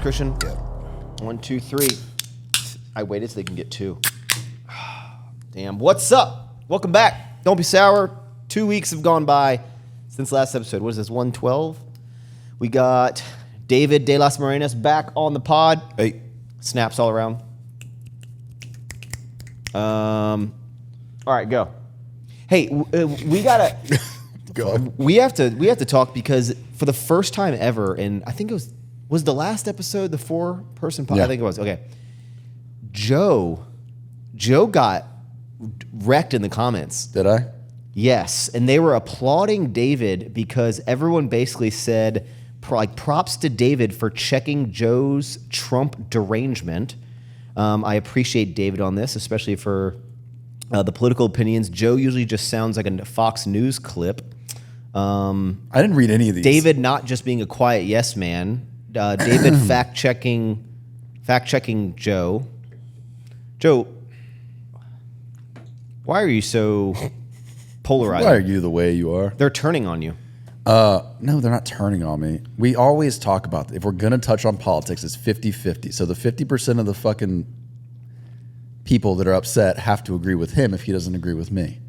Christian? Yeah. 1, 2, 3. I waited so they can get 2. Damn. What's up? Welcome back. Don't be sour. 2 weeks have gone by since last episode. What is this, 112? We got David De Las Morenas back on the pod. Hey. Snaps all around. All right, go. Hey, we gotta Go. We have to talk because for the first time ever, and I think it was the last episode the 4-person pod. Yeah. I think it was. Okay, Joe got wrecked in the comments. Did I? Yes, and they were applauding David because everyone basically said props to David for checking Joe's Trump derangement. I appreciate David on this, especially for the political opinions. Joe usually just sounds like a Fox News clip. I didn't read any of these. David not just being a quiet yes man. David fact checking Joe. Joe, why are you so polarizing? Why are you the way you are? They're turning on you. No, they're not turning on me. We always talk about, if we're going to touch on politics, it's 50-50. So the 50% of the fucking people that are upset have to agree with him if he doesn't agree with me.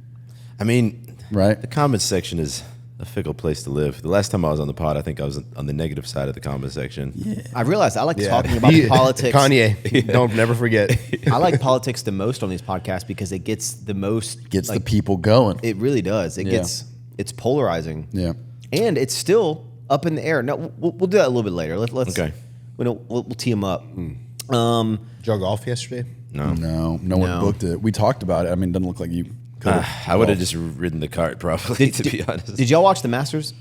I mean, right? The comments section is a fickle place to live. The last time I was on the pod, I think I was on the negative side of the comment section. Yeah. I realized I like talking about politics. Kanye, don't never forget. I like politics the most on these podcasts because it gets the most... Gets the people going. It really does. It's polarizing. Yeah. And it's still up in the air. No, we'll do that a little bit later. Let's Okay. We'll tee them up. Did you go golf yesterday? No one booked it. We talked about it. I mean, it doesn't look like you could have. I would have just ridden the cart probably, to be honest. Did y'all watch the Masters?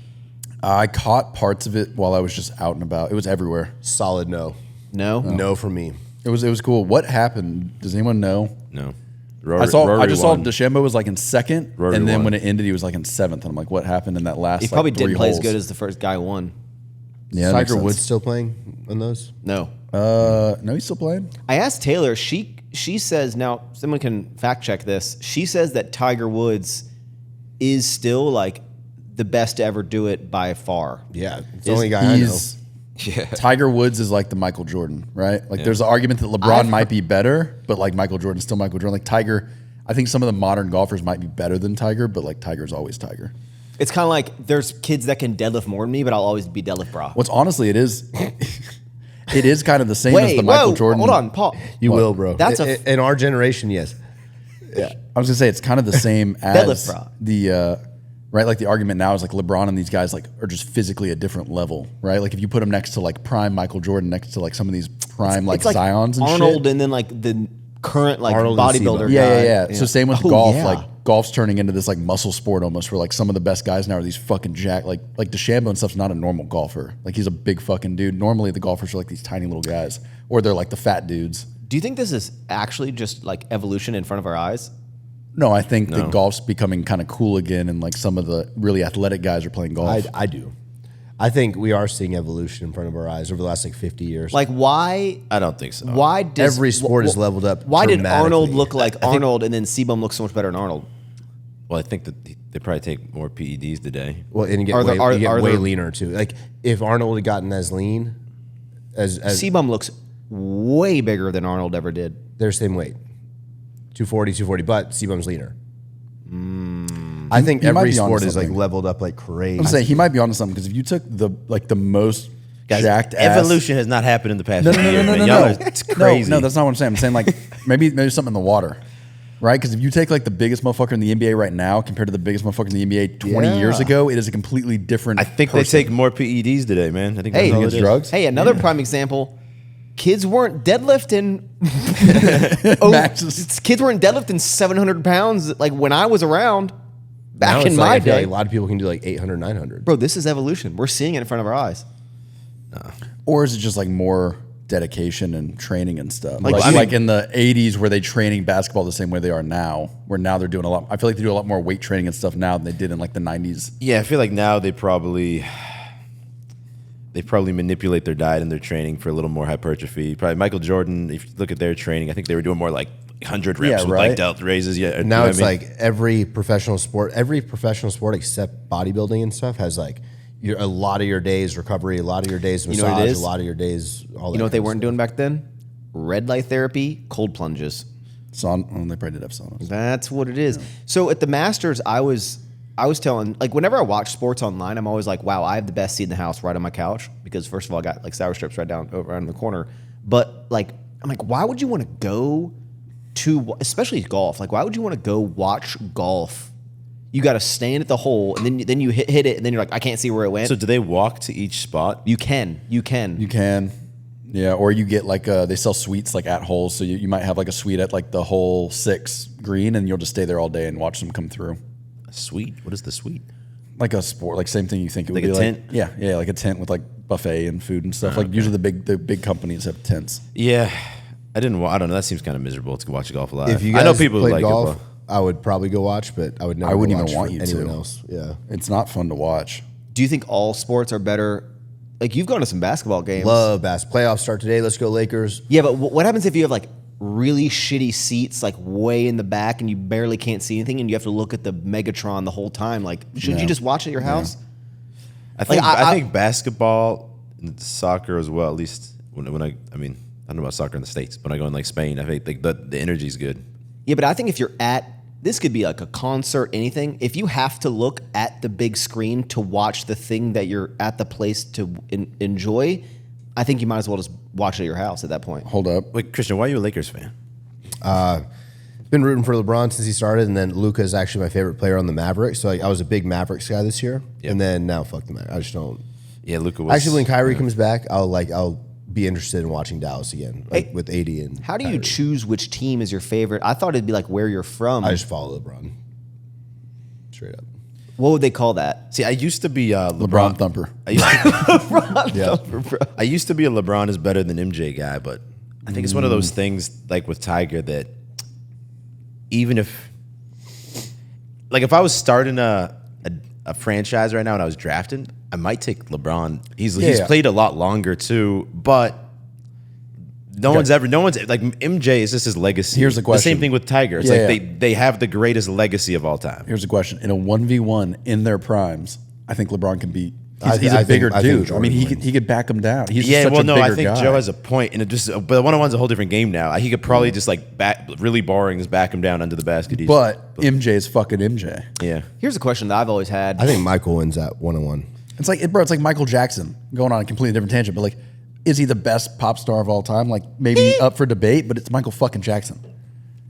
I caught parts of it while I was just out and about. It was everywhere. Solid no. No? No for me. It was cool. What happened? Does anyone know? No. I just saw won. DeChambeau was like in second, Rory and then won. when it ended, he was like in seventh. And I'm like, what happened in that last? He probably like, 3 didn't play holes? as good as the first guy won. Yeah, Is that makes Tiger Woods sense. still playing on those? No. No, he's still playing. I asked Taylor. She says, now someone can fact check this. She says that Tiger Woods is still like the best to ever do it by far. Yeah, it's the only guy I know. Yeah. Tiger Woods is like the Michael Jordan, right? Like there's an argument that LeBron might be better, but like Michael Jordan's still Michael Jordan. Like Tiger, I think some of the modern golfers might be better than Tiger, but like Tiger's always Tiger. It's kind of like there's kids that can deadlift more than me, but I'll always be deadlift bra. What's honestly, it is kind of the same as the Michael Jordan. Hold on, Paul. You will, bro. That's in our generation, yes. Yeah, I was gonna say it's kind of the same Deadlift as bra. the right. Like the argument now is like LeBron and these guys like are just physically a different level, right? Like if you put them next to like prime Michael Jordan, next to like some of these prime like it's Zions and Arnold, shit. and then like the current like Arnold and bodybuilder SIBO. guy. Yeah. So same with Oh, golf. yeah. Like golf's turning into this like muscle sport almost, where like some of the best guys now are these fucking jack. Like DeChambeau and stuff's not a normal golfer. Like he's a big fucking dude. Normally the golfers are like these tiny little guys, or they're like the fat dudes. Do you think this is actually just like evolution in front of our eyes? No, I think that golf's becoming kind of cool again, and like some of the really athletic guys are playing golf. I do. I think we are seeing evolution in front of our eyes over the last like 50 years. Like why? I don't think so. Why does Every sport is leveled up Why did dramatically. Arnold look like Arnold, and then SIBO looks so much better than Arnold? Well, I think that they probably take more PEDs today. Well, and you get way leaner too. Like if Arnold had gotten as lean as SIBO looks way bigger than Arnold ever did. they're same weight, 240, but CBum's leaner. I think He might every be onto sport is like something. leveled up like crazy. I'm saying he might be onto something, because if you took the most Guys, jacked ass, evolution has not happened in the past No, few years, man. no. Y'all are- It's crazy. No, that's not what I'm saying. I'm saying like maybe something in the water, right? Because if you take like the biggest motherfucker in the NBA right now compared to the biggest motherfucker in the NBA 20 years ago, it is a completely different. I think person. they take more PEDs today, man. I think Hey, that's all Against it is. drugs. Hey, another prime example. Kids weren't deadlifting. Kids weren't deadlifting 700 pounds like when I was around. Now Back it's in like, my I feel day, like a lot of people can do like 800, 900. bro, this is evolution. We're seeing it in front of our eyes. Or is it just like more dedication and training and stuff? Like, Like, I mean- like in the 80s, were they training basketball the same way they are now? Where now they're doing a lot. I feel like they do a lot more weight training and stuff now than they did in like the 90s. Yeah, I feel like now they probably manipulate their diet and their training for a little more hypertrophy. Probably Michael Jordan, if you look at their training, I think they were doing more like 100 reps with right. like delt raises. Yeah, And now it's like every professional sport except bodybuilding and stuff has like a lot of your days recovery, a lot of your days You know what it massage, is? a lot of your days. All You know what they weren't doing back then? Red light therapy, cold plunges. They probably did have saunas. That's what it is. So at the Masters, I was telling, like, whenever I watch sports online, I'm always like, wow, I have the best seat in the house right on my couch because first of all, I got like sour strips right around the corner. But like, I'm like, why would you want to go to, especially golf? Like, why would you want to go watch golf? You got to stand at the hole and then you hit it and then you're like, I can't see where it went. So do they walk to each spot? You can. You can. Yeah, or you get like they sell suites like at holes, so you might have like a suite at like the hole 6 green, and you'll just stay there all day and watch them come through. A suite? What is the suite? Like a sport, like same thing you think it Like would a be tent? like. Yeah, like a tent with like buffet and food and stuff. Like usually the big companies have tents. Yeah, I don't know. That seems kind of miserable to watch golf live. If you guys I know people who played like golf, it. I would probably go watch, but I would never. I wouldn't go even watch want for you anyone to. else. Yeah, It's not fun to watch. Do you think all sports are better? Like, you've gone to some basketball games. love basketball. Playoffs start today. Let's go Lakers. Yeah, but what happens if you have like really shitty seats, like way in the back, and you barely can't see anything, and you have to look at the Megatron the whole time? Like, shouldn't you just watch at your house? I think Like, I think basketball and soccer as well. At least when I mean, I don't know about soccer in the States, but when I go in like Spain, I think the energy is good. Yeah, but I think if you're this could be like a concert, anything. If you have to look at the big screen to watch the thing that you're at the place to enjoy, I think you might as well just watch it at your house at that point. Hold up. Wait, Christian, why are you a Lakers fan? Been rooting for LeBron since he started, and then Luka is actually my favorite player on the Mavericks. So like, I was a big Mavericks guy this year, and then now fuck the Mavericks. I just don't. Yeah, Luka was Actually, when Kyrie comes back, I'll be interested in watching Dallas again, like with AD and. How do you Kyrie. choose which team is your favorite? I thought it'd be like where you're from. I just follow LeBron. Straight up. What would they call that? See, I used to be LeBron Thumper. I used to, Yeah. I used to be a LeBron is better than MJ guy, but I think it's one of those things like with Tiger that even if I was starting a franchise right now and I was drafting, I might take LeBron. He's played a lot longer too, but no one's like MJ is just his legacy. Here's the The question. same thing with Tiger. It's Yeah, like yeah. they have the greatest legacy of all time. Here's a question: in a 1v1 in their primes, I think LeBron can beat. I He's a think- bigger I think dude. I mean, he Jordan could back him down. He's just Yeah, such well, a no, bigger I think guy. Joe has a point, and but one-on-one's a whole different game now. He could probably just like really boring, just back him down under the basket. But MJ is fucking MJ. yeah, Here's a question that I've always had. I think Michael wins that 1-on-1. It's like, bro, it's like Michael Jackson going on a completely different tangent, but like, is he the best pop star of all time? Like, maybe up for debate, but it's Michael fucking Jackson. You know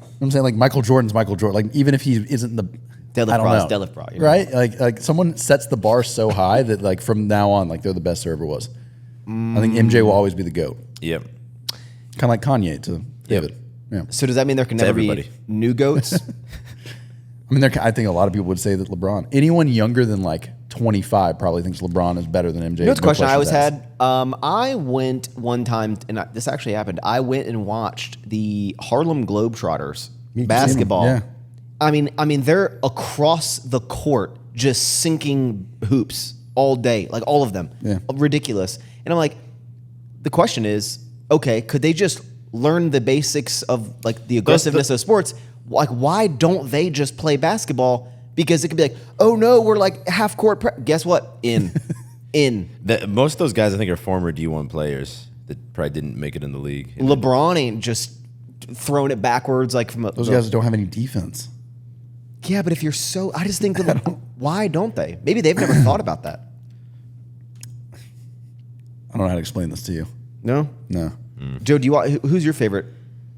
what I'm saying? Like, Michael Jordan's Michael Jordan. Like, even if he isn't the Deadlift I don't bra is know. deadlift bra, you know? Right? Like someone sets the bar so high that like from now on, like they're the best there ever was. I think MJ will always be the GOAT. yep. Kind of like Kanye to David. Yeah. So does that mean there can never everybody. be new goats? I mean, I think a lot of people would say that LeBron. Anyone younger than like 25 probably thinks LeBron is better than MJ. You know what's the No question I always questions asked. had? I went one time, and this actually happened. I went and watched the Harlem Globetrotters basketball. Yeah. I mean, they're across the court just sinking hoops all day, like all of them. Yeah. Ridiculous. And I'm like, the question is, okay, could they just learn the basics of like the aggressiveness of sports? Like, why don't they just play basketball? Because it could be like, oh no, we're like half court. Guess what? In. Most of those guys, I think, are former D1 players that probably didn't make it in the league. LeBron ain't just throwing it backwards like from Those guys don't have any defense. Yeah, but if you're so, I just think that why don't they? Maybe they've never thought about that. I don't know how to explain this to you. No, No. Joe, do you want? Who's your favorite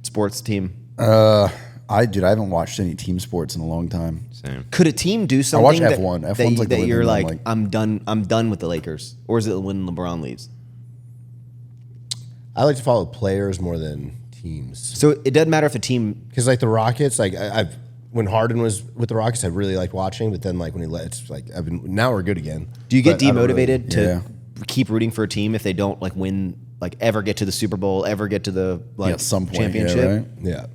sports team? I haven't watched any team sports in a long time. Same. Could a team do something? watch that, F1. that, F1's like the that only you're thing like, I'm like- I'm done with the Lakers, or is it when LeBron leaves? I like to follow players more than teams. So it doesn't matter if a team. Because like the Rockets, like I've when Harden was with the Rockets, I really liked watching. But then like when he left, it's like now we're good again. Do you get But I don't really- demotivated to Yeah. keep rooting for a team if they don't like win, like ever get to the Super Bowl, ever get to the like At some point, championship? yeah, right? Yeah.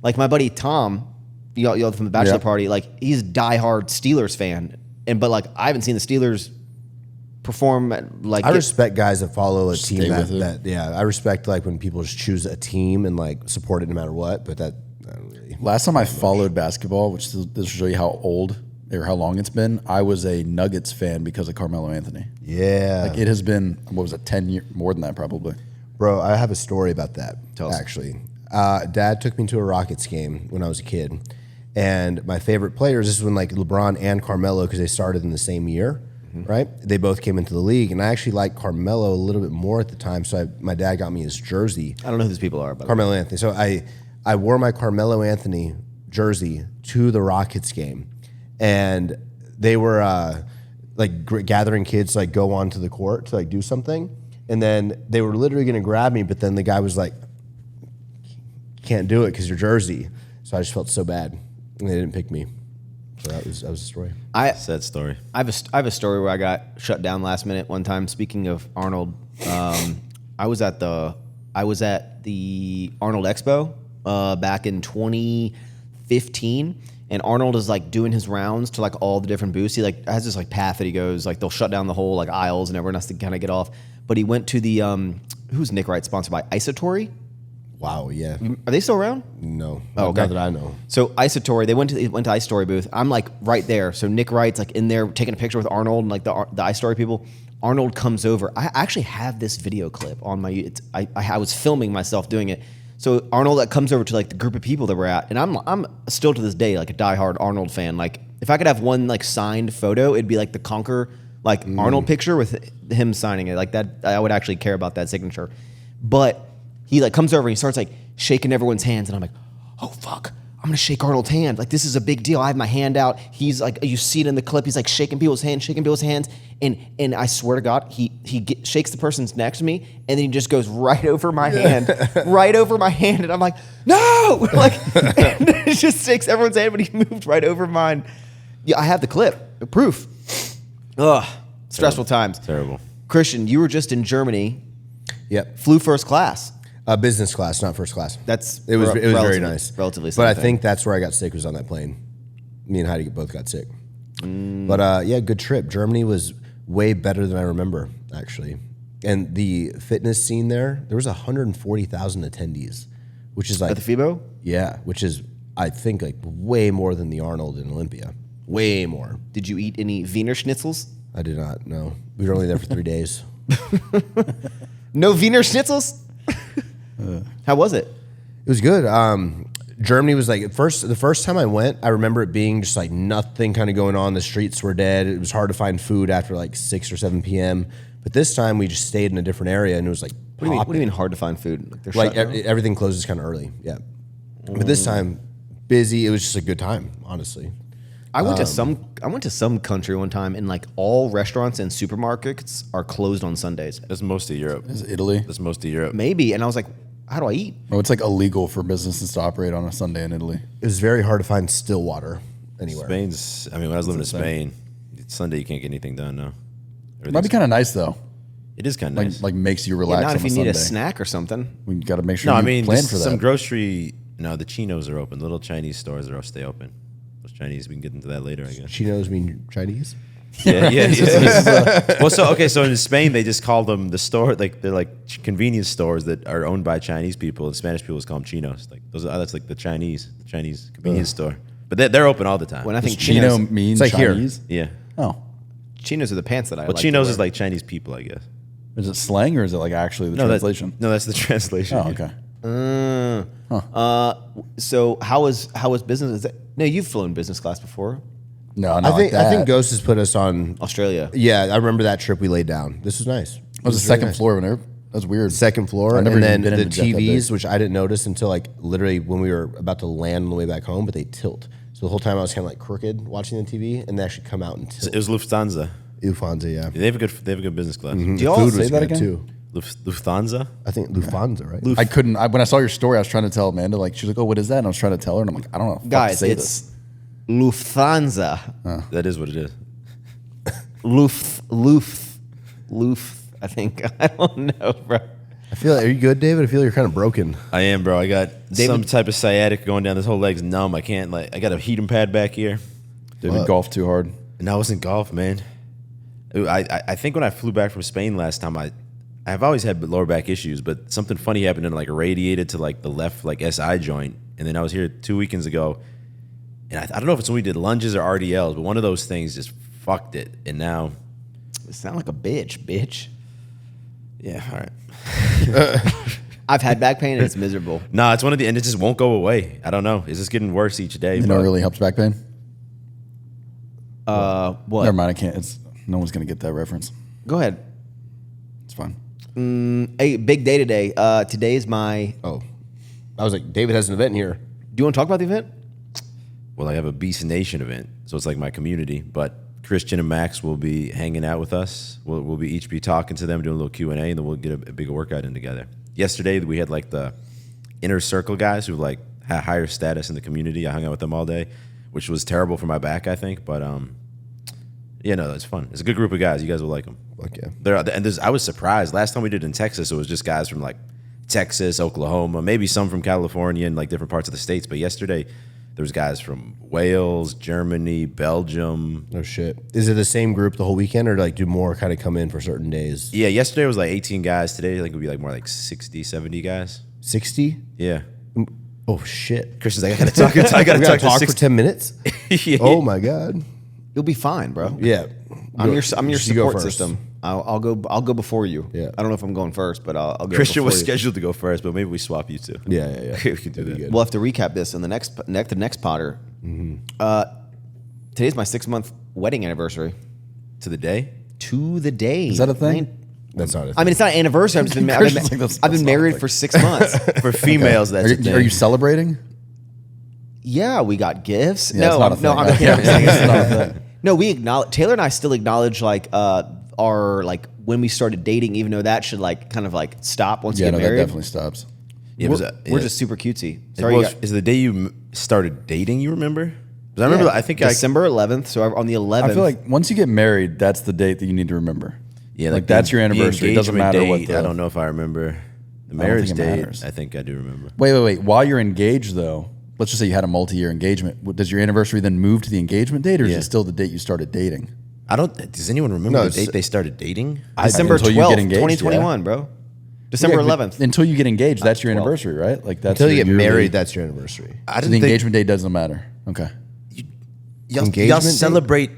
Like my buddy Tom, y'all from the bachelor Yeah. party, like he's a diehard Steelers fan, but like I haven't seen the Steelers perform like I respect guys that follow a Stay team with it. that yeah. I respect like when people just choose a team and like support it no matter what. But that I don't really. Last time I followed basketball, which this will show you how old or how long it's been, I was a Nuggets fan because of Carmelo Anthony. Yeah. Like it has been, what was it, 10 years, more than that probably. Bro, I have a story about that, Tell us. actually. Dad took me to a Rockets game when I was a kid. And my favorite players, this is when like LeBron and Carmelo, because they started in the same year, right? They both came into the league. And I actually liked Carmelo a little bit more at the time. So my dad got me his jersey. I don't know who these people are, but Carmelo Anthony. So I wore my Carmelo Anthony jersey to the Rockets game. And they were gathering kids to like go onto the court to like do something. And then they were literally going to grab me, but then the guy was like, "Can't do it because your jersey." So I just felt so bad, and they didn't pick me. So that was the story. Sad story. I have a story where I got shut down last minute one time. Speaking of Arnold, I was at the Arnold Expo back in 2015, and Arnold is like doing his rounds to like all the different booths. He like has this like path that he goes, like they'll shut down the whole like aisles and everyone has to kind of get off. But he went to the who's Nick Wright sponsored by Isotory? Wow, yeah. Are they still around? No, Oh, okay. not that I know. So Isotory, they went to Isotory booth. I'm like right there. So Nick Wright's like in there taking a picture with Arnold and like the Isotory people. Arnold comes over. I actually have this video clip on my. I was filming myself doing it. So Arnold that comes over to like the group of people that we're at, and I'm still to this day like a diehard Arnold fan. Like if I could have one like signed photo, it'd be like the Conquer like Arnold picture with him signing it. Like that, I would actually care about that signature. But he like comes over and he starts like shaking everyone's hands, and I'm like, oh fuck, I'm gonna shake Arnold's hand. Like this is a big deal. I have my hand out. He's like, you see it in the clip. He's like shaking people's hands, and I swear to God, he shakes the person's next to me, and then he just goes right over my hand, and I'm like, no, like and it just shakes everyone's hand, but he moved right over mine. Yeah, I have the clip, proof. Ugh, stressful times. Terrible. Christian, you were just in Germany. Yep. Flew first class. Business class, not first class. It was very relatively- nice. relatively But I same think that's where I got sick, was on that plane. Me and Heidi both got sick. But yeah, good trip. Germany was way better than I remember, actually. And the fitness scene there was 140,000 attendees, which is like At the FIBO? Yeah, which is I think like way more than the Arnold in Olympia. Way more. Did you eat any Wiener Schnitzels? I did not. No, we were only there for 3 days. No Wiener Schnitzels? How was it? It was good. Germany was like the first time I went, I remember it being just like nothing kind of going on. The streets were dead. It was hard to find food after like 6 or 7 p.m. But this time we just stayed in a different area, and it was like What do you mean hard to find food? Like they're like shut down? everything closes kind of early. Yeah, but this time busy. It was just a good time, honestly. I went to some country one time, and like all restaurants and supermarkets are closed on Sundays. That's most of Europe. Is it Italy? That's most of Europe. Maybe, and I was like, how do I eat? Oh, it's like illegal for businesses to operate on a Sunday in Italy. It was very hard to find still water anywhere. Spain's. I mean, when I was living in Spain, Sunday you can't get anything done. No. It might be kind of nice though. It is kind of Like nice. like makes you Yeah, relax not on if you a need a Sunday. snack or something. We got to make sure No, you I mean plan just for that. some grocery. No, the chinos are open. Little Chinese stores are stay open. Those Chinese, we can get into that later, I guess. Chinos mean Chinese. Yeah. Well, so in Spain they just call them the store, like they're like convenience stores that are owned by Chinese people, and Spanish people just call them chinos. Like that's like the Chinese convenience store. But they're open all the time. When I think Chino chinos, means It's like here. Chinese? Yeah. Oh. chinos are the pants that I Well, like. chinos to is wear. like Chinese people, I guess. Is it slang or is it like actually the No, translation? that's the translation. Oh, yeah. okay. So how was business? No, you've flown business class before. No, not I think like that. I think Ghost has put us on. Australia. Yeah, I remember that trip we laid down. This was nice. it was the second floor when that's weird. Second floor, I've never and even then been the in a jet that big. TVs, which I didn't notice until like literally when we were about to land on the way back home, but they tilt. So the whole time I was kind of like crooked watching the TV, and they actually come out and tilt. It was Lufthansa. Lufthansa, yeah. They have a good business class. Do y'all Food say was that good again? too. Lufthansa. I think Lufthansa, right? I couldn't. When I saw your story, I was trying to tell Amanda. Like she was like, "Oh, what is that?" And I was trying to tell her, and I'm like, "I don't know, fuck to Guys, say it's this." Lufthansa. That is what it is. Luft. I think I don't know, bro. I feel. Are you good, David? I feel you're kind of broken. I am, bro. I got David- some type of sciatic going down. This whole leg's numb. I can't I got a heating pad back here. David golfed too hard. And that wasn't golf, man. I think when I flew back from Spain last time, I've always had lower back issues, but something funny happened and like radiated to like the left like SI joint. And then I was here 2 weekends ago, And I don't know if it's when we did lunges or RDLs, but one of those things just fucked it. And now, You sound like a bitch. yeah, all right. I've had back pain and it's miserable. No, it's one of the, and it just won't go away. I don't know. It's just getting worse each day. You know, it really helps back pain. What? Never mind. I can't. No one's gonna get that reference. Go ahead. It's fine. Hey, big day today. Today is my. Oh, I was like, David has an event here. Do you want to talk about the event? Well, I have a Beast Nation event, so it's like my community. But Christian and Max will be hanging out with us. We'll be each be talking to them, doing a little Q&A, and then we'll get a big workout in together. Yesterday, we had like the inner circle guys who like had higher status in the community. I hung out with them all day, which was terrible for my back, I think. But yeah, no, it's fun. It's a good group of guys. You guys will like them. Okay. I was surprised. Last time we did in Texas, it was just guys from like Texas, Oklahoma, maybe some from California and like different parts of the states. But yesterday, there was guys from Wales, Germany, Belgium. No shit. Is it the same group the whole weekend, or like do more kind of come in for certain days? Yeah, yesterday was like 18 guys. Today, I think it would be like more like 60, 70 guys. 60? Yeah. Oh shit. Christian's like, I gotta talk. I gotta We gotta talk talk to for 60. 10 minutes? Yeah. Oh my god. You'll be fine, bro. Yeah. I'm your You should go support first. system. I'll go before you. Yeah. I don't know if I'm going first, but I'll go. Christian before was you. scheduled to go first, but maybe we swap you two. Yeah. we can do that. good. We'll have to recap this in the next Potter. Today's my 6-month wedding anniversary. To the day. To the day. Is that a thing? That's not it. I mean, it's not an anniversary. I've just been, Christian's like, that's I've been not a married thing. for 6 months. For females, that's a thing. Are you celebrating? Yeah, we got gifts. Yeah, it's no, not a thing. no, I'm Yeah, kidding. it's not a thing. No, we acknowledge. Taylor and I still acknowledge like our like when we started dating, even though that should like kind of like stop once Yeah, you no, get that married. definitely stops. Yeah, We're just super cutesy. Sorry, Sorry, is the day you started dating? You remember? 'Cause I remember. I think December 11th. So on the 11th, I feel like once you get married, that's the date that you need to remember. yeah, like that's your anniversary. It doesn't engagement matter what date, the. I don't know if I remember the don't marriage think it date. matters. I think I do remember. Wait. While you're engaged, though, let's just say you had a multi-year engagement. Does your anniversary then move to the engagement date, or is Yeah. it still the date you started dating? I don't. Does anyone remember No, the it's- date they started dating? December until you 12th, get engaged, 2021, bro. December Yeah, but 11th. Until you get engaged, that's your 12th. anniversary, right? Like that's Until you your get yearly- married, that's your anniversary. I So didn't the think engagement date doesn't matter. Okay. y'all Engagement date? celebrate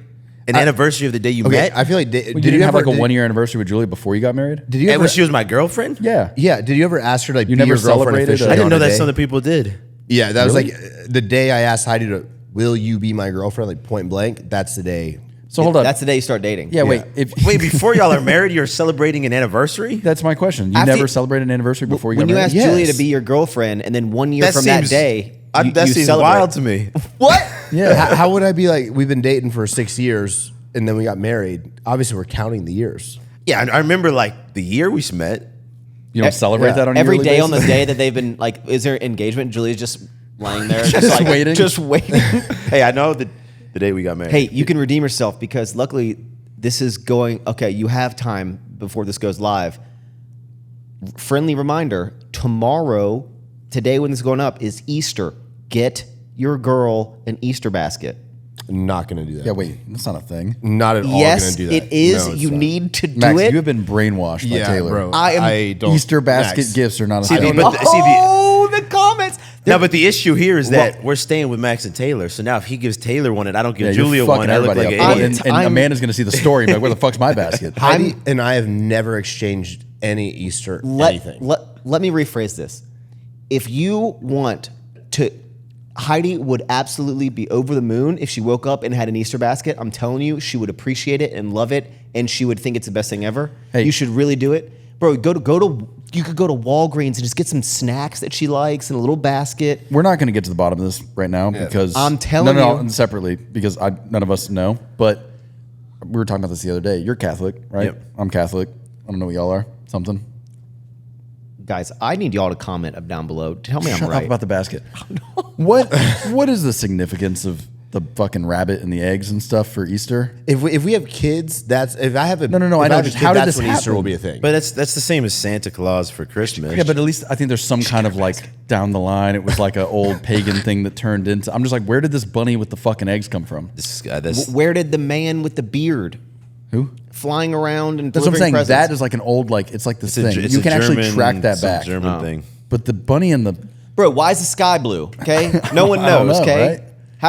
an anniversary of the day you Okay, met. I feel like Well, you didn't have ever like a 1-year anniversary with Julia before you got married? Did you and ever? when she was my girlfriend. Yeah. Yeah. Did you ever ask her to like You be never your girlfriend celebrated officially? a- I didn't on know a that day? some of the people did. Yeah, that Really? was like the day I asked Heidi to, "Will you be my girlfriend?" Like point blank. That's the day. So hold on. That's the day you start dating. Yeah, wait. Wait, before y'all are married, you're celebrating an anniversary? That's my question. You After- never celebrated an anniversary before you When got you married? asked Yes. Julia to be your girlfriend, and then 1 year That from that seems- day, you that seems celebrate. wild to me. What? Yeah. How would I be like? We've been dating for 6 years, and then we got married. Obviously, we're counting the years. Yeah, I remember like the year we met. You don't celebrate that on a Every yearly day on the basis? day that they've been like, is there engagement? Julia's just lying there, just like, waiting? just waiting. Hey, I know the day we got married. Hey, you can redeem yourself because luckily this is going. Okay, you have time before this goes live. Friendly reminder: tomorrow, today when this is going up is Easter. Get your girl an Easter basket. Not gonna do that. Yeah, wait. That's not a thing. Not at all Yes, gonna do that. it is. No, it's You not. need to do Max, it. you have been brainwashed by Yeah, Taylor. bro. I don't. Easter basket Max, gifts are not a See, thing. but oh, the comments. No, but the issue here is that we're staying with Max and Taylor. So now if he gives Taylor one and I don't give Yeah, you're Julia fucking one, I look everybody like up. an idiot. And I'm- Amanda's going to see the story and be like, where the fuck's my basket? Heidi and I have never exchanged any Easter anything. Let me rephrase this. If you want to, Heidi would absolutely be over the moon if she woke up and had an Easter basket. I'm telling you, she would appreciate it and love it, and she would think it's the best thing ever. Hey. You should really do it, bro. You could go to Walgreens and just get some snacks that she likes in a little basket. We're not going to get to the bottom of this right now because I'm telling no, you. separately because none of us know. But we were talking about this the other day. You're Catholic, right? Yep. I'm Catholic. I don't know what y'all are. Something. Guys, I need y'all to comment up down below. Tell me Shut I'm up right. about the basket. What is the significance of the fucking rabbit and the eggs and stuff for Easter? If we have kids, that's if I have a No, if I know, have a just kid, how did that's this when Easter happen? will be a thing. But that's the same as Santa Claus for Christmas. Yeah, but at least I think there's some kind of like down the line. It was like an old pagan thing that turned into. I'm just like, where did this bunny with the fucking eggs come from? this guy, that's Where did the man with the beard Who? flying around and That's what I'm delivering saying. presents? That is like an old like it's like this it's a- thing. it's You a can actually German- track that some back. German thing. But the bunny and the Bro, why is the sky blue? Okay, no one I don't knows. know, Okay, right?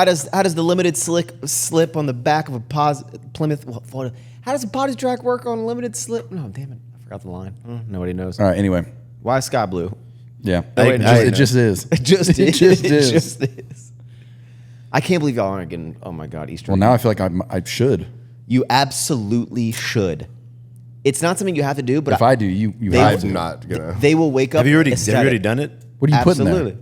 How does the limited slip on the back of a Plymouth? How does a potty track work on a limited slip? No, damn it, I forgot the line. Nobody knows. All right. Anyway. Why sky blue? Yeah. It It just is. It just It is. just It is. just is. I can't believe y'all aren't getting. Oh my God, Easter. Well, now I feel like I should. You absolutely should. It's not something you have to do, but If I do, you They- have I'm to. not gonna. they will wake up. Have you already ecstatic. done it? What are you putting Absolutely. there?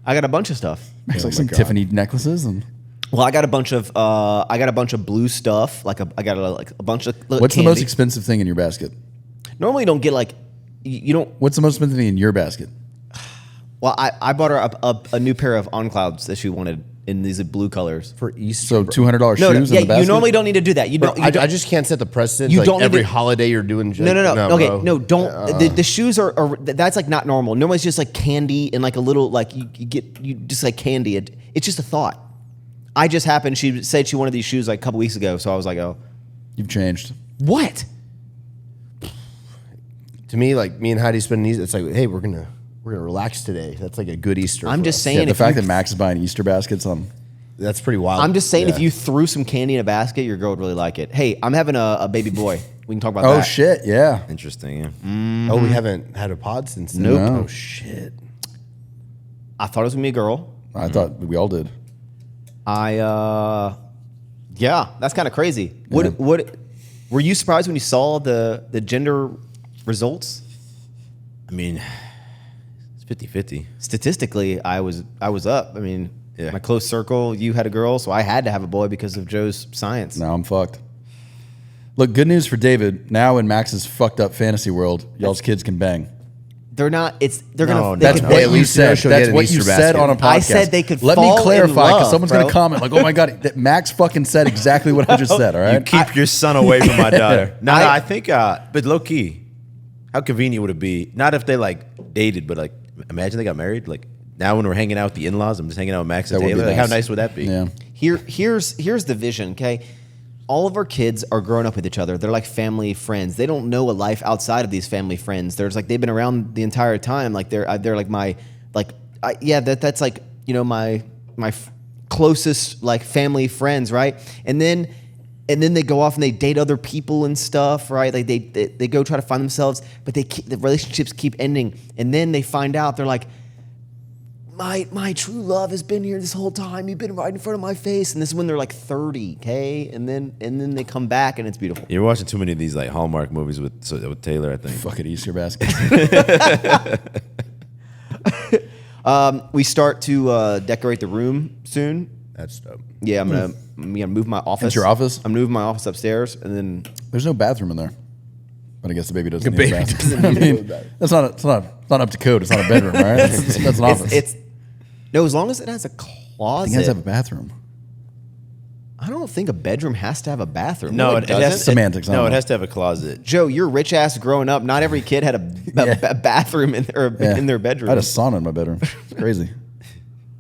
I got a bunch of stuff. It's like some Tiffany necklaces and. Well, I got a bunch of blue stuff. Like I got a bunch of. What's the candy. most expensive thing in your basket? Normally, you don't get like. You don't. What's the most expensive thing in your basket? Well, I bought her a new pair of On Clouds that she wanted in these blue colors. For Easter. So $200 No, shoes in the basket. you normally don't need to do that. You Bro, don't. You don't I just can't set the precedent. You Like don't need every to- holiday you're doing. no. Okay, bro. no, don't. The shoes are that's like not normal. Normally it's just like candy and like a little like you just like candy. It's just a thought. I just happened. She said she wanted these shoes like a couple weeks ago, so I was like, oh, You've changed. what? To me, like me and Heidi spending these, it's like, hey, we're gonna relax today. That's like a good Easter. I'm for just us. saying. Yeah, the if fact you- that Max is buying Easter baskets on. That's pretty wild. I'm just saying, Yeah. if you threw some candy in a basket, your girl would really like it. Hey, I'm having a baby boy. We can talk about Oh that. shit! Yeah. Interesting. Yeah. Oh, we haven't had a pod since. then. Nope. No. Oh shit. I thought it was gonna be a girl. I thought we all did. Yeah, that's kind of crazy. What were you surprised when you saw the gender results? I mean, it's 50-50. Statistically, I was up. I mean, Yeah. my close circle, you had a girl, so I had to have a boy because of Joe's science. Now I'm fucked. Look, good news for David. Now in Max's fucked up fantasy world, y'all's kids can bang. They're not. They're No, gonna. That's they what could- at you least said. she'll That's get an what you Easter said basket. on a podcast. I said they could Let fall me in clarify, because love, someone's bro. going to comment like, "Oh my god, that Max fucking said exactly what I just said." All You right. keep your son away from my daughter. No, I- I think, but low key, how convenient would it be? Not if they like dated, but like imagine they got married. Like now when we're hanging out with the in-laws, I'm just hanging out with Max and That would be Taylor. Like, how nice. nice would that be? Yeah. Here's the vision. Okay, all of our kids are growing up with each other. They're like family friends. They don't know a life outside of these family friends. There's like they've been around the entire time. Like they're like my that's like my closest like family friends, right? And then they go off and they date other people and stuff, right? Like they go try to find themselves, but the relationships keep ending, and then they find out they're like, my true love has been here this whole time. You've been right in front of my face, and this is when they're like 30, okay? And then they come back, and it's beautiful. You're watching too many of these like Hallmark movies with Taylor, I think. Fuck it, Easter basket. We start to decorate the room soon. That's dope. Yeah, I'm gonna move my office. That's your office? I'm moving my office upstairs, and then There's no bathroom in there, but I guess the baby doesn't The need a baby bathroom. doesn't I need mean, a bathroom. that's not it's not up to code. It's not a bedroom, all right? That's an office. it's no, as long as it has a I think it closet. has to have a bathroom. I don't think a bedroom has to have a bathroom. No, Really it doesn't. has Semantics, I No, don't it know. has to have a closet. Joe, you're rich ass growing up. Not every kid had a bathroom in their Yeah. in their bedroom. I had a sauna in my bedroom. It's crazy.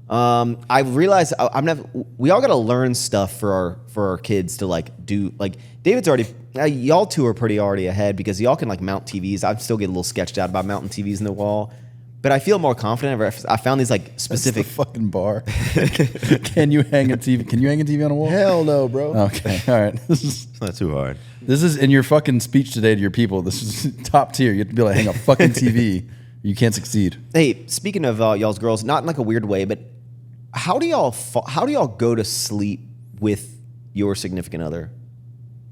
I realized we all got to learn stuff for our kids to like do. Like David's already, y'all two are pretty already ahead because y'all can like mount TVs. I still get a little sketched out about mounting TVs in the wall, but I feel more confident. I found these like specific. It's the fucking bar. Can you hang a TV? Can you hang a TV on a wall? Hell no, bro. Okay, all right. It's not too hard. This is in your fucking speech today to your people. This is top tier. You have to be like, hang a fucking TV. You can't succeed. Hey, speaking of y'all's girls, not in like a weird way, but how do y'all go to sleep with your significant other?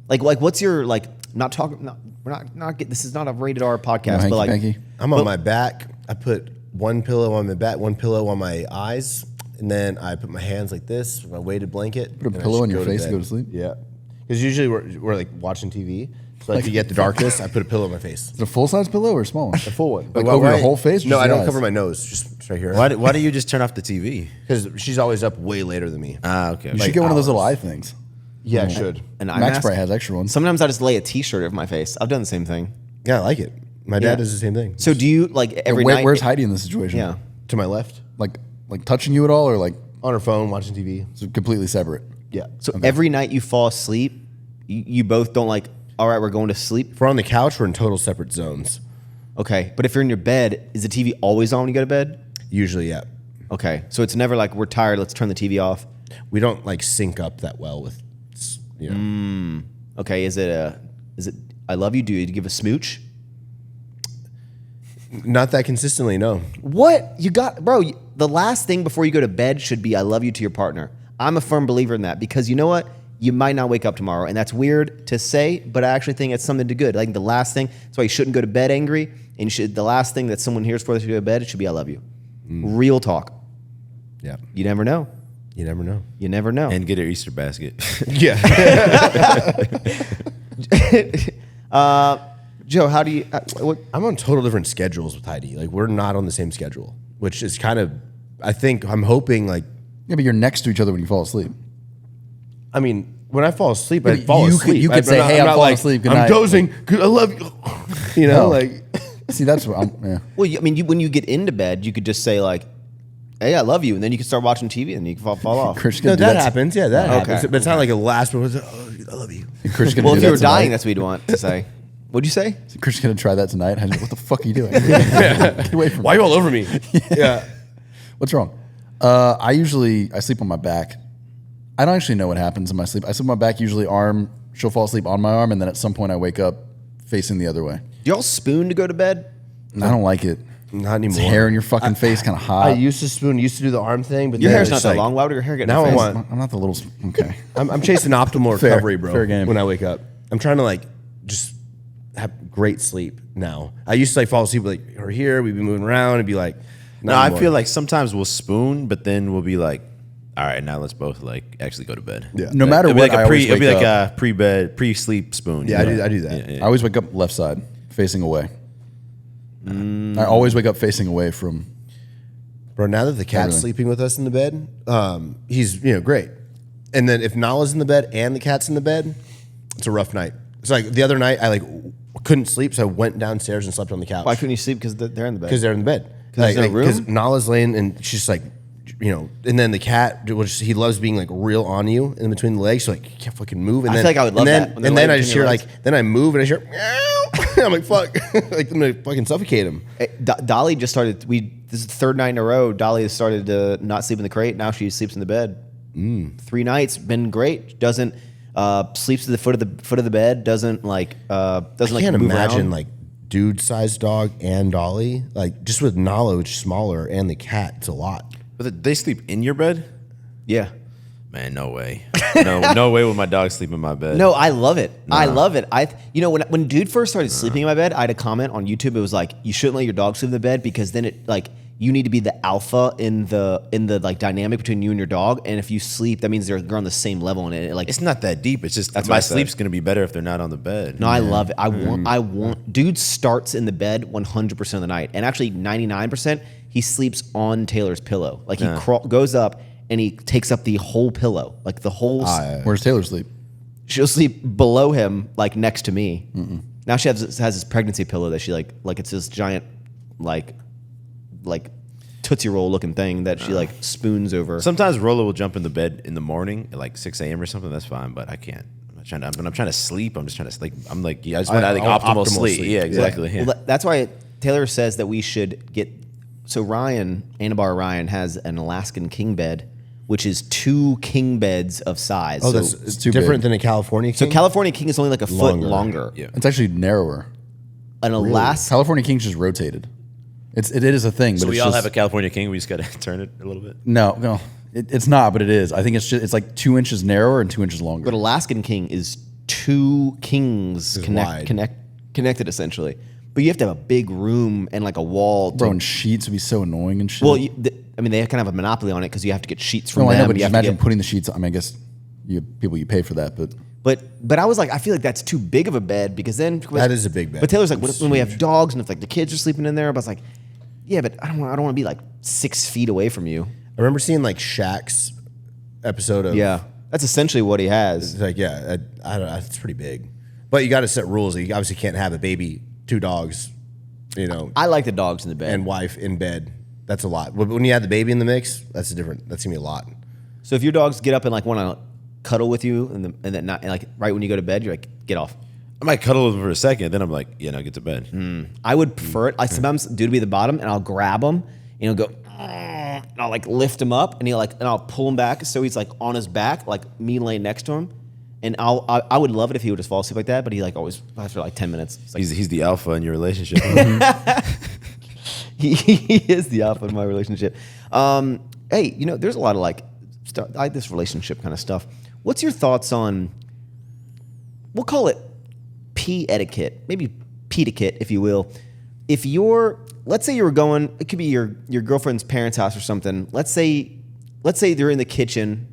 Like what's your like? Not talking. We're not. This is not a rated R podcast, but like. Hanky. I'm on my back. I put one pillow on my back, one pillow on my eyes, and then I put my hands like this, my weighted blanket. Put a and I pillow just on your go face to bed. go to sleep? Yeah, because usually we're like watching TV. So like, if you get the darkness, I put a pillow on my face. Is it a full size pillow or a small one? A full one. Like over your whole face? or No, just I your don't eyes? cover my nose. Just right here. Why do you just turn off the TV? Because she's always up way later than me. Okay. You should get one of those little eye things. Yeah, I should. An eye Max mask? probably has extra ones. Sometimes I just lay a T-shirt over my face. I've done the same thing. Yeah, I like it. My dad Yeah. does the same thing. So do you like every night? Where's Heidi in this situation? Yeah. To my left, Like touching you at all, or like on her phone, watching TV. it's completely separate? Yeah. So every night you fall asleep, you both don't like. All right, we're going to sleep. If we're on the couch, we're in total separate zones. Okay, but if you're in your bed, is the TV always on when you go to bed? Usually, yeah. Okay, so it's never like we're tired. Let's turn the TV off. we don't like sync up that well with, you know. Okay, is it I love you? Do you give a smooch? Not that consistently, no. What? You got, bro, the last thing before you go to bed should be I love you to your partner. I'm a firm believer in that because you know what? You might not wake up tomorrow. And that's weird to say, but I actually think it's something to good. Like the last thing, that's why you shouldn't go to bed angry. And the last thing that someone hears before they go to bed, it should be I love you. Real talk. Yeah. You never know. You never know. You never know. And get an Easter basket. Yeah. Joe, how do you, what? I'm on total different schedules with Heidi. Like we're not on the same schedule, which is kind of, I'm hoping like, Yeah, but you're next to each other when you fall asleep. I mean, when I fall asleep, I but fall you asleep. You could say, hey, I'm not falling asleep. Good I'm night. dozing. I love you. You know, No. like. See, that's what I'm. Yeah. Well, when you get into bed, you could just say like, hey, I love you. And then you can start watching TV and you can fall off. Christian No, do that happens. Yeah, that Okay. happens. But it's not like a last one. Oh, I love you. Christian Well, do if you that were dying, tonight? that's what you'd want to say. What'd you say? Christian's gonna try that tonight. What the fuck are you doing? Get away from Why me. are you all over me? Yeah. What's wrong? I sleep on my back. I don't actually know what happens in my sleep. I sleep on my back, usually arm. She'll fall asleep on my arm, and then at some point I wake up facing the other way. Do y'all spoon to go to bed? I don't like it. Not anymore. It's hair in your fucking face, kind of hot. I used to spoon, used to do the arm thing, but Your then hair's it's not that like- long. Why would your hair get Now in I your face? want. I'm not the little. Okay. I'm chasing optimal Fair. recovery, bro. Fair game. When I wake up, I'm trying to like just have great sleep now. I used to like fall asleep like we're here, we'd be moving around, and be like, No, not I anymore. feel like sometimes we'll spoon, but then we'll be like, all right, now let's both like actually go to bed. Yeah. No matter It'll be what, like I a always it'll be wake like up. a pre-bed, pre-sleep spoon. Yeah, you know? I do that. Yeah, I always wake up left side, facing away. I always wake up facing away from. Bro, now that the cat's Everything. sleeping with us in the bed, he's great. And then if Nala's in the bed and the cat's in the bed, it's a rough night. It's like the other night I like couldn't sleep, so I went downstairs and slept on the couch. Why couldn't you sleep? Because they're in the bed. Because they're in the bed. 'Cause there's no room? Because Nala's laying and she's like, and then the cat, which he loves being like real on you in between the legs, so like you can't fucking move. And I then, feel like I would love and then, that when they're And then I laying just between hear your like, then I move and I hear, meow. I'm like, fuck, like I'm gonna fucking suffocate him. Hey, Dolly just started. This is the third night in a row. Dolly has started to not sleep in the crate. Now she sleeps in the bed. 3 nights, been great. Doesn't sleeps to the foot of the bed. Doesn't like I doesn't can't like move imagine around. like dude-sized dog and Dolly, like just with Nala, which is smaller, and the cat, it's a lot. But they sleep in your bed? Yeah. Man, no way. No way would my dog sleep in my bed. No, I love it. I love it. When dude first started sleeping in my bed, I had a comment on YouTube. It was like, you shouldn't let your dog sleep in the bed because then it like you need to be the alpha in the like dynamic between you and your dog. And if you sleep, that means they're on the same level. And it like It's not that deep. It's just That's my what I said. sleep's gonna be better if they're not on the bed. no, I love it. I want. Dude starts in the bed 100% of the night, and actually 99%. He sleeps on Taylor's pillow. Like he goes up and he takes up the whole pillow, like the whole. Where's Taylor sleep? She'll sleep below him, like next to me. Now she has this pregnancy pillow that she like it's this giant like Tootsie Roll looking thing that she like spoons over. Sometimes Rolo will jump in the bed in the morning at like 6 a.m. or something. That's fine, but I can't. When I'm trying to sleep, I'm just trying to sleep. I'm like, I just want I like want optimal optimal sleep. sleep. Yeah, exactly. Yeah. Well, that's why Taylor says that we should get. So Ryan, Anabar Ryan, has an Alaskan king bed, which is 2 king beds of size. Oh, so, that's it's too different big. than a California so king? California king is only like a foot longer. Yeah. It's actually narrower. An Alaskan. California King's just rotated. It is a thing. So but we it's all just, have a California king. We just gotta turn it a little bit. no. It's not, but it is. I think it's like 2 inches narrower and 2 inches longer. But Alaskan king is 2 kings wide. connected essentially. But you have to have a big room and like a wall. Bro, and sheets would be so annoying and shit. Well, they kind of have a monopoly on it because you have to get sheets from no, them. I know, but You just have to imagine get- putting the sheets. I mean, I guess you pay for that, but But I was like, I feel like that's too big of a bed because then That is a big bed. But Taylor's like, what if, It's when we have dogs and if like the kids are sleeping in there? But I was like, yeah, but I don't want to be like 6 feet away from you. I remember seeing like Shaq's episode of. Yeah, that's essentially what he has. It's like, yeah, I don't know. It's pretty big. But you got to set rules. You obviously can't have a baby, 2 dogs, I like the dogs in the bed. and wife in bed. That's a lot. When you add the baby in the mix, that's going to be a lot. So if your dogs get up and like want to cuddle with you and then not and like right when you go to bed, you're like, get off. I might cuddle with him for a second, then I'm like, yeah, no, get to bed. I would prefer it. I sometimes do to be the bottom and I'll grab them and he'll go, and I'll like lift him up, and and I'll pull him back so he's like on his back, like me laying next to him. And I would love it if he would just fall asleep like that, but he like always after like 10 minutes. It's like, He's the alpha in your relationship. he is the alpha in my relationship. Hey, there's a lot of like this relationship kind of stuff. What's your thoughts on? We'll call it pee etiquette, maybe etiquette, if you will. If let's say you were going, it could be your girlfriend's parents' house or something. Let's say they're in the kitchen.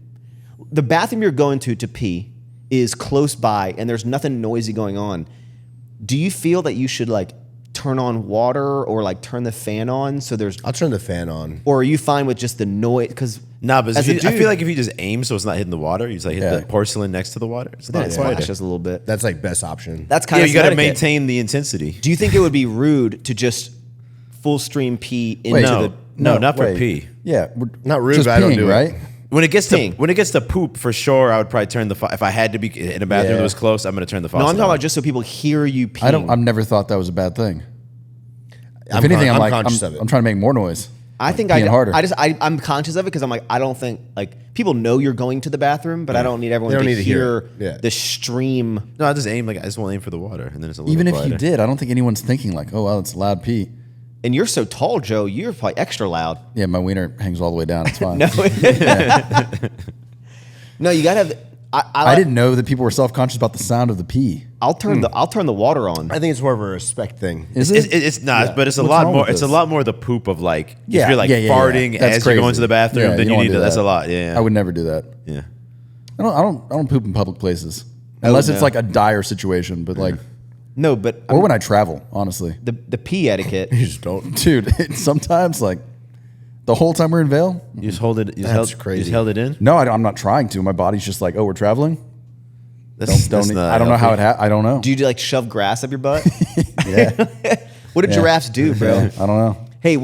The bathroom you're going to pee is close by, and there's nothing noisy going on. Do you feel that you should like turn on water or like turn the fan on so there's? I'll turn the fan on. Or are you fine with just the noise? Because but I feel like if you just aim so it's not hitting the water, you just like hit Yeah. the porcelain next to the water. So then it that's quieter. splashes a little bit. That's like best option. That's kind Yeah, of you got to etiquette. maintain the intensity. Do you think it would be rude to just full stream pee into the? No, not for wait. pee. Yeah, Not rude, just but I don't peeing, do it. right? When it gets Peeing. to poop, for sure, I would probably turn the if I had to be in a bathroom that was close, I'm going to turn the faucet. No, I'm talking on. about just so people hear you peeing. I've never thought that was a bad thing. If I'm anything, I'm I'm conscious of it. I'm trying to make more noise. I think peeing harder. I'm conscious of it because I'm like, I don't think like people know you're going to the bathroom, but I don't need everyone They don't to need to hear hear it. the stream. No, I just aim I just want to aim for the water, and then it's a little Even if quieter. you did, I don't think anyone's thinking like, oh, well, it's a loud pee. And you're so tall, Joe. You're probably extra loud. Yeah, my wiener hangs all the way down. It's fine. No, no, you gotta have. I didn't know that people were self-conscious about the sound of the pee. I'll turn the water on. I think it's more of a respect thing. Is It's, it? it's not, but it's a What's lot wrong more. with It's a this? lot more the poop of like Yeah, if you're like yeah, yeah, farting yeah. That's as you're going crazy. to the bathroom, Yeah, then you you don't need do to. That's that. a lot. Yeah, I would never do that. Yeah. I don't poop in public places unless it's like a dire situation. But like, No, but or when I travel, honestly, the pee etiquette. You just don't. dude. Sometimes like the whole time we're in Vail, You just hold it. You just That's held, crazy. You just held it in. no, I'm not trying to. My body's just like, oh, we're traveling. That's Don't. not I don't know how healthy. I don't know. Do you like shove grass up your butt? Yeah, What do Yeah. giraffes do, bro? yeah, I don't know. Hey,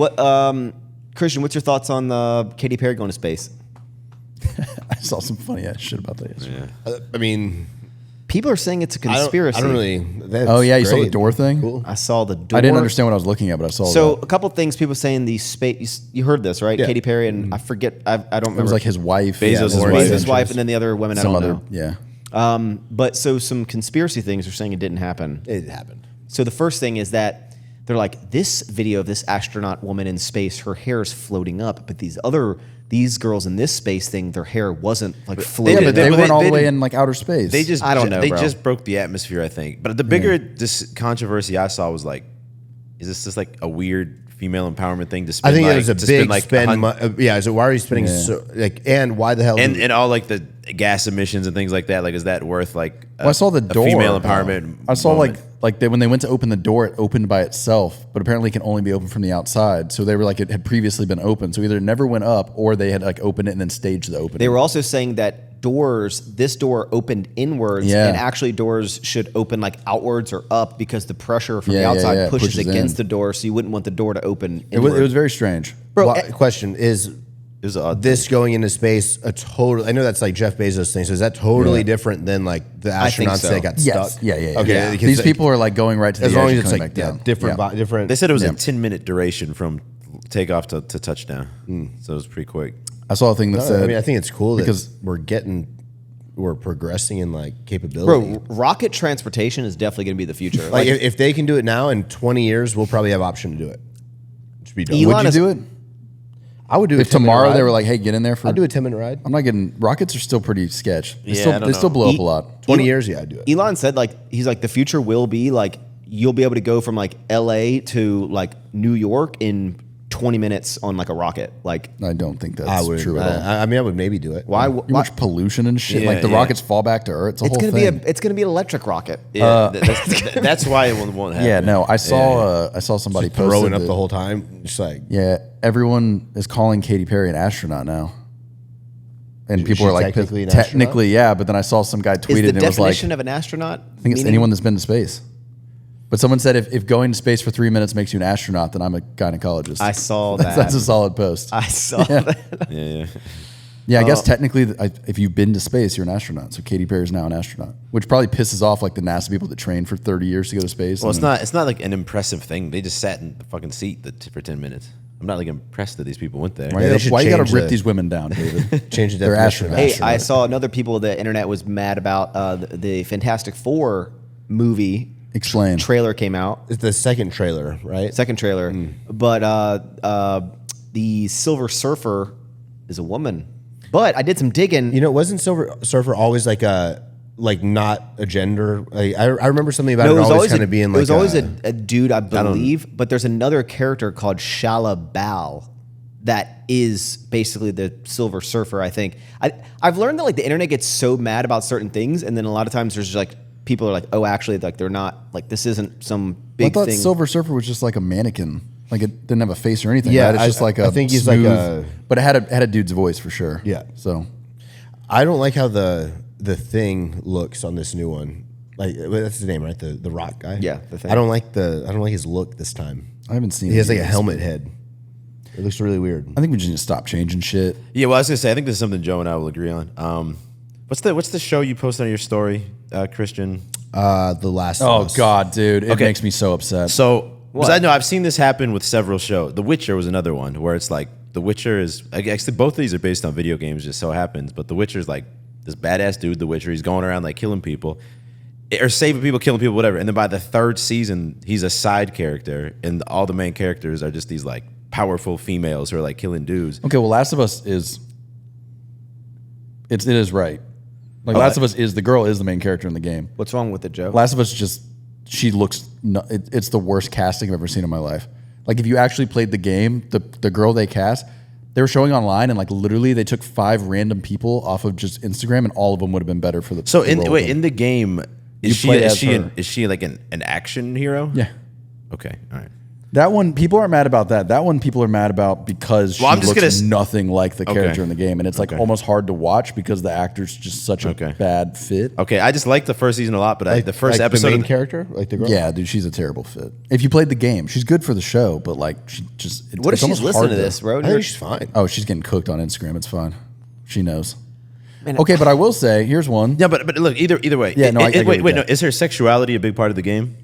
Christian? What's your thoughts on Katy Perry going to space? I saw some funny ass shit about that yesterday. I mean, People are saying it's a conspiracy. I don't really. That's Oh yeah, you saw the great. door thing. Cool. I saw the door. I didn't understand what I was looking at, but I saw So that. a couple things people saying the space. You heard this, right? Yeah. Katy Perry and I forget. I don't remember. It was like his wife, Bezos' his wife. wife, Bezos' wife, and then the other women. some I don't other, know. yeah. But so some conspiracy things are saying it didn't happen. It happened. So the first thing is that they're like, this video of this astronaut woman in space, her hair is floating up, but these girls in this space thing, their hair wasn't like Yeah, floating. but they but weren't all the way didn't- in like outer space. They just I don't know, They bro. just broke the atmosphere, I think. But the bigger this controversy I saw was like, is this just like a weird female empowerment thing to I spend? think like, it was a to big like spend. Yeah. So why are you spending Yeah. so like? And why the hell? and all like the gas emissions and things like that. Like, is that worth like? Well, I saw the a door. female empowerment. I saw moment? when they went to open the door, it opened by itself, but apparently it can only be opened from the outside. So they were like, it had previously been open. So either it never went up or they had like opened it and then staged the opening. They were also saying that this door opened inwards, Yeah. and actually doors should open like outwards or up because the pressure from Yeah, the yeah, outside yeah, it pushes pushes against in. the door, so you wouldn't want the door to open it was inward. very strange. Bro, question is. It was an odd This going into space a total. I know that's like Jeff Bezos thing. So is that totally different than like the I think astronauts so. that got Yes. stuck? Yeah, yeah, yeah. Okay. Yeah. because, These like, people are like going right to the as edge long as and it's coming like back down. different, Yeah. different. They said it was Yeah. a 10-minute duration from takeoff to touchdown, so it was pretty quick. I saw a thing that said, I mean, I think it's cool because- that we're progressing in like capability. Bro, rocket transportation is definitely going to be the future. like if they can do it now, in 20 years, we'll probably have option to do it. Should be done. Elon would you is- do it? I would do If a 10-minute tomorrow ride. they were like, hey, get in there for. I'd do a 10-minute ride. I'm not getting. Rockets are still pretty sketch. They Yeah, still, I don't they still know. blow up a lot. 20 years, yeah, I'd do it. Elon said like he's like the future will be like you'll be able to go from like LA to like New York in 20 minutes on like a rocket. Like I don't think that's I would. true at all. I mean, I would maybe do it. why? You much pollution and shit. Yeah, like the yeah. rockets fall back to Earth. It's a It's whole gonna thing. be an electric rocket. Yeah, that's why it won't happen. Yeah, no, I saw somebody Just throwing posted up that- the whole time, just like Yeah, everyone is calling Katy Perry an astronaut now, and Is people she are like, technically an technically, yeah. But then I saw some guy Is tweeted the and it was like, definition of an astronaut? I think it's anyone that's been to space. But someone said if going to space for 3 minutes makes you an astronaut, then I'm a gynecologist. I saw that. That's a solid post. I saw that. Yeah. Yeah, I guess technically, if you've been to space, you're an astronaut. So Katy Perry is now an astronaut, which probably pisses off like the NASA people that trained for 30 years to go to space. Well, and then- it's not like an impressive thing. They just sat in the fucking seat for 10 minutes. I'm not like impressed that these people went there. Why Yeah, they you should gotta change rip the- these women down, David? Change the They're definition of astronauts. Hey, astronaut. I saw another people. The internet was mad about the Fantastic Four movie Explain. trailer came out. It's the second trailer, right? Second trailer, but the Silver Surfer is a woman. But I did some digging. You know, wasn't Silver Surfer always like not a gender? Like, I remember something about No, it always kind of being like it was always a dude, I believe. But there's another character called Shala Bal that is basically the Silver Surfer. I think I've learned that like the internet gets so mad about certain things, and then a lot of times there's like people are like, oh, actually, like they're not like this isn't some I big thought thing. Silver Surfer was just like a mannequin. Like it didn't have a face or anything. Yeah, right? It's just like a I think he's like smooth- a- but it had a dude's voice for sure. Yeah. So I don't like how the Thing looks on this new one. Like that's his name, right? The rock guy. Yeah, the Thing. I don't like his look this time. I haven't seen. He has it like a yet. helmet head. It looks really weird. I think we just need to stop changing shit. Yeah, well, I was gonna say I think this is something Joe and I will agree on. What's the show you posted on your story, Christian? The Last of Oh Us. God, dude, it Okay. makes me so upset. So, because I know I've seen this happen with several shows. The Witcher was another one where it's like The Witcher is actually both of these are based on video games, just so happens. But The Witcher is like this badass dude, The Witcher. He's going around like killing people or saving people, killing people, whatever. And then by the third season, he's a side character, and all the main characters are just these like powerful females who are like killing dudes. Okay, well, Last of Us is. It is right. Like Last of Us is the girl is the main character in the game. What's wrong with it, Joe? Last of Us just she looks. It's the worst casting I've ever seen in my life. Like if you actually played the game, the girl they cast, they were showing online, and like literally they took 5 random people off of just Instagram, and all of them would have been better for the. So the role of them. in the game, You is play as her. she like an action hero? Yeah. Okay. All right. That one, people aren't mad about that. That one, people are mad about because Well, I'm she just looks gonna nothing like the character Okay. in the game, and it's like Okay. almost hard to watch because the actor's just such a Okay. bad fit. Okay. I just liked the first season a lot, but the first like episode the main of the- character, like the girl. Yeah, dude, she's a terrible fit. If you played the game, she's good for the show, but like she just What if it's she's almost listening hard to this, bro? I think she's fine. Oh, she's getting cooked on Instagram. It's fine. She knows. Man, Okay, but I will say, here's one. Yeah, but look, either way. Yeah, no, I get wait, what no. you're Is her sexuality a big part of the game?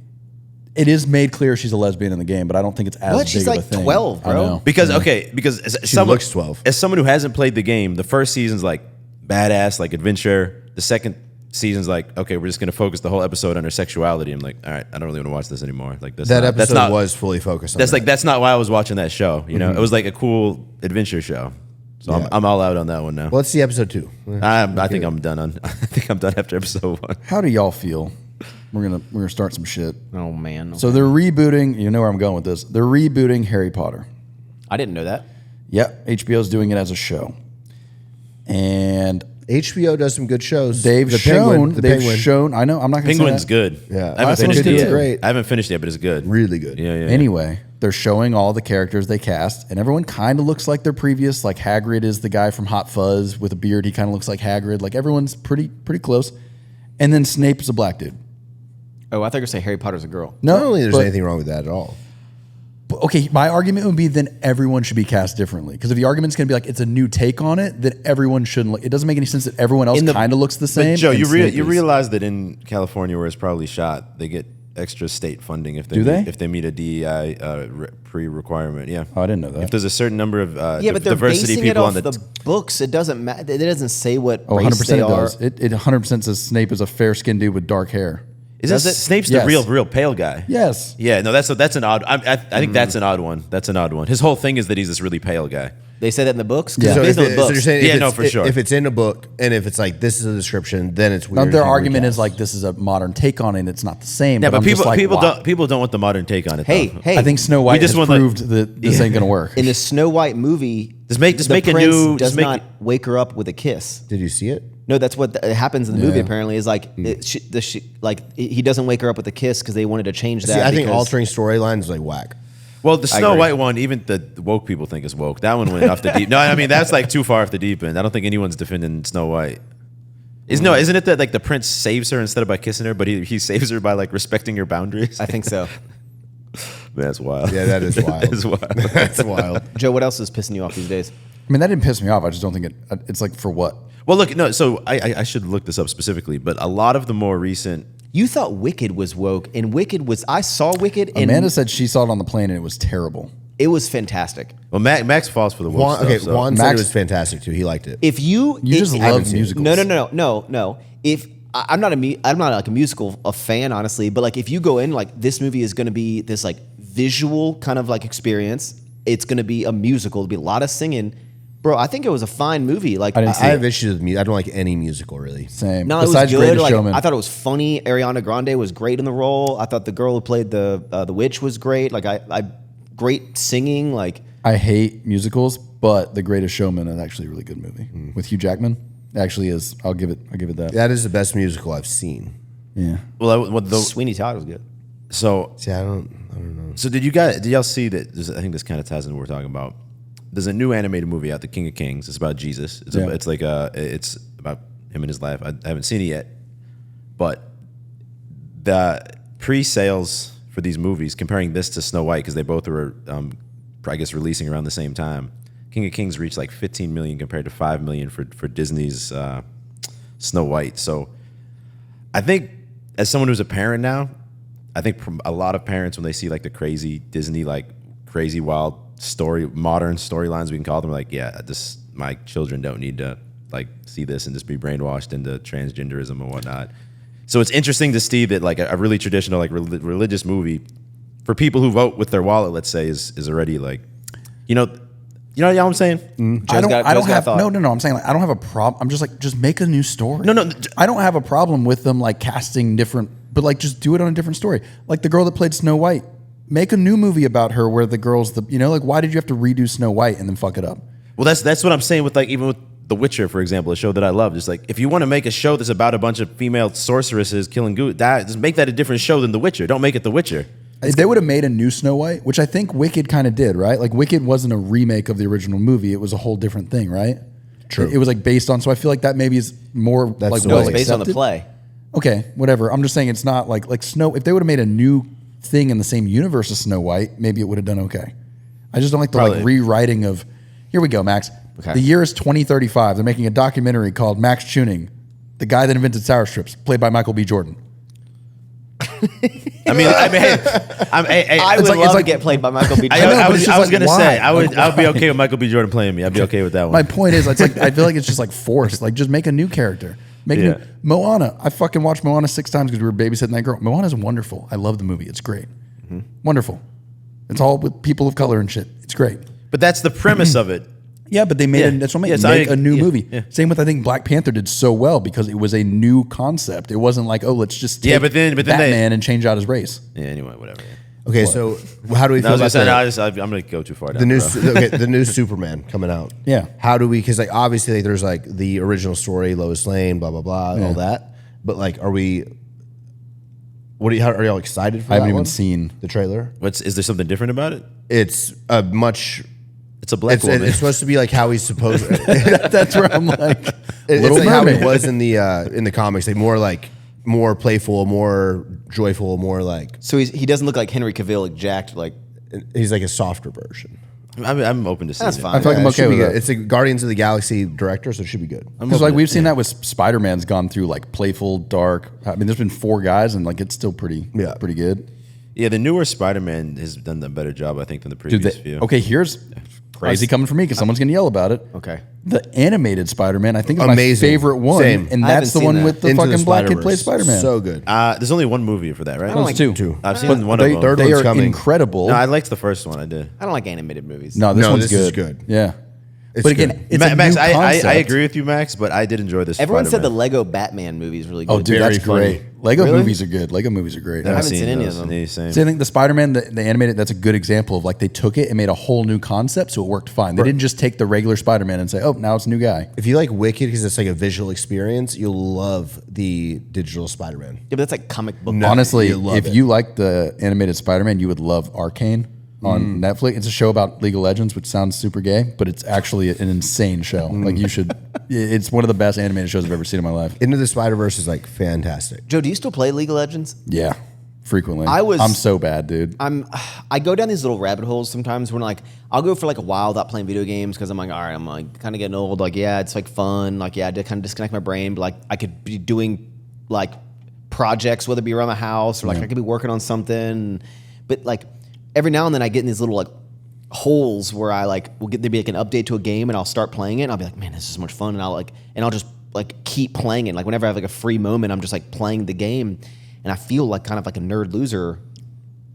It is made clear she's a lesbian in the game, but I don't think it's as What? big She's of a like thing. 12, I bro. know. Because as someone looks 12. As someone who hasn't played the game, the first season's like badass, like adventure. The second season's like, okay, we're just gonna focus the whole episode on her sexuality. I'm like, all right, I don't really want to watch this anymore. Like that's That not, that's episode not, was fully focused on That's that. like that's not why I was watching that show. You know, it was like a cool adventure show. So Yeah. I'm all out on that one now. Well, let's see episode 2. I think I'm done on. I think I'm done after episode 1. How do y'all feel? We're gonna start some shit. Oh man. So they're rebooting. You know where I'm going with this. They're rebooting Harry Potter. I didn't know that. Yep, HBO's doing it as a show, and HBO does some good shows. they've The shown. Penguin. shown. I know. I'm not going to Penguin's say that. good. Yeah. I haven't Last finished episode it was yet. great. I haven't finished it, but it's good. Really good. Yeah. Anyway, they're showing all the characters they cast, and everyone kind of looks like their previous. Like Hagrid is the guy from Hot Fuzz with a beard. He kind of looks like Hagrid. Like everyone's pretty close. And then Snape is a black dude. Oh, I thought you were saying Harry Potter's a girl. No, I don't think there's but- anything wrong with that at all. but okay, my argument would be then everyone should be cast differently. Because if the argument's going to be like it's a new take on it, then everyone shouldn't look. It doesn't make any sense that everyone else kind of looks the same. But Joe, and you Snape is. realize that in California, where it's probably shot, they get extra state funding if they Do they? if they meet a DEI pre-requirement. Yeah. Oh, I didn't know that. If there's a certain number of Yeah, but they're diversity basing it people off on the books. It doesn't matter. It doesn't say what Oh, race 100% they it are. does. It 100% says Snape is a fair-skinned dude with dark hair. Is Does this it? Snape's Yes. the real pale guy? Yes. Yeah, no, that's an odd. I think that's an odd one. That's an odd one. His whole thing is that he's this really pale guy. They say that in the books. 'Cause Yeah. it's So, based on the so books. you're saying Yeah, if no, it's- for sure. If it's in a book and if it's like this is a description, then it's weird. Now, their if you argument recast. is like this is a modern take on it. And it's not the same. Yeah, but I'm just like, why? people don't want the modern take on it. Hey, though. hey. I think Snow White just has want, like- proved that this ain't gonna work. in the Snow White movie, Just make the a prince new- does just make not it- wake her up with a kiss. Did you see it? No, that's what happens in the movie. Yeah. Apparently, is like he doesn't wake her up with a kiss because they wanted to change that. See, I think because- altering storylines is like whack. Well, the Snow agree. White one, even the woke people think is woke. That one went off the deep. No, I mean that's like too far off the deep end. I don't think anyone's defending Snow White. Isn't it that like the prince saves her instead of by kissing her, but he saves her by like respecting her boundaries? I think so. Man, that's wild. Yeah, that is wild. That is wild. That's wild. Joe, what else is pissing you off these days? I mean, that didn't piss me off. I just don't think it's like for what. Well, look, no. So I should look this up specifically, but a lot of the more recent. You thought Wicked was woke, and Wicked was. I saw Wicked, and Amanda said she saw it on the plane and it was terrible. It was fantastic. Well, Max falls for the wolf stuff. So. Juan said Max- it was fantastic too. He liked it. If you just haven't love seen it. musicals. No. If I'm not like a musical fan, honestly, but like if you go in like this movie is going to be this like visual kind of like experience. It's going to be a musical. There'll be a lot of singing. Bro, I think it was a fine movie. Like I didn't see I it. have issues with music. I don't like any musical really. Same. No, it was Besides good. Greatest Like, Showman. I thought it was funny. Ariana Grande was great in the role. I thought the girl who played the witch was great. Like I great singing. Like I hate musicals, but The Greatest Showman is actually a really good movie with Hugh Jackman. It actually is. I'll give it that. That is the best musical I've seen. Yeah. Well, Sweeney Todd was good. so See, I don't know. So did y'all see that? I think this kind of ties into what we're talking about. There's a new animated movie out, The King of Kings. It's about Jesus. It's it's about him and his life. I haven't seen it yet, but the pre-sales for these movies, comparing this to Snow White, because they both were, I guess, releasing around the same time. King of Kings reached like 15 million compared to 5 million for Disney's Snow White. So I think as someone who's a parent now, I think a lot of parents, when they see like the crazy Disney, like crazy wild modern storylines, we can call them, like, yeah, my children don't need to like see this and just be brainwashed into transgenderism and whatnot. So it's interesting to see that like a really traditional like religious movie for people who vote with their wallet, let's say, is already like, you know what I'm saying? I don't have no. I'm saying like, I don't have a problem. I'm just like, just make a new story. No. I don't have a problem with them like casting different, but like just do it on a different story. Like the girl that played Snow White, make a new movie about her where the girl's like, why did you have to redo Snow White and then fuck it up? Well, that's what I'm saying with like even with The Witcher, for example, a show that I love. Just like if you want to make a show that's about a bunch of female sorceresses killing just make that a different show than The Witcher. Don't make it The Witcher. If they would have made a new Snow White, which I think Wicked kind of did, right? Like Wicked wasn't a remake of the original movie; it was a whole different thing, right? True. It was like based on. So I feel like that maybe is more like the No, way. it's well based on the accepted. play. Okay, whatever. I'm just saying it's not like Snow. If they would have made a new thing in the same universe as Snow White, maybe it would have done okay. I just don't like the like rewriting of. Here we go, Max. Okay. The year is 2035. They're making a documentary called Max Tuning, the guy that invented sour strips, played by Michael B. Jordan. I mean, I would like- love it's to like- get played by Michael B. know, Jordan. but it's just like, gonna why? say I Like, would be okay with Michael B. Jordan playing me. I'd be okay with that one. My point is, it's like I feel like it's just like forced. Like just make a new character. Make a Yeah. new Moana. I fucking watched Moana 6 times because we were babysitting that girl. Moana's wonderful. I love the movie. It's great. Wonderful. It's all with people of color and shit. It's great. But that's the premise of it. Yeah, but they made Yeah. that's what I mean. Yes, Make a new yeah, movie. yeah. Same with I think Black Panther did so well because it was a new concept. It wasn't like, oh, let's just take but then Batman and change out his race. Yeah. Anyway, whatever. Okay, so how do we No, feel I was about gonna say, I'm gonna go too far down. the new bro. the new Superman coming out? Yeah. How do we? Because like obviously like, there's like the original story, Lois Lane, blah blah blah, all that. But like, are we? Are y'all excited for? I haven't that even one? seen. the trailer. Is there something different about it? It's a much. It's a black woman. It's supposed to be like how he's supposed. That's where I'm like, It's Little like how Mermaid. he was in the comics. Like more playful, more joyful, more like So he doesn't look like Henry Cavill, like jacked, like he's like a softer version. I'm open to seeing That's it. fine. I feel like I'm it okay should be with good. that. It's a Guardians of the Galaxy director, so it should be good. Because like we've seen that with Spider-Man's gone through like playful, dark. I mean, there's been 4 guys and like it's still pretty good. Yeah, the newer Spider-Man has done a better job, I think, than the Dude, previous few. okay, here's crazy coming from me because someone's gonna yell about it. okay. The animated Spider-Man, I think, is Amazing. my favorite one, Same. and I that's haven't the seen one that. with the Into fucking black kid Spider-Verse. plays Spider-Man. So good. There's only one movie for that, right? don't like Two. I've seen But one of them. third They one's are coming. incredible. No, I liked the first one. I did. I don't like animated movies. No, this No, one's this good. is good. Yeah. It's But again, good. it's a Max, new I concept. agree with you, Max, but I did enjoy this. Everyone said the Spider-Man. Lego Batman movie is really good. Oh, dude, Very that's great. funny. Lego Really? movies are good. Lego movies are great. I haven't seen any those. of them. Yeah, same. See, I think the Spider-Man, the animated, that's a good example of like they took it and made a whole new concept, so it worked fine. They didn't just take the regular Spider-Man and say, oh, now it's a new guy. If you like Wicked because it's like a visual experience, you'll love the digital Spider-Man. Yeah, but that's like comic book. No. Honestly, you love if it. you like the animated Spider-Man, you would love Arcane on Netflix. It's a show about League of Legends, which sounds super gay, but it's actually an insane show. Like you should, it's one of the best animated shows I've ever seen in my life. Into the Spider-Verse is like fantastic. Joe, do you still play League of Legends? Yeah, frequently. I'm so bad, dude. I go down these little rabbit holes sometimes when like I'll go for like a while without playing video games because I'm like, all right, I'm like kind of getting old. Like, yeah, it's like fun. Like, yeah, I did kind of disconnect my brain, but like I could be doing like projects, whether it be around the house or like I could be working on something. But like every now and then I get in these little like holes where I like will get there'll be like an update to a game and I'll start playing it and I'll be like, man, this is so much fun, and I'll just like keep playing it. Like whenever I have like a free moment, I'm just like playing the game, and I feel like kind of like a nerd loser.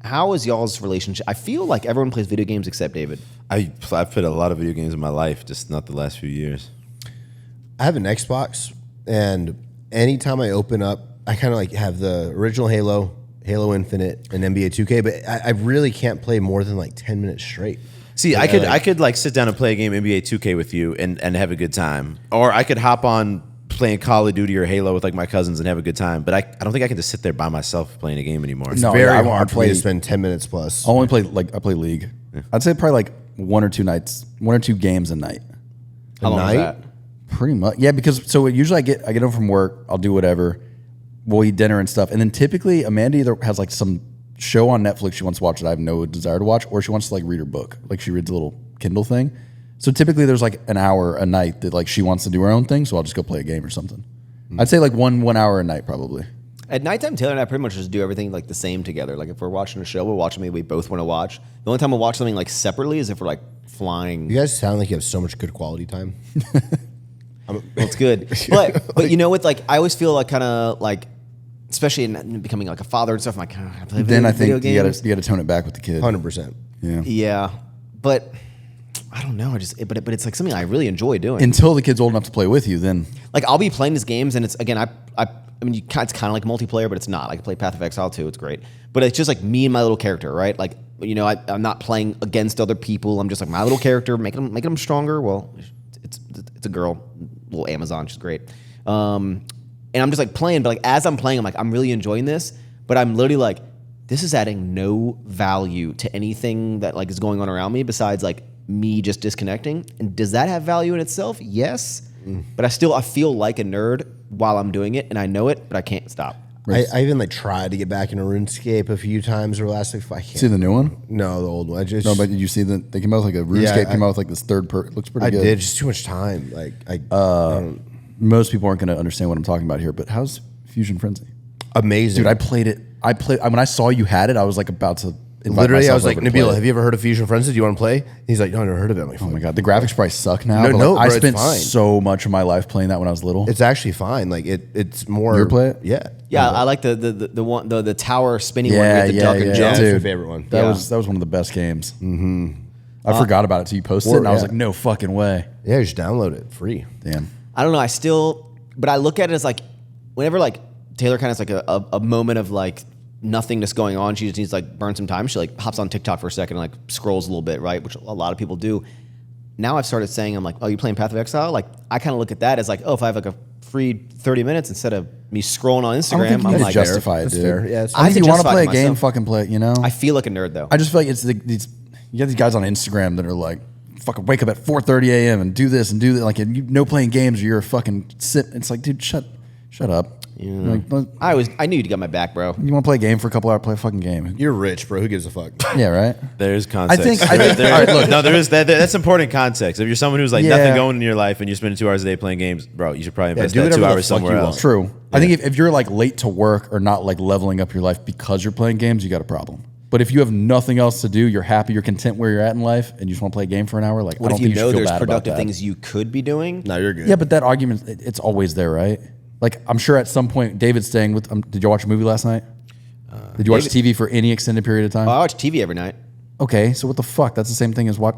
How is y'all's relationship? I feel like everyone plays video games except David. I've played a lot of video games in my life, just not the last few years. I have an Xbox, and anytime I open up, I kind of like have the original Halo Infinite, and NBA 2K, but I really can't play more than like 10 minutes straight. See, I could like sit down and play a game NBA 2K with you and have a good time, or I could hop on playing Call of Duty or Halo with like my cousins and have a good time. But I don't think I can just sit there by myself playing a game anymore. It's No, very yeah, hard for me play- to spend 10 minutes plus. I only play I play League. I'd say probably like 1 or 2 games a night. How long is night? that? Pretty much, yeah. Because so usually I get home from work, I'll do whatever, we'll eat dinner and stuff, and then typically Amanda either has like some show on Netflix she wants to watch that I have no desire to watch, or she wants to like read her book, like she reads a little Kindle thing. So typically there's like an hour a night that like she wants to do her own thing, so I'll just go play a game or something. I'd say like 1 hour a night probably. At nighttime, Taylor and I pretty much just do everything like the same together. Like if we're watching a show, we're watching something we both want to watch. The only time we'll watch something like separately is if we're like flying. You guys sound like you have so much good quality time. Well, it's good, but you know, with like I always feel like kind of like, especially in becoming like a father and stuff. I'm like, I play Then I video think you games. gotta tone it back with the kid. 100%. Yeah. Yeah, but I don't know. But it's like something I really enjoy doing. Until the kid's old enough to play with you, then Like I'll be playing these games, and it's again, I mean, it's kind of like multiplayer, but it's not. I can play Path of Exile too. It's great, but it's just like me and my little character, right? Like, you know, I'm not playing against other people. I'm just like my little character, making them stronger. Well, it's a girl, little Amazon. She's great. And I'm just like playing, but like as I'm playing, I'm like I'm really enjoying this, but I'm literally like, this is adding no value to anything that like is going on around me besides like me just disconnecting. And does that have value in itself? Yes. But I feel like a nerd while I'm doing it, and I know it, but I can't stop. I even like tried to get back into RuneScape a few times over the last like I can't. see the new one. No, the old one. I just No, but did you see that they came out with like a RuneScape came out with like this third it looks pretty I good. did just too much time. Like Most people aren't going to understand what I'm talking about here, but how's Fusion Frenzy? amazing. Dude, I played it. When I saw you had it, I was like about to invite Literally, I myself was like, over to play Nabil, it. have you ever heard of Fusion Frenzy? Do you want to play? He's like, no, I've never heard of it. I'm like, Oh my god, the graphics probably suck now. No, but no, like, I bro, it's spent fine. so much of my life playing that when I was little. it's actually fine. Like it's more. You ever play it? Yeah. Yeah, I like the one the tower spinning one Yeah, with the yeah, duck and yeah. jump. That's my Dude, favorite one. That Yeah. was one of the best games. Mm-hmm. I forgot about it till you posted it, and I was yeah. like, no fucking way. Yeah, just download it free. Damn. I don't know. But I look at it as like, whenever like Taylor kind of has like a moment of like nothingness going on, she just needs to like burn some time. She like hops on TikTok for a second and like scrolls a little bit, right? Which a lot of people do. Now I've started saying, I'm like, oh, you playing Path of Exile? Like, I kind of look at that as like, oh, if I have like a free 30 minutes instead of me scrolling on I don't Instagram, think you I'm need to like, justify it, That's dude. fair. Yeah, it's I think to if you want to justify play it a game, myself. fucking play it, you know? I feel like a nerd though. I just feel like it's you got these guys on Instagram that are like, fucking wake up at 4:30 a.m. and do this and do that. Like, and you know, playing games or you're a fucking sit. It's like, dude, shut up. Like, I knew you'd got my back, bro. you want to play a game for a couple hours, play a fucking game. You're rich, bro. Who gives a fuck? Yeah, right? There's context. I think all right, look. No, there is that's important context. If you're someone who's like Yeah. nothing going in your life and you're spending 2 hours a day playing games, bro, you should probably invest do that whatever 2 the hours fuck somewhere you else. want. True. I think if you're like late to work or not like leveling up your life because you're playing games, you got a problem. But if you have nothing else to do, you're happy, you're content where you're at in life, and you just want to play a game for an hour, like, What I if don't you think you know should feel there's bad about productive that. things you could be doing? No, you're good. Yeah, but that argument, it's always there, right? Like, I'm sure at some point, David's staying with. Did you watch a movie last night? Did you watch TV for any extended period of time? I watch TV every night. Okay, so what the fuck? That's the same thing as what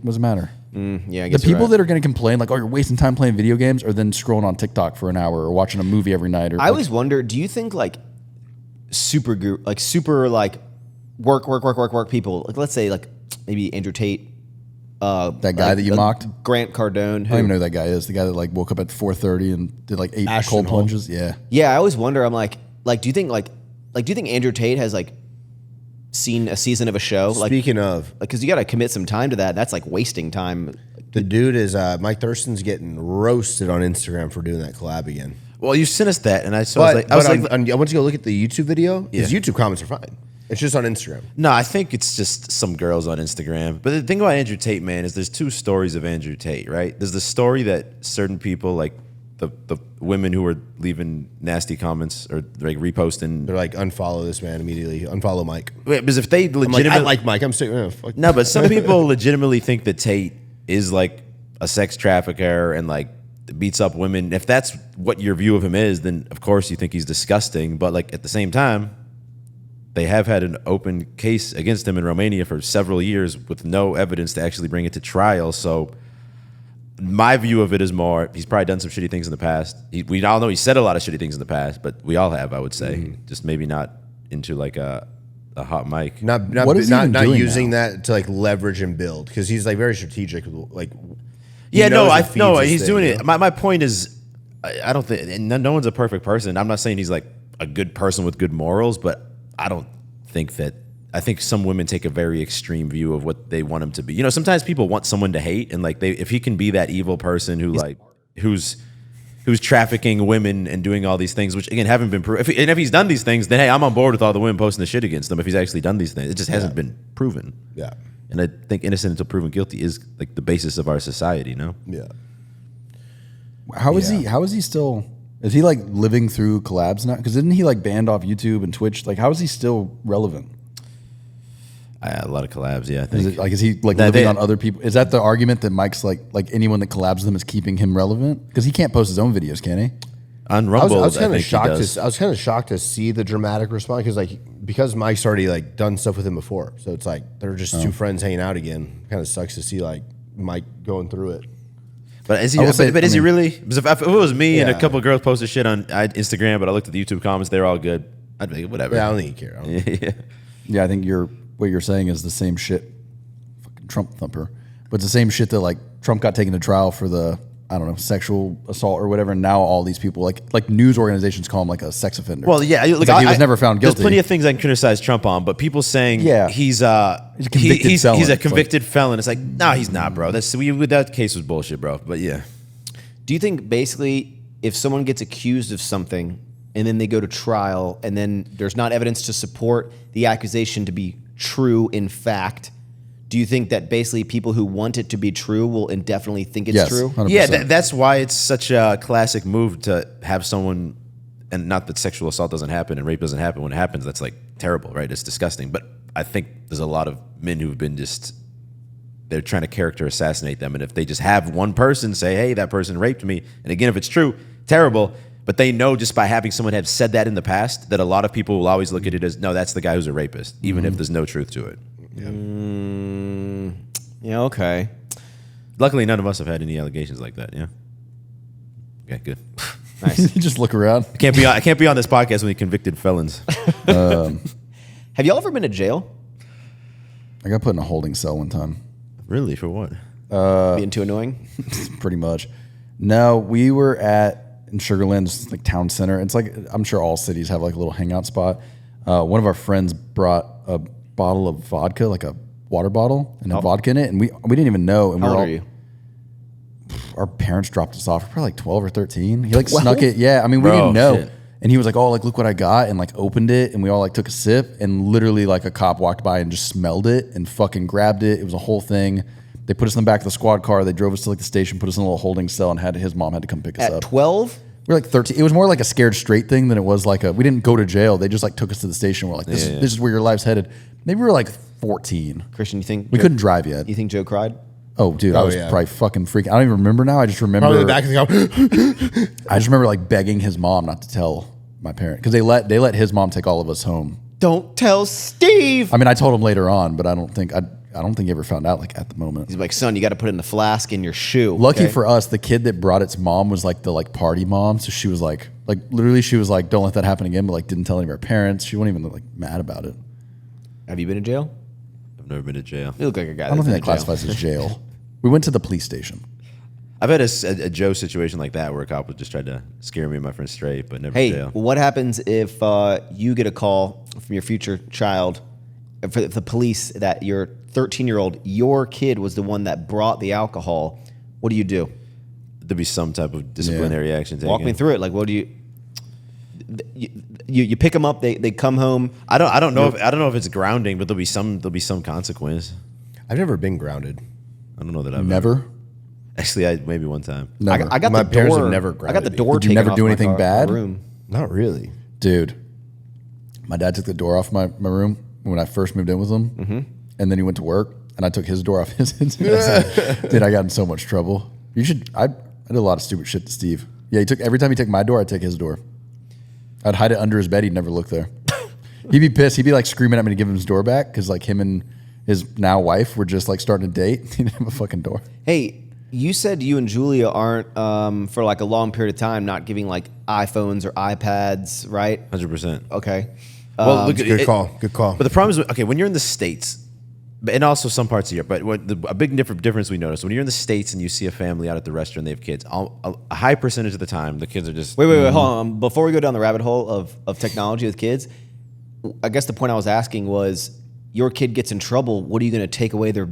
does it matter? Yeah, I The guess you're people right. that are going to complain, like, oh, you're wasting time playing video games, or then scrolling on TikTok for an hour, or watching a movie every night, or I always wonder, do you think like super work people, like let's say like maybe Andrew Tate, that guy that you mocked. Grant Cardone, I don't even know who that guy is. The guy that like woke up at 4:30 and did like 8 Ashton cold Hall. plunges. Yeah. yeah, I always wonder. I'm like, do you think Andrew Tate has like seen a season of a show? Like, Speaking of, because you got to commit some time to that. That's like wasting time. the dude is Mike Thurston's getting roasted on Instagram for doing that collab again. Well, you sent us that, and I But was like, I went to go look at the YouTube video. His Yeah. YouTube comments are fine. It's just on Instagram. no, I think it's just some girls on Instagram. But the thing about Andrew Tate, man, is there's two stories of Andrew Tate, right? There's the story that certain people like the women who were leaving nasty comments or like reposting. They're like, unfollow this man immediately. Unfollow Mike. Wait, because if they I'm like, legitimately I like Mike. I'm saying, oh, fuck. no, but some people legitimately think that Tate is like a sex trafficker and like beats up women. If that's what your view of him is, then of course you think he's disgusting. But like at the same time, they have had an open case against him in Romania for several years with no evidence to actually bring it to trial. So my view of it is more, he's probably done some shitty things in the past. We all know he said a lot of shitty things in the past, but we all have, I would say. Just maybe not into like a hot mic. Not What is he even doing using now? that to like leverage and build, because he's like very strategic. Like, Yeah, he knows no, it feeds his he's thing, doing you it. know? My point is, I don't think, and no one's a perfect person. I'm not saying he's like a good person with good morals, but I don't think that, I think some women take a very extreme view of what they want him to be. You know, sometimes people want someone to hate, and like if he can be that evil person who like, who's trafficking women and doing all these things, which again haven't been proven. And if he's done these things, then hey, I'm on board with all the women posting the shit against him. If he's actually done these things, it just hasn't been proven. Yeah. And I think innocent until proven guilty is like the basis of our society. No. Yeah. How is he? How is he still? Is he like living through collabs now? Because didn't he like banned off YouTube and Twitch? Like, how is he still relevant? A lot of collabs, yeah. I think. Is he like living on other people? Is that the argument that Mike's like anyone that collabs with him is keeping him relevant? Because he can't post his own videos, can he? On I Rumble, was kind of think he does. shocked. I was kind of shocked to see the dramatic response, because Mike's already like done stuff with him before, so it's like they're just two friends hanging out again. Kind of sucks to see like Mike going through it. But is he? I will say, But is I he mean- really? Because if it was me and a Yeah. couple of girls posted shit on Instagram, but I looked at the YouTube comments, they're all good. I'd be like, whatever. Yeah, I don't think you care. I don't Yeah. Yeah, I think what you're saying is the same shit. Fucking Trump thumper, but it's the same shit that like Trump got taken to trial for the sexual assault or whatever. And now all these people like news organizations call him like a sex offender. Well, yeah. It's like he was never found guilty. There's plenty of things I can criticize Trump on, but people saying he's a convicted felon. He's a It's convicted felon. It's like, no, he's not, bro. That case was bullshit, bro. But yeah. Do you think basically if someone gets accused of something and then they go to trial and then there's not evidence to support the accusation to be true in fact, do you think that basically people who want it to be true will indefinitely think it's Yes, true? 100%. Yeah, that's why it's such a classic move to have someone, and not that sexual assault doesn't happen and rape doesn't happen. When it happens, that's like terrible, right? It's disgusting. But I think there's a lot of men who've been they're trying to character assassinate them. And if they just have one person say, hey, that person raped me, and again, if it's true, terrible. But they know just by having someone have said that in the past that a lot of people will always look at it as, no, that's the guy who's a rapist, even if there's no truth to it. Yeah, okay. Luckily, none of us have had any allegations like that. Yeah. Okay, good. Nice. you just look around. I can't be on this podcast with convicted felons. Have y'all ever been to jail? I got put in a holding cell one time. Really? For what? Being too annoying? Pretty much. No, we were in Sugarland, just like town center. It's like, I'm sure all cities have like a little hangout spot. One of our friends brought a bottle of vodka, like a water bottle, and had vodka in it, and we didn't even know. And How we old were are you? Our parents dropped us off. We're probably like 12 or 13. He like snuck it. Yeah, I mean, we Bro, didn't know. shit. And he was like, oh, like, look what I got, and like opened it, and we all like took a sip, and literally like a cop walked by and just smelled it and fucking grabbed it. It was a whole thing. They put us in the back of the squad car. They drove us to like the station, put us in a little holding cell, and his mom had to come pick us At up. 12? We were like 13. It was more like a scared straight thing than it was like we didn't go to jail. They just like took us to the station. We're like, this is where your life's headed. Maybe we were like 14. Christian, you think We couldn't drive yet. You think Joe cried? Oh, dude, I was probably fucking freaking. I don't even remember now. I just remember. Probably the back of the car. I just remember like begging his mom not to tell my parent because they let his mom take all of us home. Don't tell Steve. I mean, I told him later on, but I don't think he ever found out like at the moment. He's like, son, you got to put it in the flask in your shoe. Lucky okay? for us, the kid that brought its mom was like the like party mom, so she was like literally she was like, don't let that happen again, but like didn't tell any of her parents. She wasn't even like mad about it. Have you been in jail? I've never been to jail. You look like a guy. I don't that's think been that in jail. classifies as jail. We went to the police station. I've had a Joe situation like that where a cop was just tried to scare me and my friend straight, but never Hey, jail. what happens if you get a call from your future child, for the police, that your 13-year-old, your kid was the one that brought the alcohol? What do you do? There'd be some type of disciplinary action taken. Walk me through it. Like, what do you? You pick them up. They come home. I don't know if it's grounding, but there'll be some consequence. I've never been grounded. I don't know that I've Never. Actually, maybe one time. Never. I got My the parents door. have never I got the grounded me. door. Did you taken never off do my anything bad? Room. Not really. Dude, my dad took the door off my room when I first moved in with him, and then he went to work, and I took his door off his. Dude, I got in so much trouble. You should. I did a lot of stupid shit to Steve. Yeah, every time he took my door, I'd take his door. I'd hide it under his bed. He'd never look there. He'd be pissed. He'd be like screaming at me to give him his door back because like him and his now wife were just like starting to date. He didn't have a fucking door. Hey, you said you and Julia aren't for like a long period of time not giving like iPhones or iPads, right? 100%. Okay. Well, look, Good call. Good call. But the problem is, okay, when you're in the States, and also some parts of Europe, but a big difference we notice when you're in the States and you see a family out at the restaurant, they have kids. A high percentage of the time, the kids are just Wait, hold on. Before we go down the rabbit hole of technology with kids, I guess the point I was asking was, your kid gets in trouble. What are you going to take away the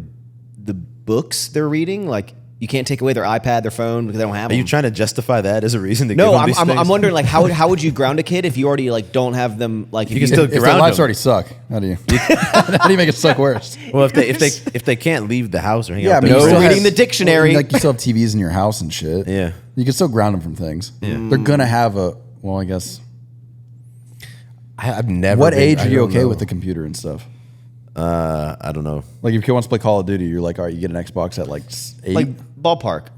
books they're reading? Like, you can't take away their iPad, their phone because they don't have Are them. you trying to justify that as a reason to No, give them these things? I'm wondering like how would you ground a kid if you already like don't have them like You can still If their ground lives them. already suck, how do you? How do you make it suck worse? Well, if they can't leave the house or hang Yeah, out, I mean, with you their still friends- reading the dictionary. Like you still have TVs in your house and shit. Yeah. You can still ground them from things. Yeah. They're gonna have I guess. I've never. What been- age I are you don't okay know. with the computer and stuff? I don't know. Like if your kid wants to play Call of Duty, you're like, all right, you get an Xbox at like 8, like ballpark.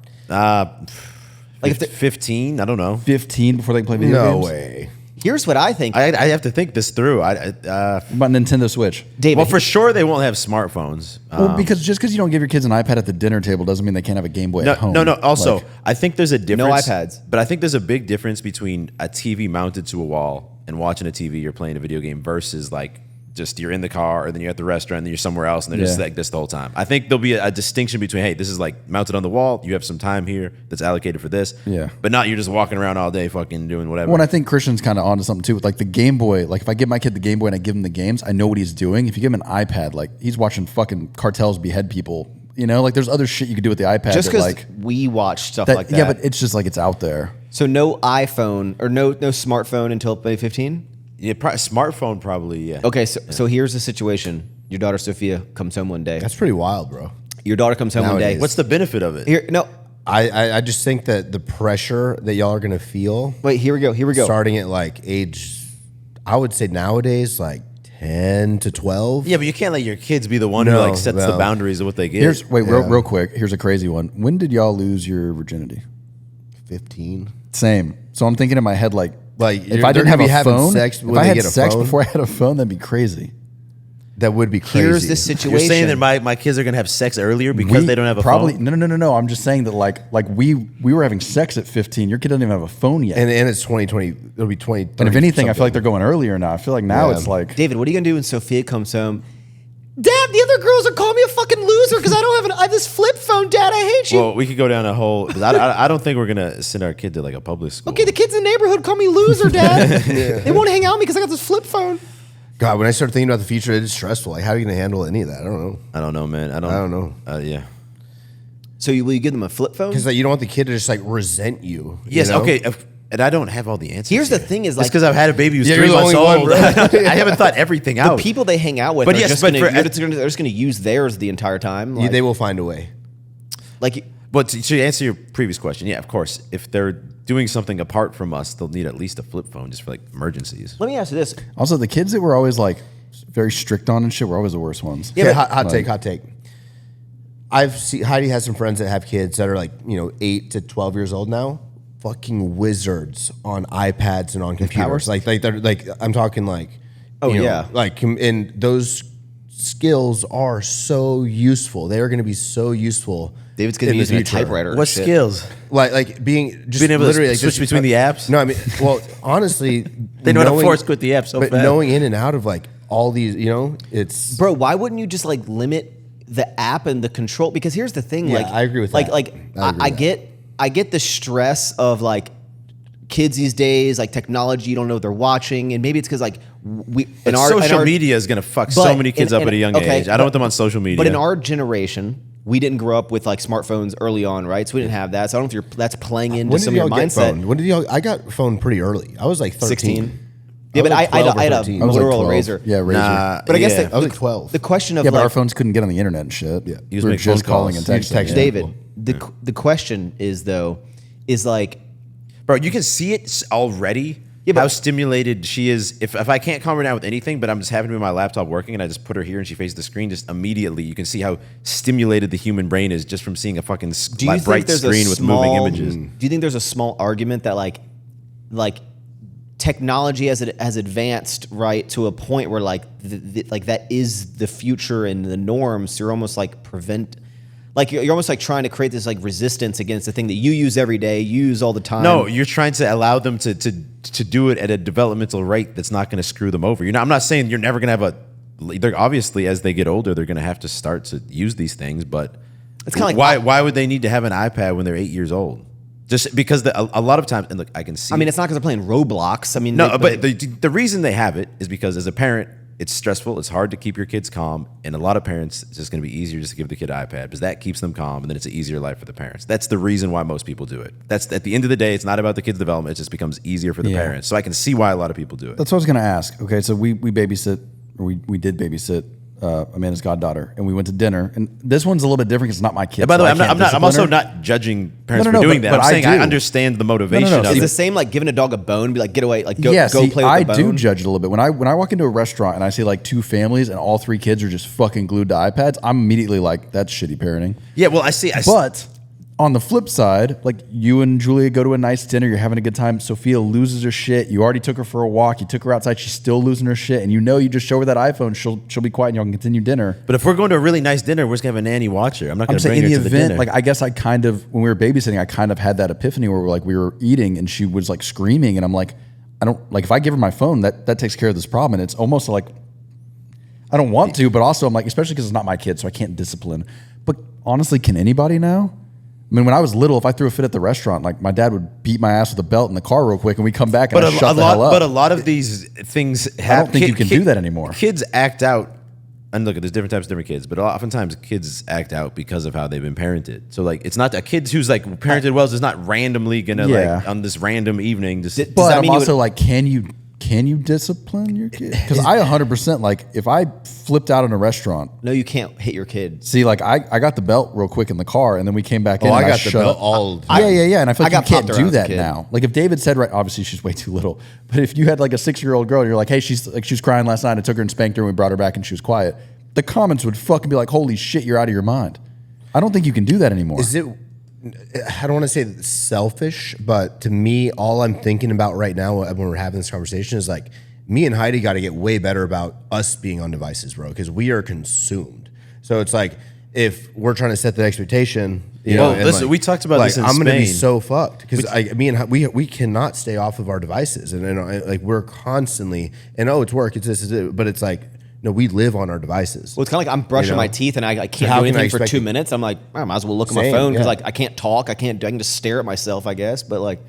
Like 15, I don't know. 15 before they can play video No games. way. Here's what I think. I have to think this through. What about Nintendo Switch? David, Well, for sure they won't have smartphones. Well, because just because you don't give your kids an iPad at the dinner table doesn't mean they can't have a Game Boy No, at home. no. Also, Like, I think there's a difference. iPads. But I think there's a big difference between a TV mounted to a wall and watching a TV or playing a video game versus like just you're in the car or then you're at the restaurant and then you're somewhere else and they're just Yeah. like this the whole time. I think there'll be a distinction between, hey, this is like mounted on the wall. You have some time here that's allocated for this. Yeah. But not you're just walking around all day fucking doing whatever. Well, and I think Christian's kind of onto something too with like the Game Boy. Like if I give my kid the Game Boy and I give him the games, I know what he's doing. If you give him an iPad, like he's watching fucking cartels behead people. You know, like there's other shit you could do with the iPad. just that, because like we watch stuff like that. Yeah, but it's just like it's out there. So no iPhone or no smartphone until maybe 15? yeah, smartphone probably, yeah. Okay, so here's the situation. Your daughter Sophia comes home one day. That's pretty wild, bro. Your daughter comes home one day. Nowadays. What's the benefit of it? Here? No. I just think that the pressure that y'all are gonna feel Wait, here we go. starting at like age, I would say nowadays like 10 to 12. Yeah, but you can't let your kids be the one who No, like sets the no. boundaries of what they get. Real quick. Here's a crazy one. When did y'all lose your virginity? 15. Same. So I'm thinking in my head like if you're- I they're didn't have gonna be a having phone, sex if when I they had get a sex phone? before I had a phone, that'd be crazy. That would be crazy. Here's the situation. You're saying that my kids are gonna have sex earlier because they don't have a phone? No. I'm just saying that like we were having sex at 15. Your kid doesn't even have a phone yet. And it's 2020. It'll be 20. And if anything, I feel like they're going earlier now. I feel like now Yeah. it's like David, what are you gonna do when Sophia comes home? Dad, the other girls are calling me a fucking loser because I have this flip phone. Dad, I hate you. Well, we could go down a whole. 'Cause I don't think we're gonna send our kid to like a public school. Okay, the kids in the neighborhood call me loser, Dad. They won't hang out with me because I got this flip phone. God, when I start thinking about the future, it's stressful. Like, how are you going to handle any of that? I don't know. I don't know, man. I don't know. Yeah. So will you give them a flip phone? Because like, you don't want the kid to just like resent you. Yes. you know? Okay. And I don't have all the answers. Here's the here. thing is, It's like- because I've had a baby who's Yeah, 3 you're the months only one, old. bro. I haven't thought everything The out. people they hang out with But are yes, just but gonna, for- they're just going to use theirs the entire time. Like, They will find a way. like But to answer your previous question, yeah, of course, if they're doing something apart from us, they'll need at least a flip phone just for like emergencies. let me ask you this. also the kids that were always like very strict on and shit were always the worst ones. Yeah, but- hot take. I've seen Heidi has some friends that have kids that are like 8 to 12 years old now. Fucking wizards on iPads and on computers. Like they're like I'm talking like. Oh, you know, yeah. Like and those skills are so useful. They are going to be so useful. David's going to in be the using a future. typewriter. What shit. skills? Like being just Being able to literally like switch just- between the apps? No, I mean, well, honestly, They know how to force quit the app so but fast. knowing in and out of like all these, it's Bro, why wouldn't you just like limit the app and the control? Because here's the thing, Yeah, like I agree with like that. like I agree with I get the stress of like kids these days, like technology, you don't know what they're watching, and maybe it's because like we But social media is going to fuck so many kids up at a young age. I don't want them on social media. But in our generation, we didn't grow up with like smartphones early on, right? So we didn't have that. So I don't know if that's playing into when did some of your y'all get mindset. phone? When did y'all? I got phone pretty early. I was like 13. 16. Yeah, was but like I 12 or had a 13. I was like Motorola 12. Razor. Yeah, Razor. Nah, But I guess yeah. I was like 12. the question of Yeah, but like our phones couldn't get on the internet and shit. Yeah, You just we were make phone just calling calls. and You just texting. text yeah. David, The question is though, is like, Bro, you can see it already. Yeah, but- how stimulated she is. If I can't calm her down with anything, but I'm just having my laptop working and I just put her here and she faces the screen, just immediately you can see how stimulated the human brain is just from seeing a fucking bright screen with moving images. Do you think there's a small argument that like technology has advanced right to a point where like like that is the future and the norms? You're almost like you're almost like trying to create this like resistance against the thing that you use every day, you use all the time. No, you're trying to allow them to do it at a developmental rate that's not going to screw them over. I'm not saying you're never going to have they're obviously as they get older, they're going to have to start to use these things, but it's kind of like why would they need to have an iPad when they're 8 years old? Just because a lot of times, and look, I can see. I mean, it's not because they're playing Roblox. I mean, no, but the reason they have it is because as a parent, it's stressful. It's hard to keep your kids calm, and a lot of parents, it's just going to be easier just to give the kid an iPad because that keeps them calm, and then it's an easier life for the parents. That's the reason why most people do it. That's at the end of the day, it's not about the kid's development. It just becomes easier for the parents. So I can see why a lot of people do it. That's what I was going to ask. Okay, so we babysit, or we did babysit Amanda's goddaughter, and we went to dinner. And this one's a little bit different because it's not my kid. And by the way, so I'm also not judging parents for doing that. I'm saying I understand the motivation of It's it. the same like giving a dog a bone, be like, get away, like go see, play with the bone. I do judge it a little bit. When I walk into a restaurant and I see like two families and all three kids are just fucking glued to iPads, I'm immediately like, that's shitty parenting. Yeah, well, I see. But on the flip side, like you and Julia go to a nice dinner, you're having a good time. Sophia loses her shit. You already took her for a walk. You took her outside. She's still losing her shit. And you know you just show her that iPhone, she'll be quiet and y'all can continue dinner. But if we're going to a really nice dinner, we're just going to have a nanny watch her. I'm not going to bring her to the dinner. Like I guess I kind of, when we were babysitting, I kind of had that epiphany where we were eating and she was like screaming. And I'm like, I don't, like if I give her my phone, that takes care of this problem. And it's almost like, I don't want to, but also I'm like, especially because it's not my kid, so I can't discipline. But honestly, can anybody now? I mean, when I was little, if I threw a fit at the restaurant, like my dad would beat my ass with a belt in the car real quick, and we come back and I shut the hell up. But a lot of these things happen. I don't think you can do that anymore. Kids act out, and look, there's different types of different kids, but oftentimes kids act out because of how they've been parented. So like, it's not a kid who's like parented well is not randomly gonna like on this random evening. Just, but I'm also like, can you discipline your kid? Because I 100% like if I flipped out in a restaurant. No, you can't hit your kid. See, like I got the belt real quick in the car, and then we came back in. I and got the belt all. Yeah. And I feel like you can't popped do around that as a kid. now. Like if David said, right, obviously she's way too little, but if you had like a 6-year-old girl, and you're like, hey, she was crying last night. I took her and spanked her, and we brought her back, and she was quiet. The comments would fucking be like, holy shit, you're out of your mind. I don't think you can do that anymore. Is it? I don't want to say that it's selfish, but to me, all I'm thinking about right now when we're having this conversation is like, me and Heidi got to get way better about us being on devices, bro, because we are consumed. So it's like if we're trying to set the expectation, you know, and listen, like, we talked about this in I'm gonna be Spain. so fucked because we cannot stay off of our devices, and like we're constantly it's work, it's this, but it's like no, we live on our devices. Well, it's kind of like I'm brushing my teeth and I can't do anything for 2 minutes. I'm like, I might as well look at my phone because like I can't talk, I can just stare at myself, I guess, but like.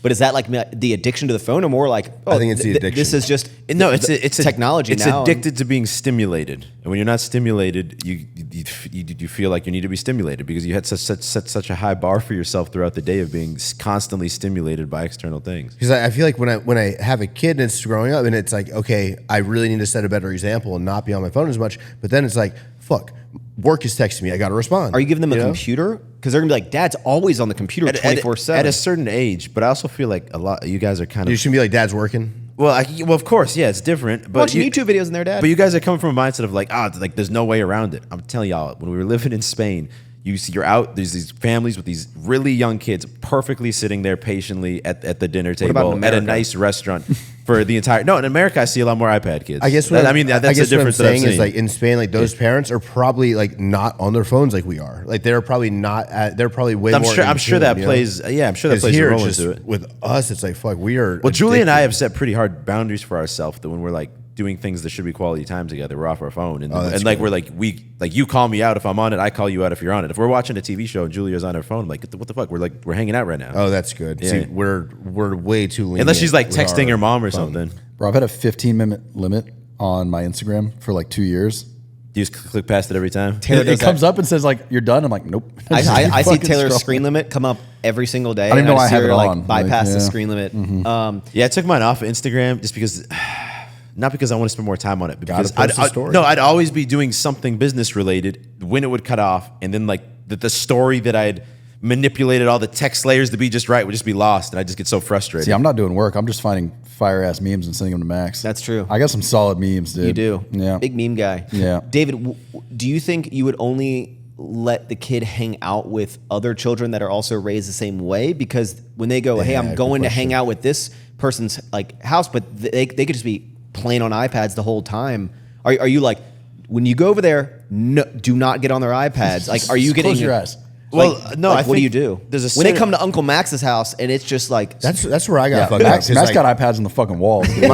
But is that like the addiction to the phone, or more like? I think it's the addiction. This is just it's technology. It's now. addicted to being stimulated, and when you're not stimulated, you feel like you need to be stimulated because you had set such a high bar for yourself throughout the day of being constantly stimulated by external things. Because I feel like when I have a kid and it's growing up, and it's like, okay, I really need to set a better example and not be on my phone as much. But then it's like, fuck, work is texting me, I got to respond. Are you giving them a computer? Because they're gonna be like, Dad's always on the computer 24/7. At a certain age, but I also feel like a lot. You guys are kind of. You shouldn't be like, Dad's working. Well, of course, yeah, it's different. But watching YouTube videos in there, Dad. But you guys are coming from a mindset of like, like there's no way around it. I'm telling y'all, when we were living in Spain, you're out. There's these families with these really young kids, perfectly sitting there patiently at the dinner table at a nice restaurant for the entire. No, in America, I see a lot more iPad kids. I guess. That's the difference. What I'm saying that I've is seen. like in Spain, like those parents are probably like not on their phones like we are. Like they're probably not. They're probably way more. I'm sure that plays. Yeah, I'm sure that plays a role into it. With us, it's like fuck. We are. Well, Julie and I have set pretty hard boundaries for ourselves that when we're like doing things that should be quality time together, we're off our phone, and like we're like you call me out if I'm on it, I call you out if you're on it. If we're watching a TV show and Julia's on her phone, I'm like what the fuck? We're hanging out right now. Oh, that's good. Yeah. See, we're way too lenient. Unless she's like texting her mom or something. Bro, I've had a 15-minute limit on my Instagram for like 2 years. Do you just click past it every time? It comes up and says like you're done. I'm like, nope. I see Taylor's screen limit come up every single day. I didn't know I have her, it like, on. bypass the Yeah. screen limit. Yeah, I took mine off of Instagram just because, not because I want to spend more time on it, but because post a story. I'd always be doing something business related when it would cut off, and then like that the story that I had manipulated all the text layers to be just right would just be lost, and I just get so frustrated. See, I'm not doing work. I'm just finding fire ass memes and sending them to Max. That's true. I got some solid memes, dude. You do. Yeah. Big meme guy. Yeah. David, do you think you would only let the kid hang out with other children that are also raised the same way? Because when they go, hey, I'm going to hang out with this person's like house, but they could just be playing on iPads the whole time. Are you like, when you go over there, no, do not get on their iPads? Like, are you getting Close your eyes? Well, like, no, like, I what do think you do there's a when they certain- come to Uncle Max's house and it's just like That's where I got fucked Max, up. 'cause, Max got iPads on the fucking walls. Dude.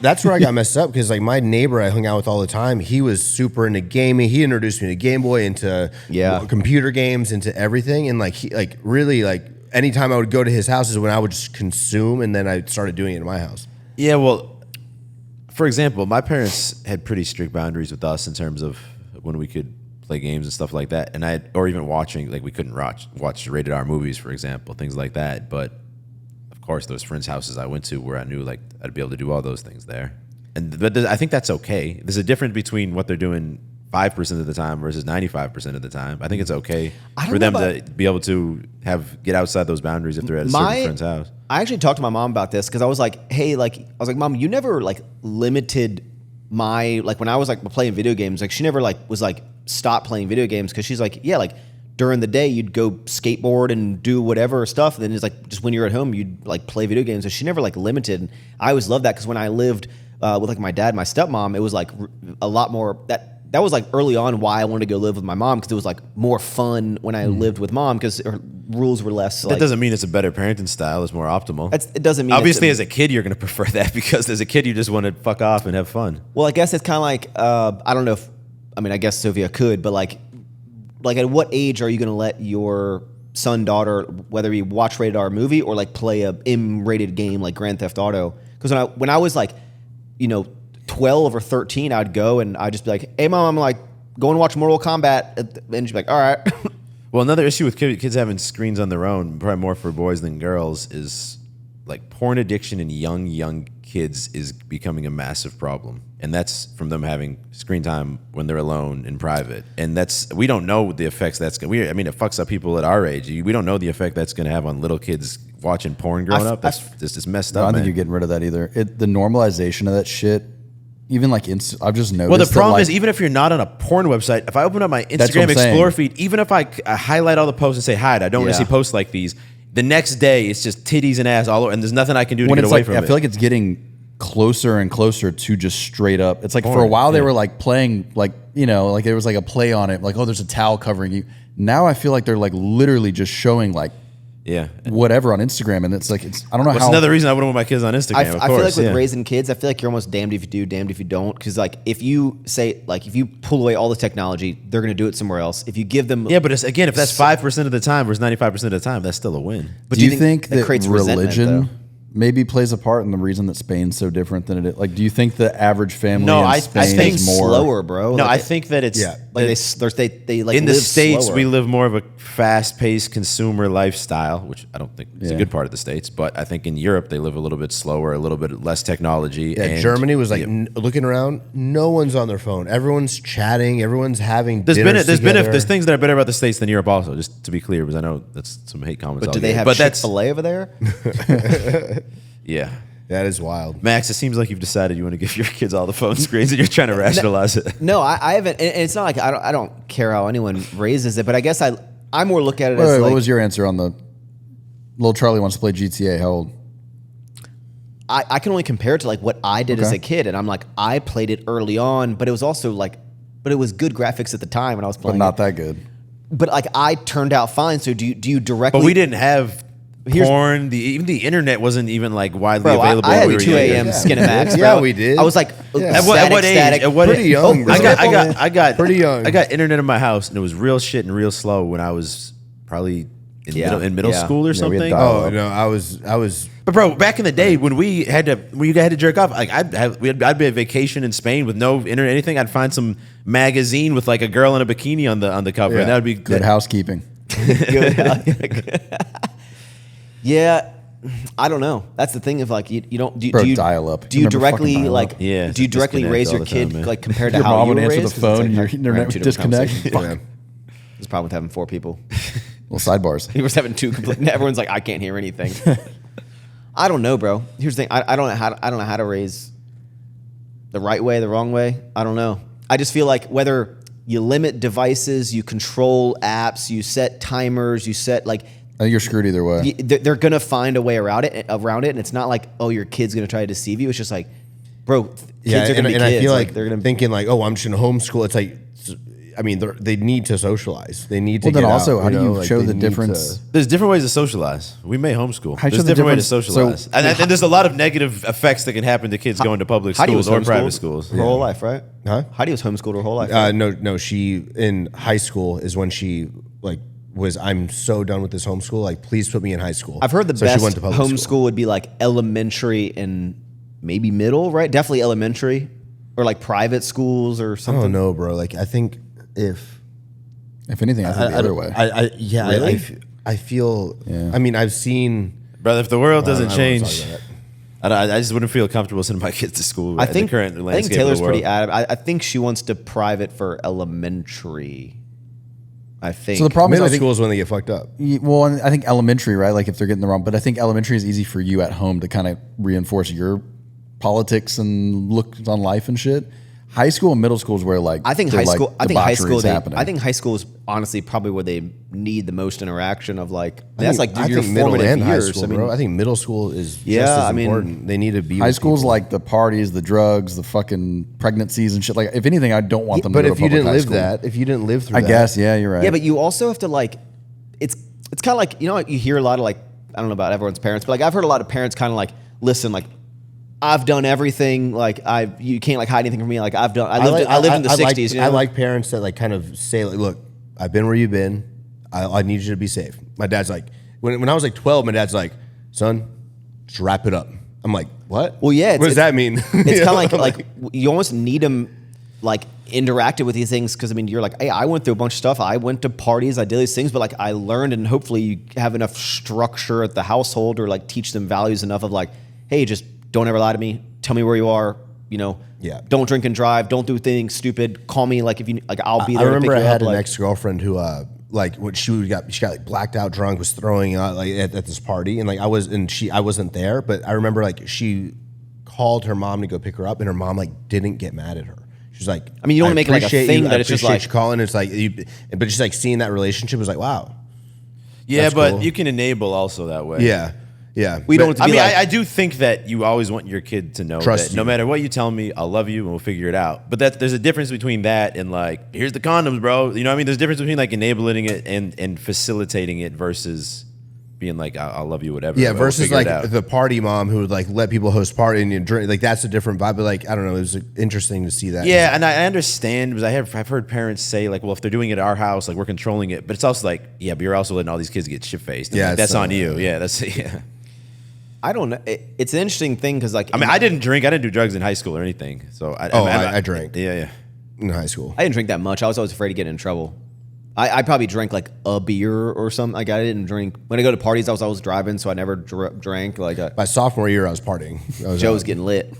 That's where I got messed up because like my neighbor I hung out with all the time, he was super into gaming. He introduced me to Game Boy, into computer games, into everything, and like he like really like anytime I would go to his house is when I would just consume, and then I started doing it in my house. Yeah, well, for example, my parents had pretty strict boundaries with us in terms of when we could play games and stuff like that, and or even watching, like we couldn't watch rated R movies, for example, things like that. But of course, those friends' houses I went to where I knew like I'd be able to do all those things there, but I think that's okay. There's a difference between what they're doing 5% of the time versus 95% of the time. I think it's okay for them to be able to get outside those boundaries if they're at a certain friend's house. I actually talked to my mom about this because I was like, hey, Mom, you never like limited my, like when I was like playing video games, like she never like was like stop playing video games, because she's like, yeah, like during the day you'd go skateboard and do whatever stuff, and then it's like just when you're at home you'd like play video games. So she never like limited. And I always loved that because when I lived with like my dad and my stepmom, it was like a lot more that was like early on why I wanted to go live with my mom, because it was like more fun when I lived with mom because her rules were less. That doesn't mean it's a better parenting style. It's more optimal. It doesn't mean obviously as a kid you're going to prefer that, because as a kid you just want to fuck off and have fun. Well, I guess it's kind of like I don't know if I guess Sophia could, but like at what age are you going to let your son, daughter, whether you watch rated R movie or like play a M-rated game like Grand Theft Auto? Because when I was like 12 or 13, I'd go and I'd just be like, hey, Mom, I'm like, go and watch Mortal Kombat. And she'd be like, all right. Well, another issue with kids having screens on their own, probably more for boys than girls, is like porn addiction in young kids is becoming a massive problem. And that's from them having screen time when they're alone in private. And we don't know the effects that's going to, it fucks up people at our age. We don't know the effect that's going to have on little kids watching porn growing up. That's just messed up, I don't man. think you're getting rid of that either. The normalization of that shit, even like I've just noticed. Well, the problem that, is, even if you're not on a porn website, if I open up my what Instagram I'm Explorer saying. feed, even if I highlight all the posts and say, hide, I don't want to see posts like these, the next day it's just titties and ass all over, and there's nothing I can do to get away from it. I feel like it's getting closer and closer to just straight up. It's like Porn, for a while they were like playing like like there was like a play on it, like, oh, there's a towel covering you. Now I feel like they're like literally just showing like whatever on Instagram, and it's like I don't know That's how. another reason I wouldn't want my kids on Instagram. I of feel course, like with raising kids, I feel like you're almost damned if you do, damned if you don't. Because like if you say like if you pull away all the technology, they're going to do it somewhere else. If you give them, but if that's 5% of the time versus 95% of the time, that's still a win. But do you think that creates resentment, religion though? maybe plays a part in the reason that Spain's so different than it is? Like, do you think the average family No, in Spain Spain's is more slower, bro. No, Like, I think that it's like they like in the live States, slower. we live more of a fast-paced consumer lifestyle, which I don't think is a good part of the States. But I think in Europe, they live a little bit slower, a little bit less technology. Yeah, and Germany was like looking around. No one's on their phone. Everyone's chatting. Everyone's having. There's dinners things that are better about the States than Europe, also. Just to be clear, because I know that's some hate comments. But do they have Chick-fil-A over there? Yeah. That is wild. Max, it seems like you've decided you want to give your kids all the phone screens and you're trying to rationalize it. No, I haven't. And it's not like I don't care how anyone raises it, but I guess I more look at it Wait, as like, what was your answer on the little Charlie wants to play GTA? How old? I can only compare it to like what I did as a kid, and I'm like I played it early on, but it was also like, but it was good graphics at the time when I was playing. But not that good. But like I turned out fine. So do you directly? But we didn't have porn. Even the internet wasn't even like widely Bro, available. I had when we were 2 younger. a.m. Skinemax, bro. Yeah, we did. I was like, At what age? static. At what Pretty young, bro. I got Pretty young. I got internet in my house, and it was real shit and real slow when I was probably in middle school or Yeah, we had something. dial-up. Oh no, I was. But bro, back in the day when you had to jerk off, like I'd be on vacation in Spain with no internet, anything. I'd find some magazine with like a girl in a bikini on the cover, and that would be Good housekeeping. Good. Yeah, I don't know. That's the thing of like you don't do you dial up. Do you Remember directly fucking dial-up? like Yeah, do you directly disconnect raise all your the kid time, man. like compared to Your how mom you would were answer raised? the 'Cause it's phone and your like, internet two would different disconnect. conversations. Yeah. There's a problem with having 4 people. Well, sidebars. He was having 2 complete. Everyone's like, I can't hear anything. I don't know, bro. Here's the thing. I don't know how to raise the right way, the wrong way. I don't know. I just feel like whether you limit devices, you control apps, you set timers, you set like. I think you're screwed either way. They're gonna find a way around it, and it's not like, oh, your kid's gonna try to deceive you. It's just like, bro, kids are gonna be kids. I feel like they're gonna thinking like, oh, I'm just gonna homeschool. It's like, I mean, they need to socialize. They need to. Well, get then also, out, how do you like, show they the need difference? There's different ways to socialize. We may homeschool. How do you There's show the different ways to difference? socialize. So- and there's a lot of negative effects that can happen to kids going to public Heidi was schools or homeschooled private schools. her whole life, right? Huh? Heidi was homeschooled her whole life. Right? No. She in high school is when she like was. I'm so done with this homeschool. Like, please put me in high school. I've heard the So best she went to public homeschool school. would be like elementary and maybe middle, right? Definitely elementary, or like private schools or I something. don't know, bro. Like, I think if If anything, I think the other way. Really? I feel. Yeah. I mean, I've seen. Brother, if the world doesn't I don't wanna talk change, about that. I just wouldn't feel comfortable sending my kids to school. I in think the current I think landscape Taylor's of the world. pretty adamant. I think she wants to private for elementary. I think. So the problem Middle is, I think, school is when they get fucked up. well, and I think elementary, right? Like if they're getting the wrong, but I think elementary is easy for you at home to kind of reinforce your politics and looks on life and shit. High school and middle school is where like I think they're, high school. Like, I think high debauchery school. is happening. I think high school is honestly probably where they need the most interaction of like. That's like I your think middle formative and high years. school, I mean, bro. I think middle school is just Yeah, as I mean, important. They need to be. high with school's people. like the parties, the drugs, the fucking pregnancies and shit. Like if anything, I don't want them. But to go if to you public didn't high live school. that, if you didn't live through I that, guess, yeah, you're right. yeah, but you also have to like. It's kind of like, you know, you hear a lot of like, I don't know about everyone's parents, but like I've heard a lot of parents kind of like, listen, like I've done everything. Like you can't like hide anything from me. Like I lived in the 60s. You know? I like parents that like kind of say like, look, I've been where you've been. I need you to be safe. My dad's like, when I was like 12, my dad's like, son, just wrap it up. I'm like, what? Well, yeah. What does that mean? It's kind of like you almost need them like interacted with these things because I mean you're like, hey, I went through a bunch of stuff. I went to parties, I did these things, but like I learned, and hopefully you have enough structure at the household or like teach them values enough of like, hey, just don't ever lie to me. Tell me where you are. You know, Yeah. Don't drink and drive. Don't do things stupid. Call me like if you like. I'll be there. I remember to I pick you had up, an like, ex-girlfriend who like when she got like blacked out drunk, was throwing out like at this party, and like I wasn't there, but I remember like she called her mom to go pick her up, and her mom like didn't get mad at her. She's like, I mean, you don't wanna make it like a appreciate thing you, that I it's just appreciate like- you calling. It's like, but just like seeing that relationship was like, wow, Yeah, That's but cool. you can enable also that way. yeah. We don't But- have to be like- I do think that you always want your kid to know Trust that no you. matter what you tell me, I'll love you and we'll figure it out. But there's a difference between that and like, here's the condoms, bro. You know what I mean? There's a difference between like enabling it and facilitating it versus being like, I'll love you, whatever. Yeah, but we'll versus figure it like out. the party mom who would like let people host party and you drink. Like that's a different vibe. But like I don't know, it was interesting to see that. Yeah, and I understand because I've heard parents say like, well, if they're doing it at our house, like we're controlling it. But it's also like, yeah, but you're also letting all these kids get shit faced. Yeah, Like, that's it's, on you. Yeah, that's yeah. I don't know. It's an interesting thing because like I mean, I didn't drink. I didn't do drugs in high school or anything. So I drank. Yeah. in high school. I didn't drink that much. I was always afraid to get in trouble. I probably drank like a beer or something. Like I didn't drink when I go to parties. I was always driving, so I never drank. Like My sophomore year, I was partying. I was Joe was getting lit.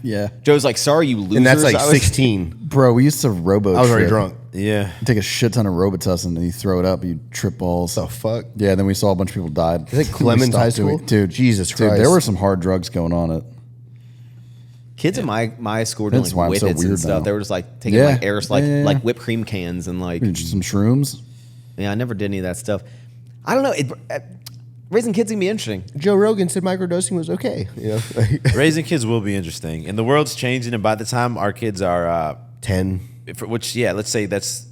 yeah, Joe's like, "Sorry, you losers." and that's like I was- 16. bro. We used to robo. I was already trip. drunk. Yeah. You take a shit ton of Robitussin and you throw it up, you trip balls. The fuck? Yeah, then we saw a bunch of people died. Is it We Clemens stopped High doing School? it. Dude, Jesus dude, Christ. there were some hard drugs going on at. Kids in my school were doing That's like why I'm so whippets and weird stuff. now. They were just like taking Yeah. like airs, like Yeah. like whipped cream cans and like Some shrooms. yeah. I never did any of that stuff. I don't know. Raising kids can be interesting. Joe Rogan said microdosing was okay. You know, Raising kids will be interesting, and the world's changing. And by the time our kids are 10. which yeah, let's say that's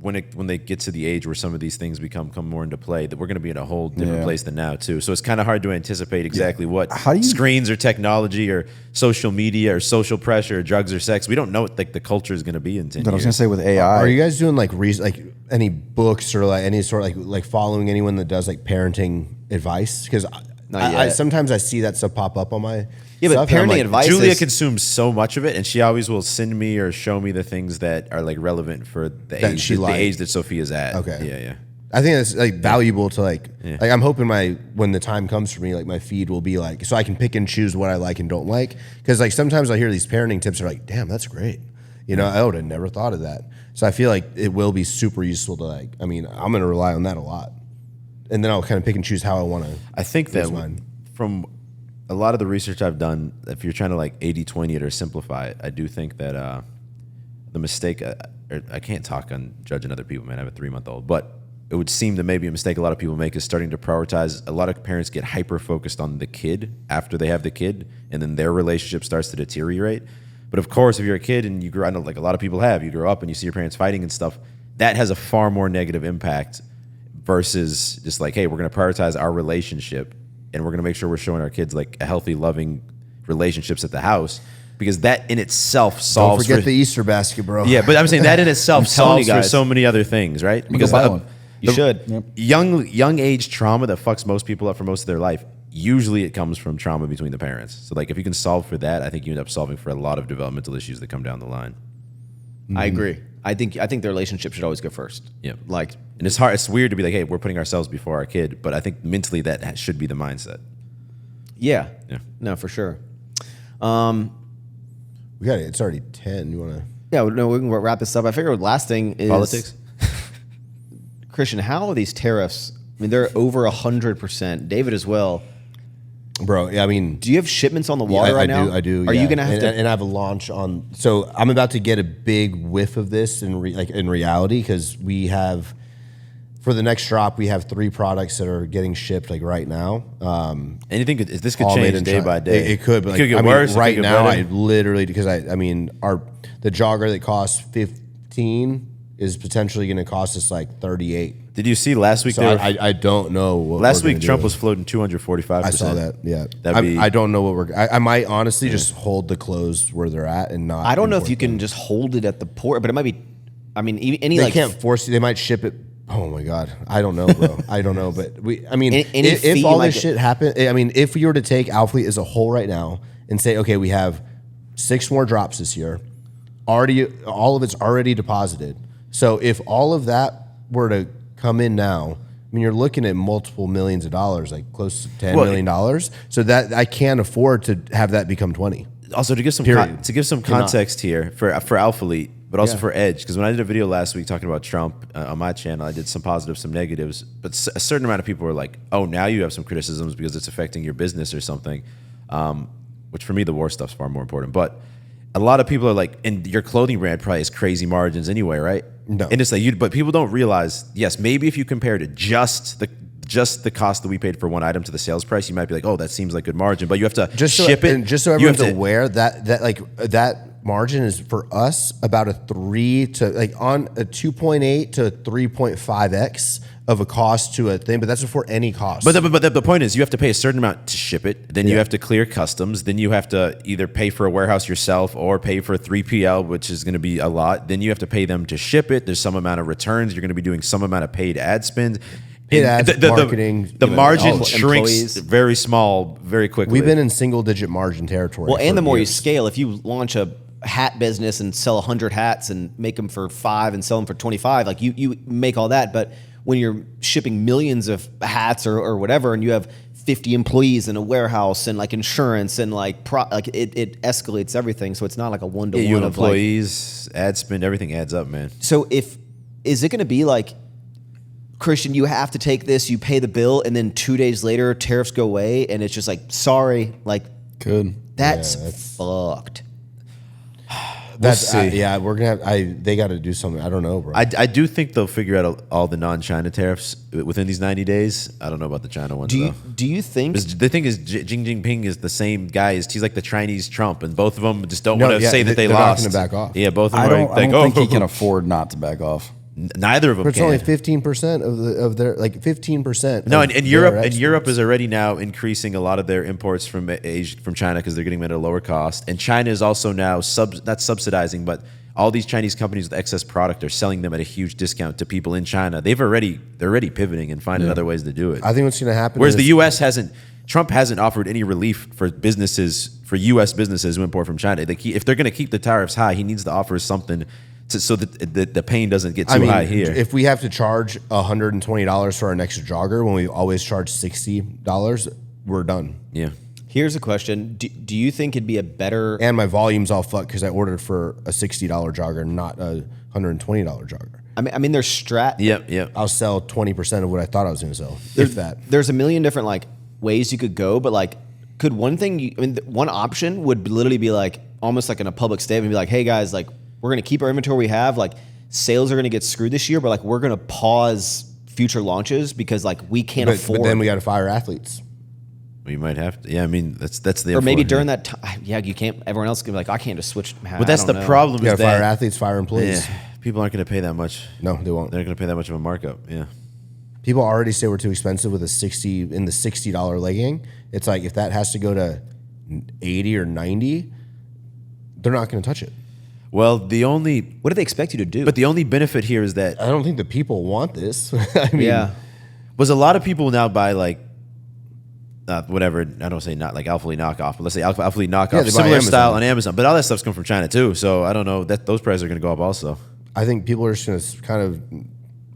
when they get to the age where some of these things come more into play, that we're going to be in a whole different Yeah. place than now too. So it's kind of hard to anticipate exactly what How do you- screens or technology or social media or social pressure or drugs or sex. We don't know what like the culture is going to be in 10 But I was years. gonna say with AI. Are you guys doing like any books or like any sort of like following anyone that does like parenting advice? Because Not I yet. sometimes I see that stuff pop up on my Yeah, but stuff, and I'm parenting like, advice Julia is, consumes so much of it, and she always will send me or show me the things that are like relevant for the That age, she the liked. age that Sophia's at. Okay. Yeah. I think that's like valuable to like Yeah. I'm hoping when the time comes for me, like my feed will be like, so I can pick and choose what I like and don't like. Because like sometimes I hear these parenting tips are like, damn, that's great. You know, I would have never thought of that. So I feel like it will be super useful to like, I mean, I'm going to rely on that a lot. And then I'll kind of pick and choose how I want to. I think that mine. from a lot of the research I've done, if you're trying to like 80-20 it or simplify it, I do think that the mistake, I can't talk on judging other people, man. I have a 3-month-old, but it would seem that maybe a mistake a lot of people make is starting to prioritize. A lot of parents get hyper-focused on the kid after they have the kid, and then their relationship starts to deteriorate. But of course, if you're a kid and you grow, I know like a lot of people have, you grow up and you see your parents fighting and stuff, that has a far more negative impact versus just like, hey, we're going to prioritize our relationship and we're going to make sure we're showing our kids like a healthy, loving relationships at the house, because that in itself solves. Don't forget the Easter basket, bro. Yeah, but I'm saying that in itself telling you solves for guys. so many other things, right? Because buy one. You should. young age trauma that fucks most people up for most of their life, usually it comes from trauma between the parents. So like if you can solve for that, I think you end up solving for a lot of developmental issues that come down the line. I agree. I think the relationship should always go first. Yeah. Like, And it's hard. It's weird to be like, hey, we're putting ourselves before our kid, but I think mentally that should be the mindset. yeah. Yeah. No, for sure. We got it. It's already 10. You want to? Yeah, no, we can wrap this up. I figure the last thing is Politics. Christian, how are these tariffs? I mean, they're over 100%. David as well. Bro, yeah, I mean, Do you have shipments on the water right now? I do. Are yeah. you gonna have to? And I have a launch on. So I'm about to get a big whiff of this in reality, because we have, for the next drop, we have 3 products that are getting shipped like right now. Anything could, this could All made change in day China. by day. It could, but it could get I mean, worse. it could right get now, better. I literally, because I mean, the jogger that costs 15 is potentially going to cost us like 38. Did you see last week? So I don't know. What last we're week gonna Trump do. was floating 245%. I saw that. Yeah, That'd be- I don't know what we're. I might honestly just hold the clothes where they're at and not. I don't know if import you can them. just hold it at the port, but it might be. I mean, any They like can't force you. They might ship it. Oh my god, I don't know, bro. I don't know, but I mean, Any fee if you all might this get- shit happened, I mean, if we were to take Alfleet as a whole right now and say, okay, we have 6 more drops this year, already, all of it's already deposited. So if all of that were to come in now, I mean, you're looking at multiple millions of dollars, like close to $10 million. So that I can't afford to have that become 20. Also, to give some Period. context here for Alphalete, but also Yeah. for Edge, because when I did a video last week talking about Trump on my channel, I did some positives, some negatives, but a certain amount of people were like, "Oh, now you have some criticisms because it's affecting your business or something," which for me the war stuff's far more important. But a lot of people are like, "And your clothing brand probably has crazy margins anyway, right?" No. And it's like but people don't realize. Yes, maybe if you compared it just the cost that we paid for one item to the sales price, you might be like, "Oh, that seems like good margin," but you have to ship it. And just so you have everyone's to- aware that margin is for us about a 3 to like on a 2.8 to 3.5x of a cost to a thing, but that's before any cost. But the point is, you have to pay a certain amount to ship it. Then you have to clear customs. Then you have to either pay for a warehouse yourself or pay for a 3PL, which is going to be a lot. Then you have to pay them to ship it. There's some amount of returns. You're going to be doing some amount of paid ad spend. Paid And ads, marketing, The margin all shrinks employees. very small, very quickly. We've been in single-digit margin territory. well, and for the more you years. scale, if you launch a hat business and sell 100 hats and make them for 5 and sell them for 25, like you make all that. But when you're shipping millions of hats or whatever, and you have 50 employees in a warehouse and like insurance and like it escalates everything. So it's not like a one-to-one you have of like. employees, ad spend, everything adds up, man. So is it going to be like, Christian, you have to take this, you pay the bill, and then 2 days later tariffs go away, and it's just like, sorry, like Good. that's that's- fucked. That's see. yeah, we're gonna have. They got to do something. I don't know, bro. I do think they'll figure out all the non-China tariffs within these 90 days. I don't know about the China ones, though. Do you think? Because the thing is, Xi Jinping is the same guy. He's like the Chinese Trump, and both of them just don't No, want to yeah, say that they they're not lost. gonna back off. Yeah, both of I them don't, are I like, don't think oh, he can afford not to back off. neither of them But it's can. only 15% of their like 15%. No, of and their Europe exports. is already now increasing a lot of their imports from Asia, from China, because they're getting them at a lower cost. And China is also now not subsidizing, but all these Chinese companies with excess product are selling them at a huge discount to people in China. They're already pivoting and finding other ways to do it. I think what's going to happen. Whereas is, the U.S. Trump hasn't offered any relief for U.S. businesses who import from China. If they're going to keep the tariffs high, he needs to offer something so that the pain doesn't get too high here. If we have to charge $120 for our next jogger when we always charge $60, we're done. Yeah. Here's a question: Do you think it'd be a better? And my volume's all fucked because I ordered for a $60 jogger, not a $120 jogger. I mean, there's Yep. I'll sell 20% of what I thought I was going to sell, if that. There's a million different like ways you could go, but like, could one thing? One option would literally be like almost like in a public statement, be like, "Hey guys, like we're gonna keep our inventory we have. Like sales are gonna get screwed this year, but like we're gonna pause future launches because like we can't afford." But then we got to fire athletes. We might have to. Yeah, I mean that's the. Or maybe during that time, yeah, you can't. Everyone else can be like, "I can't just switch." But that's the problem. You got Is to fire that athletes, fire employees. people aren't going to pay that much. No, they won't. They're not going to pay that much of a markup. Yeah. People already say we're too expensive with a $60 legging. It's like if that has to go to 80 or 90, they're not going to touch it. Well, what do they expect you to do? But the only benefit here is that I don't think the people want this. I mean, was a lot of people now buy like whatever. I don't say not like Alpha Lee knockoff, but let's say Alpha Lee knockoff, they buy similar Amazon. style on Amazon. But all that stuff's come from China too. So I don't know that those prices are going to go up also. I think people are just going to kind of,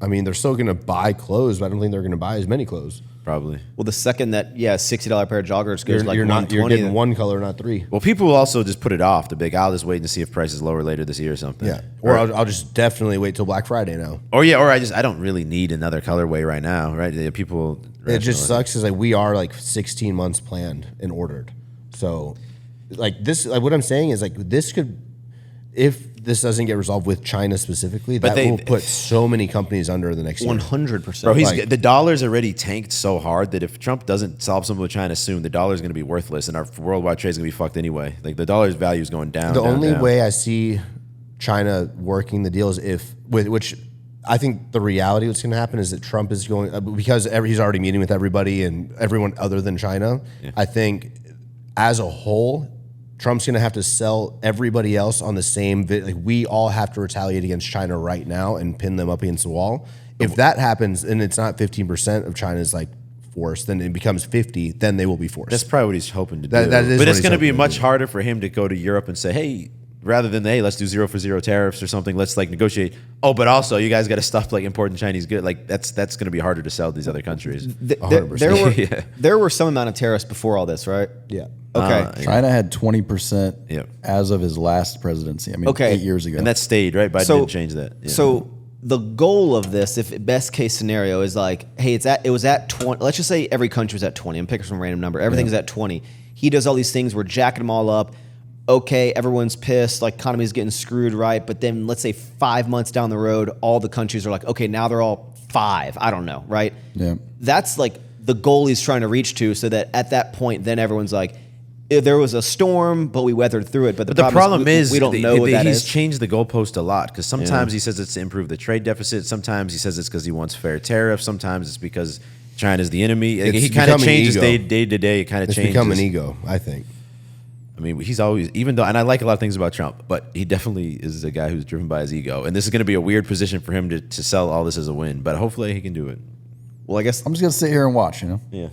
I mean, they're still going to buy clothes, but I don't think they're going to buy as many clothes. Probably. Well, the second that $60 pair of joggers goes like You're 120, getting one color, not three. Well, people will also just put it off. The big, I'll just wait to see if prices lower later this year or something. Yeah. Or I'll just definitely wait till Black Friday now. Or I don't really need another colorway right now, right? People. It just sucks because like we are like 16 months planned and ordered. So like this, like what I'm saying is like this could, if this doesn't get resolved with China specifically, that will put so many companies under the next year. 100%. Bro, the dollar's already tanked so hard that if Trump doesn't solve something with China soon, the dollar's going to be worthless and our worldwide trade's going to be fucked anyway. Like the dollar's value is going down. The only way I see China working the deal is which I think the reality what's going to happen is that Trump is going, because he's already meeting with everybody and everyone other than China. Yeah. I think as a whole, Trump's going to have to sell everybody else on the same, like we all have to retaliate against China right now and pin them up against the wall. If that happens and it's not 15% of China's like force, then it becomes 50, then they will be forced. That's probably what he's hoping to do. That is but what it's he's going to be hoping to much do. harder for him to go to Europe and say, hey, rather than, hey, let's do 0 for 0 tariffs or something, let's like negotiate. Oh, but also you guys got to stop like importing Chinese goods. Like that's going to be harder to sell to these other countries. There were some amount of tariffs before all this, right? Yeah. Okay. China had 20% as of his last presidency. I mean, 8 years ago. And that stayed, right? Biden didn't change that. Yeah. So the goal of this, if best case scenario, is like, hey, it was at 20. Let's just say every country was at 20. I'm picking some random number. Everything's at 20. He does all these things. We're jacking them all up. Okay, everyone's pissed. Like economy's getting screwed, right? But then let's say 5 months down the road, all the countries are like, okay, now they're all 5. I don't know, right? Yeah. That's like the goal he's trying to reach to, so that at that point, then everyone's like, there was a storm, but we weathered through it. But the problem is we don't know what that is. He's changed the goalpost a lot because sometimes he says it's to improve the trade deficit. Sometimes he says it's because he wants fair tariffs. Sometimes it's because China's the enemy. Like, he kind of changes day to day. It kind of changes. It's become an ego, I think. I mean, he's always, even though, and I like a lot of things about Trump, but he definitely is a guy who's driven by his ego. And this is going to be a weird position for him to sell all this as a win. But hopefully he can do it. Well, I guess I'm just going to sit here and watch, Yeah.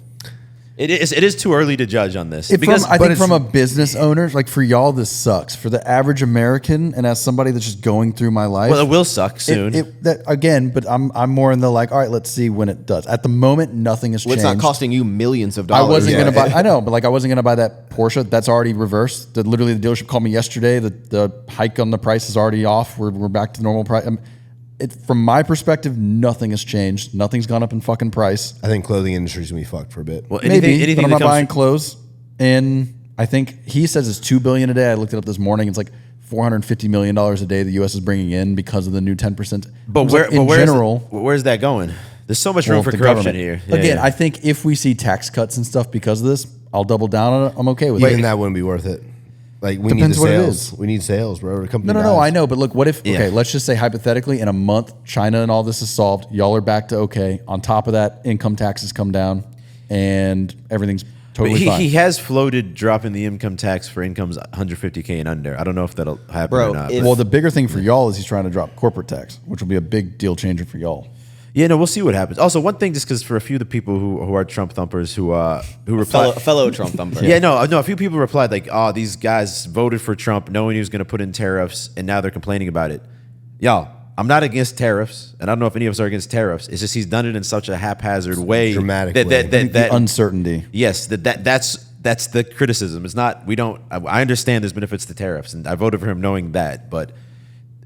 It is too early to judge on this. I think from a business owner, like for y'all, this sucks. For the average American, and as somebody that's just going through my life, well, it will suck soon. But I'm more in the like, all right, let's see when it does. At the moment, nothing has changed. It's not costing you millions of dollars. I wasn't going to buy. I know, but like I wasn't going to buy that Porsche. That's already reversed. Literally, the dealership called me yesterday. The hike on the price is already off. We're back to the normal price. From my perspective, nothing has changed. Nothing's gone up in fucking price. I think clothing industry's gonna be fucked for a bit. Well, But I'm not buying clothes. And I think he says it's $2 billion a day. I looked it up this morning. It's like $450 million a day the U.S. is bringing in because of the new 10%. But where's that going? There's so much room for corruption here. Again, I think if we see tax cuts and stuff because of this, I'll double down on it. I'm okay with it. Even that wouldn't be worth it. Like we Depends need what it sales. is. We need sales, bro. The company No, dies. I know. But look, what if, okay, let's just say hypothetically in a month, China and all this is solved. Y'all are back to okay. On top of that, income taxes come down and everything's totally fine. He has floated dropping the income tax for incomes 150K and under. I don't know if that'll happen or not. Well, the bigger thing for y'all is he's trying to drop corporate tax, which will be a big deal changer for y'all. Yeah, no, we'll see what happens. Also, one thing, just because for a few of the people who are Trump thumpers who reply, fellow Trump thumper. no, a few people replied like, "Oh, these guys voted for Trump knowing he was going to put in tariffs, and now they're complaining about it." Y'all, I'm not against tariffs, and I don't know if any of us are against tariffs. It's just he's done it in such a haphazard way, dramatic that The uncertainty. Yes, that's that's the criticism. It's not, I understand there's benefits to tariffs, and I voted for him knowing that, but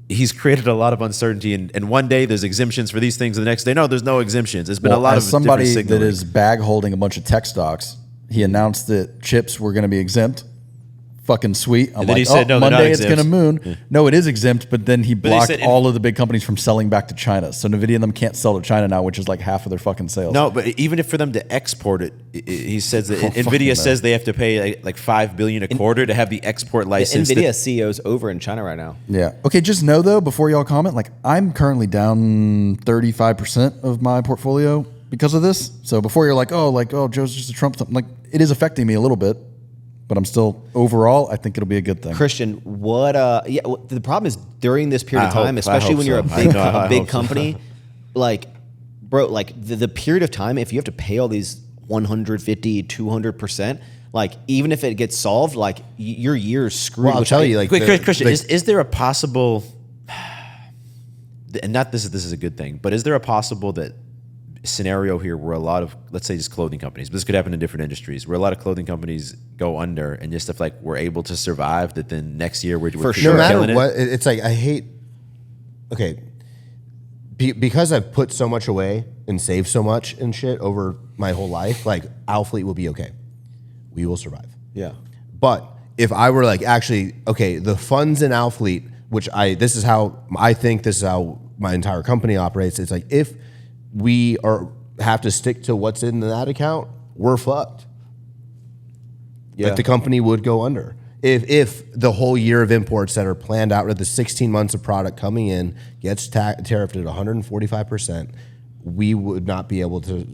he's created a lot of uncertainty, and one day there's exemptions for these things, and the next day, no, there's no exemptions. It's been a lot of somebody different that signaling. is bag holding a bunch of tech stocks. He announced that chips were going to be exempt. Fucking sweet. I'm then he said, no, they're not Monday it's exempt. going to moon. Yeah. No, it is exempt, but then he blocked said all of the big companies from selling back to China. So NVIDIA and them can't sell to China now, which is like half of their fucking sales. No, but even if for them to export it, he says that fucking NVIDIA says they have to pay like $5 billion a quarter to have the export license. NVIDIA CEO's over in China right now. Yeah. Okay, just know though, before y'all comment, like I'm currently down 35% of my portfolio because of this. So before you're like, Joe's just a Trump, like it is affecting me a little bit. But I'm still, overall, I think it'll be a good thing. Christian, the problem is during this period of time, especially when you're a big company, like, bro, like the period of time, if you have to pay all these 150, 200%, like even if it gets solved, like your year's screwed. Well, I'll tell you, like, Christian, is there a possible, and not this is a good thing, but is there a possible that scenario here where a lot of, let's say, just clothing companies, but this could happen in different industries, where a lot of clothing companies go under, and just if like we're able to survive, that then next year we're For sure. no matter killing what, it? it's like I hate. Okay, because I've put so much away and saved so much and shit over my whole life, like our fleet will be okay. We will survive. Yeah. But if I were like actually okay, the funds in Alfleet, which this is how my entire company operates. It's like if we have to stick to what's in that account, we're fucked. Yeah. Like the company would go under. If the whole year of imports that are planned out, or the 16 months of product coming in gets tariffed at 145%, we would not be able to,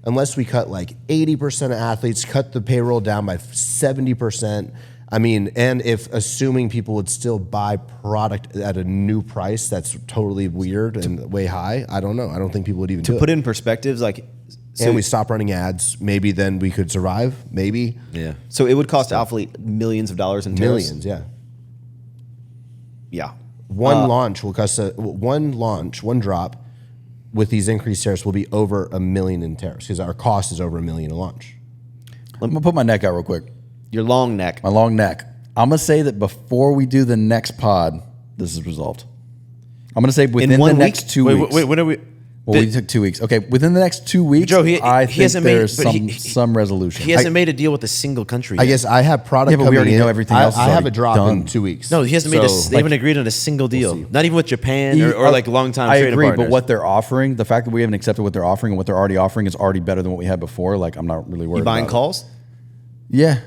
unless we cut like 80% of athletes, cut the payroll down by 70%. I mean, and if assuming people would still buy product at a new price that's totally weird and way high, I don't know. I don't think people would even do To put it. it in perspectives, like, And we stop running ads. Maybe then we could survive. Maybe. Yeah. so it would cost Alphalete millions of dollars in tariffs. Millions, yeah. Yeah. One launch will cost one drop with these increased tariffs will be over $1 million in tariffs because our cost is over $1 million a launch. I'm going to put my neck out real quick. Your long neck. My long neck. I'm going to say that before we do the next pod, this is resolved. I'm going to say within the 1 next week? 2 weeks. Wait, when are we? Well, we took 2 weeks. Okay, within the next 2 weeks, Joe, I he think hasn't made- there's but some resolution. He hasn't made a deal with a single country. I yet. guess I have product Yeah, but we coming already in. know everything else is I have already a drop done. in 2 weeks. No, he hasn't made. They haven't agreed on a single deal. see. Not even with Japan or like long-time. I trading agree, partners. but what they're offering, the fact that we haven't accepted what they're offering and what they're already offering is already better than what we had before. Like, I'm not really worried. You buying about calls? It. Yeah.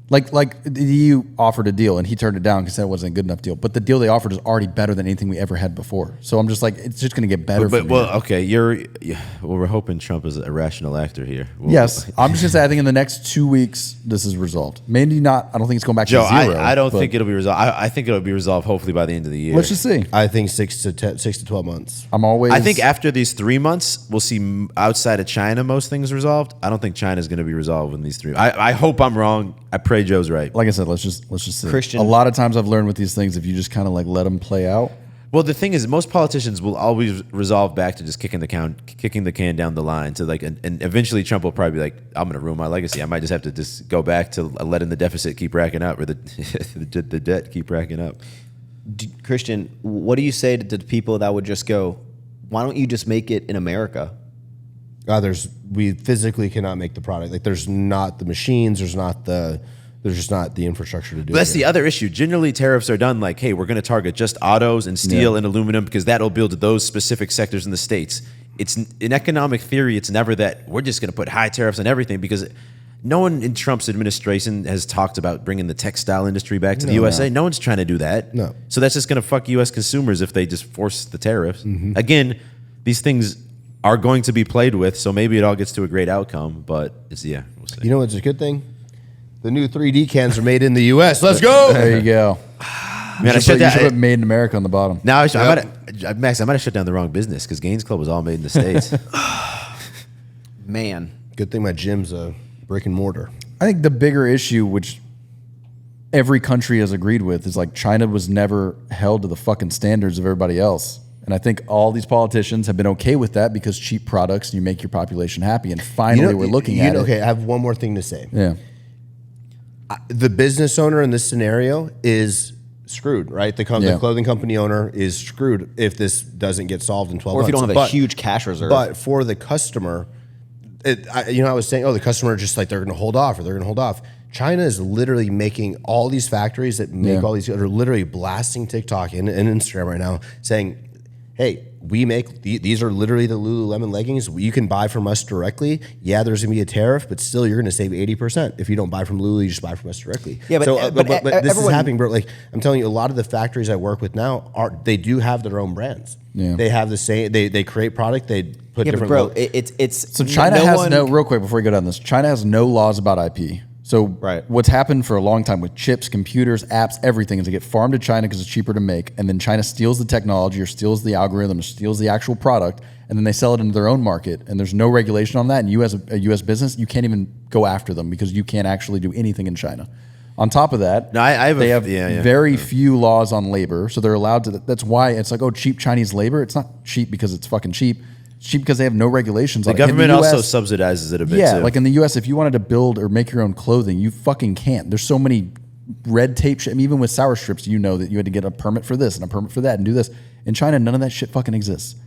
Like the EU offered a deal and he turned it down because that wasn't a good enough deal. But the deal they offered is already better than anything we ever had before. So I'm just like, it's just going to get better. But from well, here. okay, we're hoping Trump is a rational actor here. Yes, I'm just going to say I think in the next 2 weeks this is resolved. Maybe not. I don't think it's going back Joe, to zero. I don't but think it'll be resolved. I think it'll be resolved hopefully by the end of the year. Let's just see. I think 6 to 12 months. I'm always. I think after these 3 months, we'll see outside of China most things resolved. I don't think China's going to be resolved in these 3. I hope I'm wrong. I pray Joe's right. like I said, let's just see. Christian- A lot of times I've learned with these things, if you just kind of like let them play out. Well, the thing is, most politicians will always resolve back to just kicking the can down the line. To like, and eventually Trump will probably be like, "I'm going to ruin my legacy. I might just have to just go back to letting the deficit keep racking up, or the the debt keep racking up." Christian, what do you say to the people that would just go, why don't you just make it in America? We physically cannot make the product. Like there's not the machines. There's just not the infrastructure to do But that's it. the other issue. Generally, tariffs are done like, hey, we're going to target just autos and steel and aluminum because that'll build those specific sectors in the States. It's in economic theory, it's never that we're just going to put high tariffs on everything because no one in Trump's administration has talked about bringing the textile industry back to the USA. No one's trying to do that. No. So that's just going to fuck U.S. consumers if they just force the tariffs. Again, these things are going to be played with, so maybe it all gets to a great outcome, but we'll see. You know what's a good thing? The new 3D cans are made in the U.S. Let's go. There you go. Man, You should put "Made in America" on the bottom. Now, Max, I might have shut down the wrong business because Gaines Club was all made in the States. Man. Good thing my gym's a brick and mortar. I think the bigger issue, which every country has agreed with, is like China was never held to the fucking standards of everybody else. And I think all these politicians have been okay with that because cheap products, you make your population happy. And finally, we're looking at it. Okay, I have one more thing to say. Yeah. The business owner in this scenario is screwed, right? The clothing company owner is screwed if this doesn't get solved in 12 months. Or if you don't have a huge cash reserve. But for the customer, I was saying, the customer just like, they're going to hold off or they're going to hold off. China is literally making all these factories that make all these, are literally blasting TikTok and Instagram right now saying, hey, we make, these are literally the Lululemon leggings. You can buy from us directly. Yeah, there's going to be a tariff, but still you're going to save 80%. If you don't buy from Lulu, you just buy from us directly. Yeah, but this is happening, bro. Like, I'm telling you, a lot of the factories I work with now, they do have their own brands. Yeah. They have the same, they create product, they put different. But bro, it's so China has real quick before we go down this, China has no laws about IP. So what's happened for a long time with chips, computers, apps, everything is they get farmed to China because it's cheaper to make, and then China steals the technology or steals the algorithm or steals the actual product, and then they sell it into their own market, and there's no regulation on that. And you as a U.S. business, you can't even go after them because you can't actually do anything in China. On top of that, they have very few laws on labor, so they're allowed to. That's why it's like, oh, cheap Chinese labor. It's not cheap because it's fucking cheap. It's cheap because they have no regulations on it. The government also subsidizes it a bit, yeah, too. like in the U.S., if you wanted to build or make your own clothing, you fucking can't. There's so many red tape shit. I mean, even with sour strips, you know that you had to get a permit for this and a permit for that and do this. In China, none of that shit fucking exists.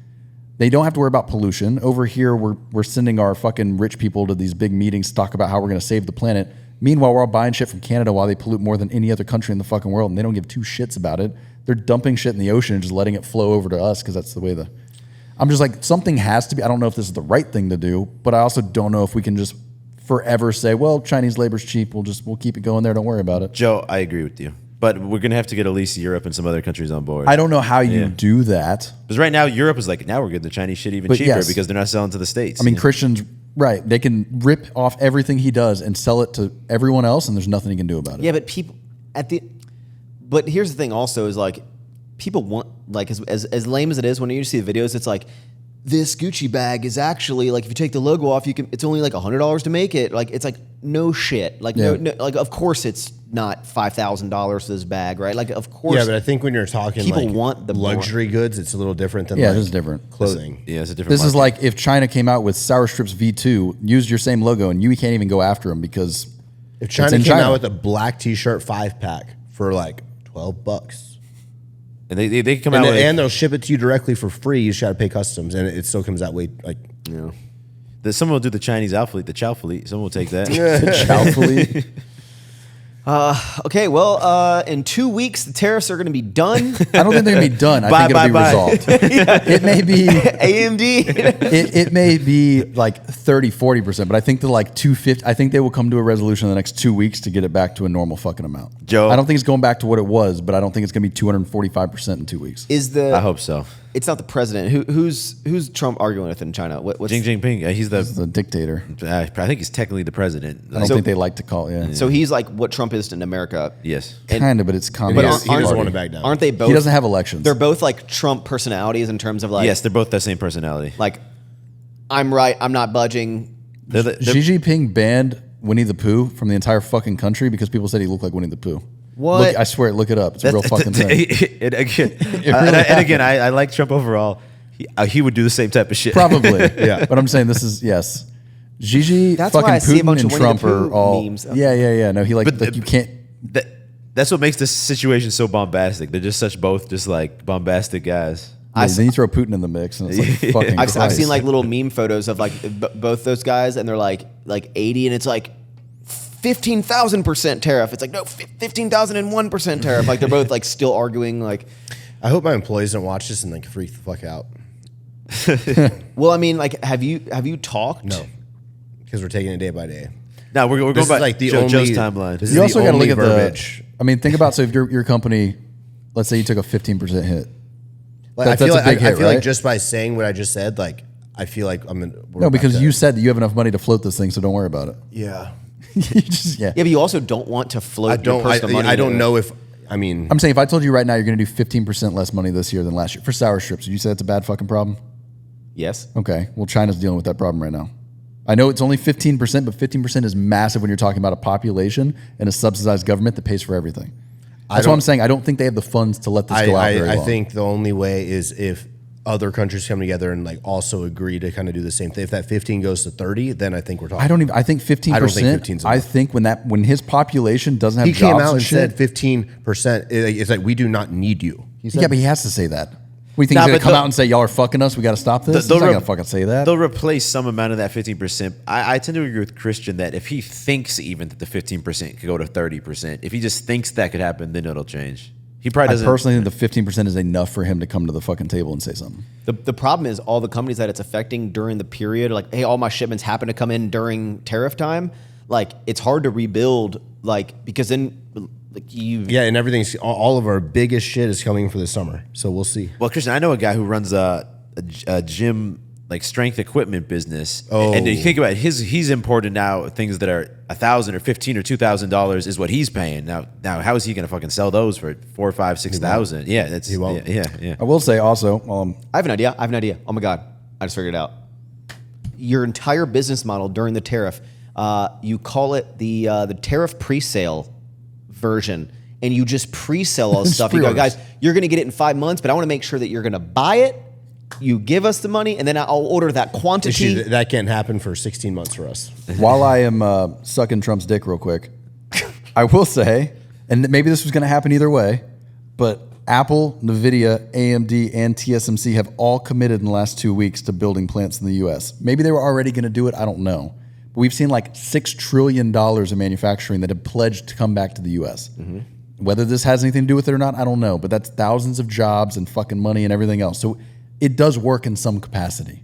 They don't have to worry about pollution. Over here, we're sending our fucking rich people to these big meetings to talk about how we're going to save the planet. Meanwhile, we're all buying shit from Canada while they pollute more than any other country in the fucking world, and they don't give two shits about it. They're dumping shit in the ocean and just letting it flow over to us because that's the way I'm just like, something has to be. I don't know if this is the right thing to do, but I also don't know if we can just forever say, well, Chinese labor's cheap. We'll keep it going there. Don't worry about it. Joe, I agree with you. But we're going to have to get at least Europe and some other countries on board. I don't know how you do that. Because right now, Europe is like, now we're getting the Chinese shit even cheaper because they're not selling to the States. I mean, Christians, right, they can rip off everything he does and sell it to everyone else, and there's nothing he can do about it. Yeah, but people, but here's the thing also is like, people want, like, as lame as it is, when you see the videos, it's like, this Gucci bag is actually, like, if you take the logo off, it's only like $100 to make it. Like, it's like, no shit. Like, no, like, of course it's not $5,000 for this bag, right? Like, of course. Yeah, but I think when you're talking people like want the luxury goods, it's a little different than it is different. Clothing. It's a different This is market. like if China came out with Sour Strips V2, used your same logo, and you can't even go after them because if China came out with a black T-shirt 5-pack for like $12. And they come out with, and they'll ship it to you directly for free. You just got to pay customs, and it still comes that way. Like, someone will do the Chinese outfleet, the chow fleet. Someone will take that. Chow fleet. Okay, well, in 2 weeks, the tariffs are going to be done. I don't think they're going to be done. I think it'll be resolved. It may be AMD. it may be like 30, 40%, but I think they're like 250. I think they will come to a resolution in the next 2 weeks to get it back to a normal fucking amount. Joe, I don't think it's going back to what it was, but I don't think it's going to be 245% in 2 weeks. I hope so. It's not the president. Who's Trump arguing with in China? What's Xi Jinping. He's the dictator. I think he's technically the president. I don't think they like to call it. Yeah. So he's like what Trump is in America. Yes. Kind of, but it's communist. He doesn't want to back down. Aren't they both? He doesn't have elections. They're both like Trump personalities in terms of like. Yes, they're both the same personality. Like, I'm right. I'm not budging. Xi Jinping banned Winnie the Pooh from the entire fucking country because people said he looked like Winnie the Pooh. What? I swear, look it up. It's a real fucking thing. And again, I like Trump overall. He would do the same type of shit. Probably. Yeah. But I'm saying this is, yes. Gigi, That's fucking why I see a Putin, bunch and of Winnie the Trump are Pooh all. memes. Yeah. No, he you can't. That's what makes this situation so bombastic. They're just both like bombastic guys. Then you throw Putin in the mix, and it's like fucking. I've seen like little meme photos of like both those guys, and they're like 80, and it's like 15,000% tariff. It's like no, 15,001% tariff. Like they're both like still arguing. Like, I hope my employees don't watch this and like freak the fuck out. Well, I mean, like, have you talked? No, because we're taking it day by day. No, we're going by like Joe's timeline. You also got to look at verbiage. I mean, think about, so if your company, let's say you took a 15% hit. Like, I feel like just by saying what I just said, like I feel like no, because you said that you have enough money to float this thing, so don't worry about it. Yeah. Yeah, but you also don't want to float your personal money. I don't know if. I mean, I'm saying if I told you right now you're going to do 15% less money this year than last year for sour strips, would you say that's a bad fucking problem? Yes. Okay. Well, China's dealing with that problem right now. I know it's only 15%, but 15% is massive when you're talking about a population and a subsidized government that pays for everything. That's what I'm saying. I don't think they have the funds to let this go out very long. I think the only way is if other countries come together and like also agree to kind of do the same thing. If that 15 goes to 30, then I think we're talking. I think 15%. I don't think 15 's I enough. think when his population doesn't have He jobs came out and and shit, said 15%. It's like we do not need you. He said, yeah, but he has to say that. We think Nah, he's going but to come they'll- out and say, y'all are fucking us, we got to stop this? He's They'll not re- going to fucking say that. They'll replace some amount of that 15%. I tend to agree with Christian that if he thinks even that the 15% could go to 30%, if he just thinks that could happen, then it'll change. He probably I doesn't. personally think the 15% is enough for him to come to the fucking table and say something. The problem is all the companies that it's affecting during the period, like, hey, all my shipments happen to come in during tariff time. Like, it's hard to rebuild, like, because then, like, yeah, and everything's all of our biggest shit is coming for the summer. So we'll see. Well, Christian, I know a guy who runs a gym, like strength equipment business. Oh. And you think about it, he's imported now things that are $1,000 or $1,500 or $2,000 is what he's paying. Now how is he going to fucking sell those for $4,000, $5,000, $6,000? Yeah, that's He won't. Yeah. I will say also, I have an idea. Oh my God. I just figured it out. Your entire business model during the tariff, you call it the tariff pre-sale version, and you just pre-sell all this stuff. You go, Pre-orders. guys, you're going to get it in 5 months, but I want to make sure that you're going to buy it. You give us the money, and then I'll order that quantity. That can't happen for 16 months for us. while I am sucking Trump's dick real quick, I will say, and maybe this was going to happen either way, but Apple, NVIDIA, AMD, and TSMC have all committed in the last 2 weeks to building plants in the U.S. Maybe they were already going to do it. I don't know. But we've seen like $6 trillion of manufacturing that have pledged to come back to the U.S. Whether this has anything to do with it or not, I don't know. But that's thousands of jobs and fucking money and everything else. So it does work in some capacity.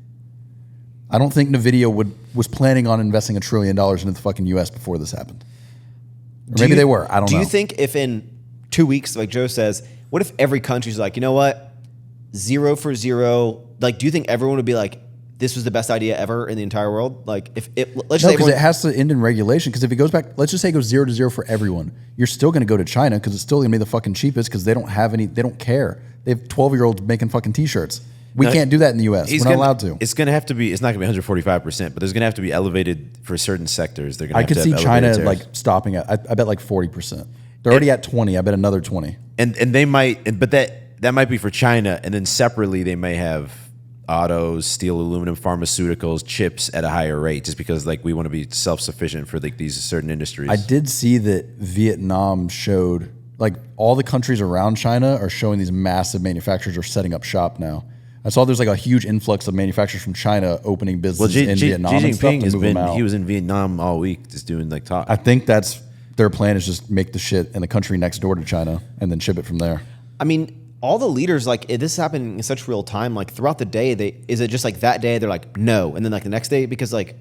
I don't think NVIDIA was planning on investing $1 trillion into the fucking U.S. before this happened. Or maybe they were. I don't know. Do you think if in 2 weeks, like Joe says, what if every country's like, you know what, 0 for 0? Like, do you think everyone would be like, this was the best idea ever in the entire world? Like, if it, let's No, say because everyone, it has to end in regulation. Because if it goes back, let's just say it goes 0 to 0 for everyone. You're still going to go to China because it's still going to be the fucking cheapest because they don't have any, they don't care. They have 12-year-olds making fucking T-shirts. We can't do that in the U.S. We're not allowed to. It's going to have to be. It's not going to be 145%, but there's going to have to be elevated for certain sectors. They're going to. I have could to see have China elevated tariffs. like stopping at, I bet like 40%. They're already at 20. I bet another 20. and they might, but that might be for China, and then separately they may have autos, steel, aluminum, pharmaceuticals, chips at a higher rate, just because like we want to be self-sufficient for like these certain industries. I did see that Vietnam showed, like all the countries around China are showing these massive manufacturers are setting up shop now. I saw there's like a huge influx of manufacturers from China opening well, businesses Xi in Vietnam and stuff Jinping to has move them been. out. He was in Vietnam all week, just doing like talk. I think that's their plan is just make the shit in the country next door to China and then ship it from there. I mean, all the leaders, like, this is happening in such real time. Like, throughout the day, is it just like that day they're like, no, and then like the next day, because like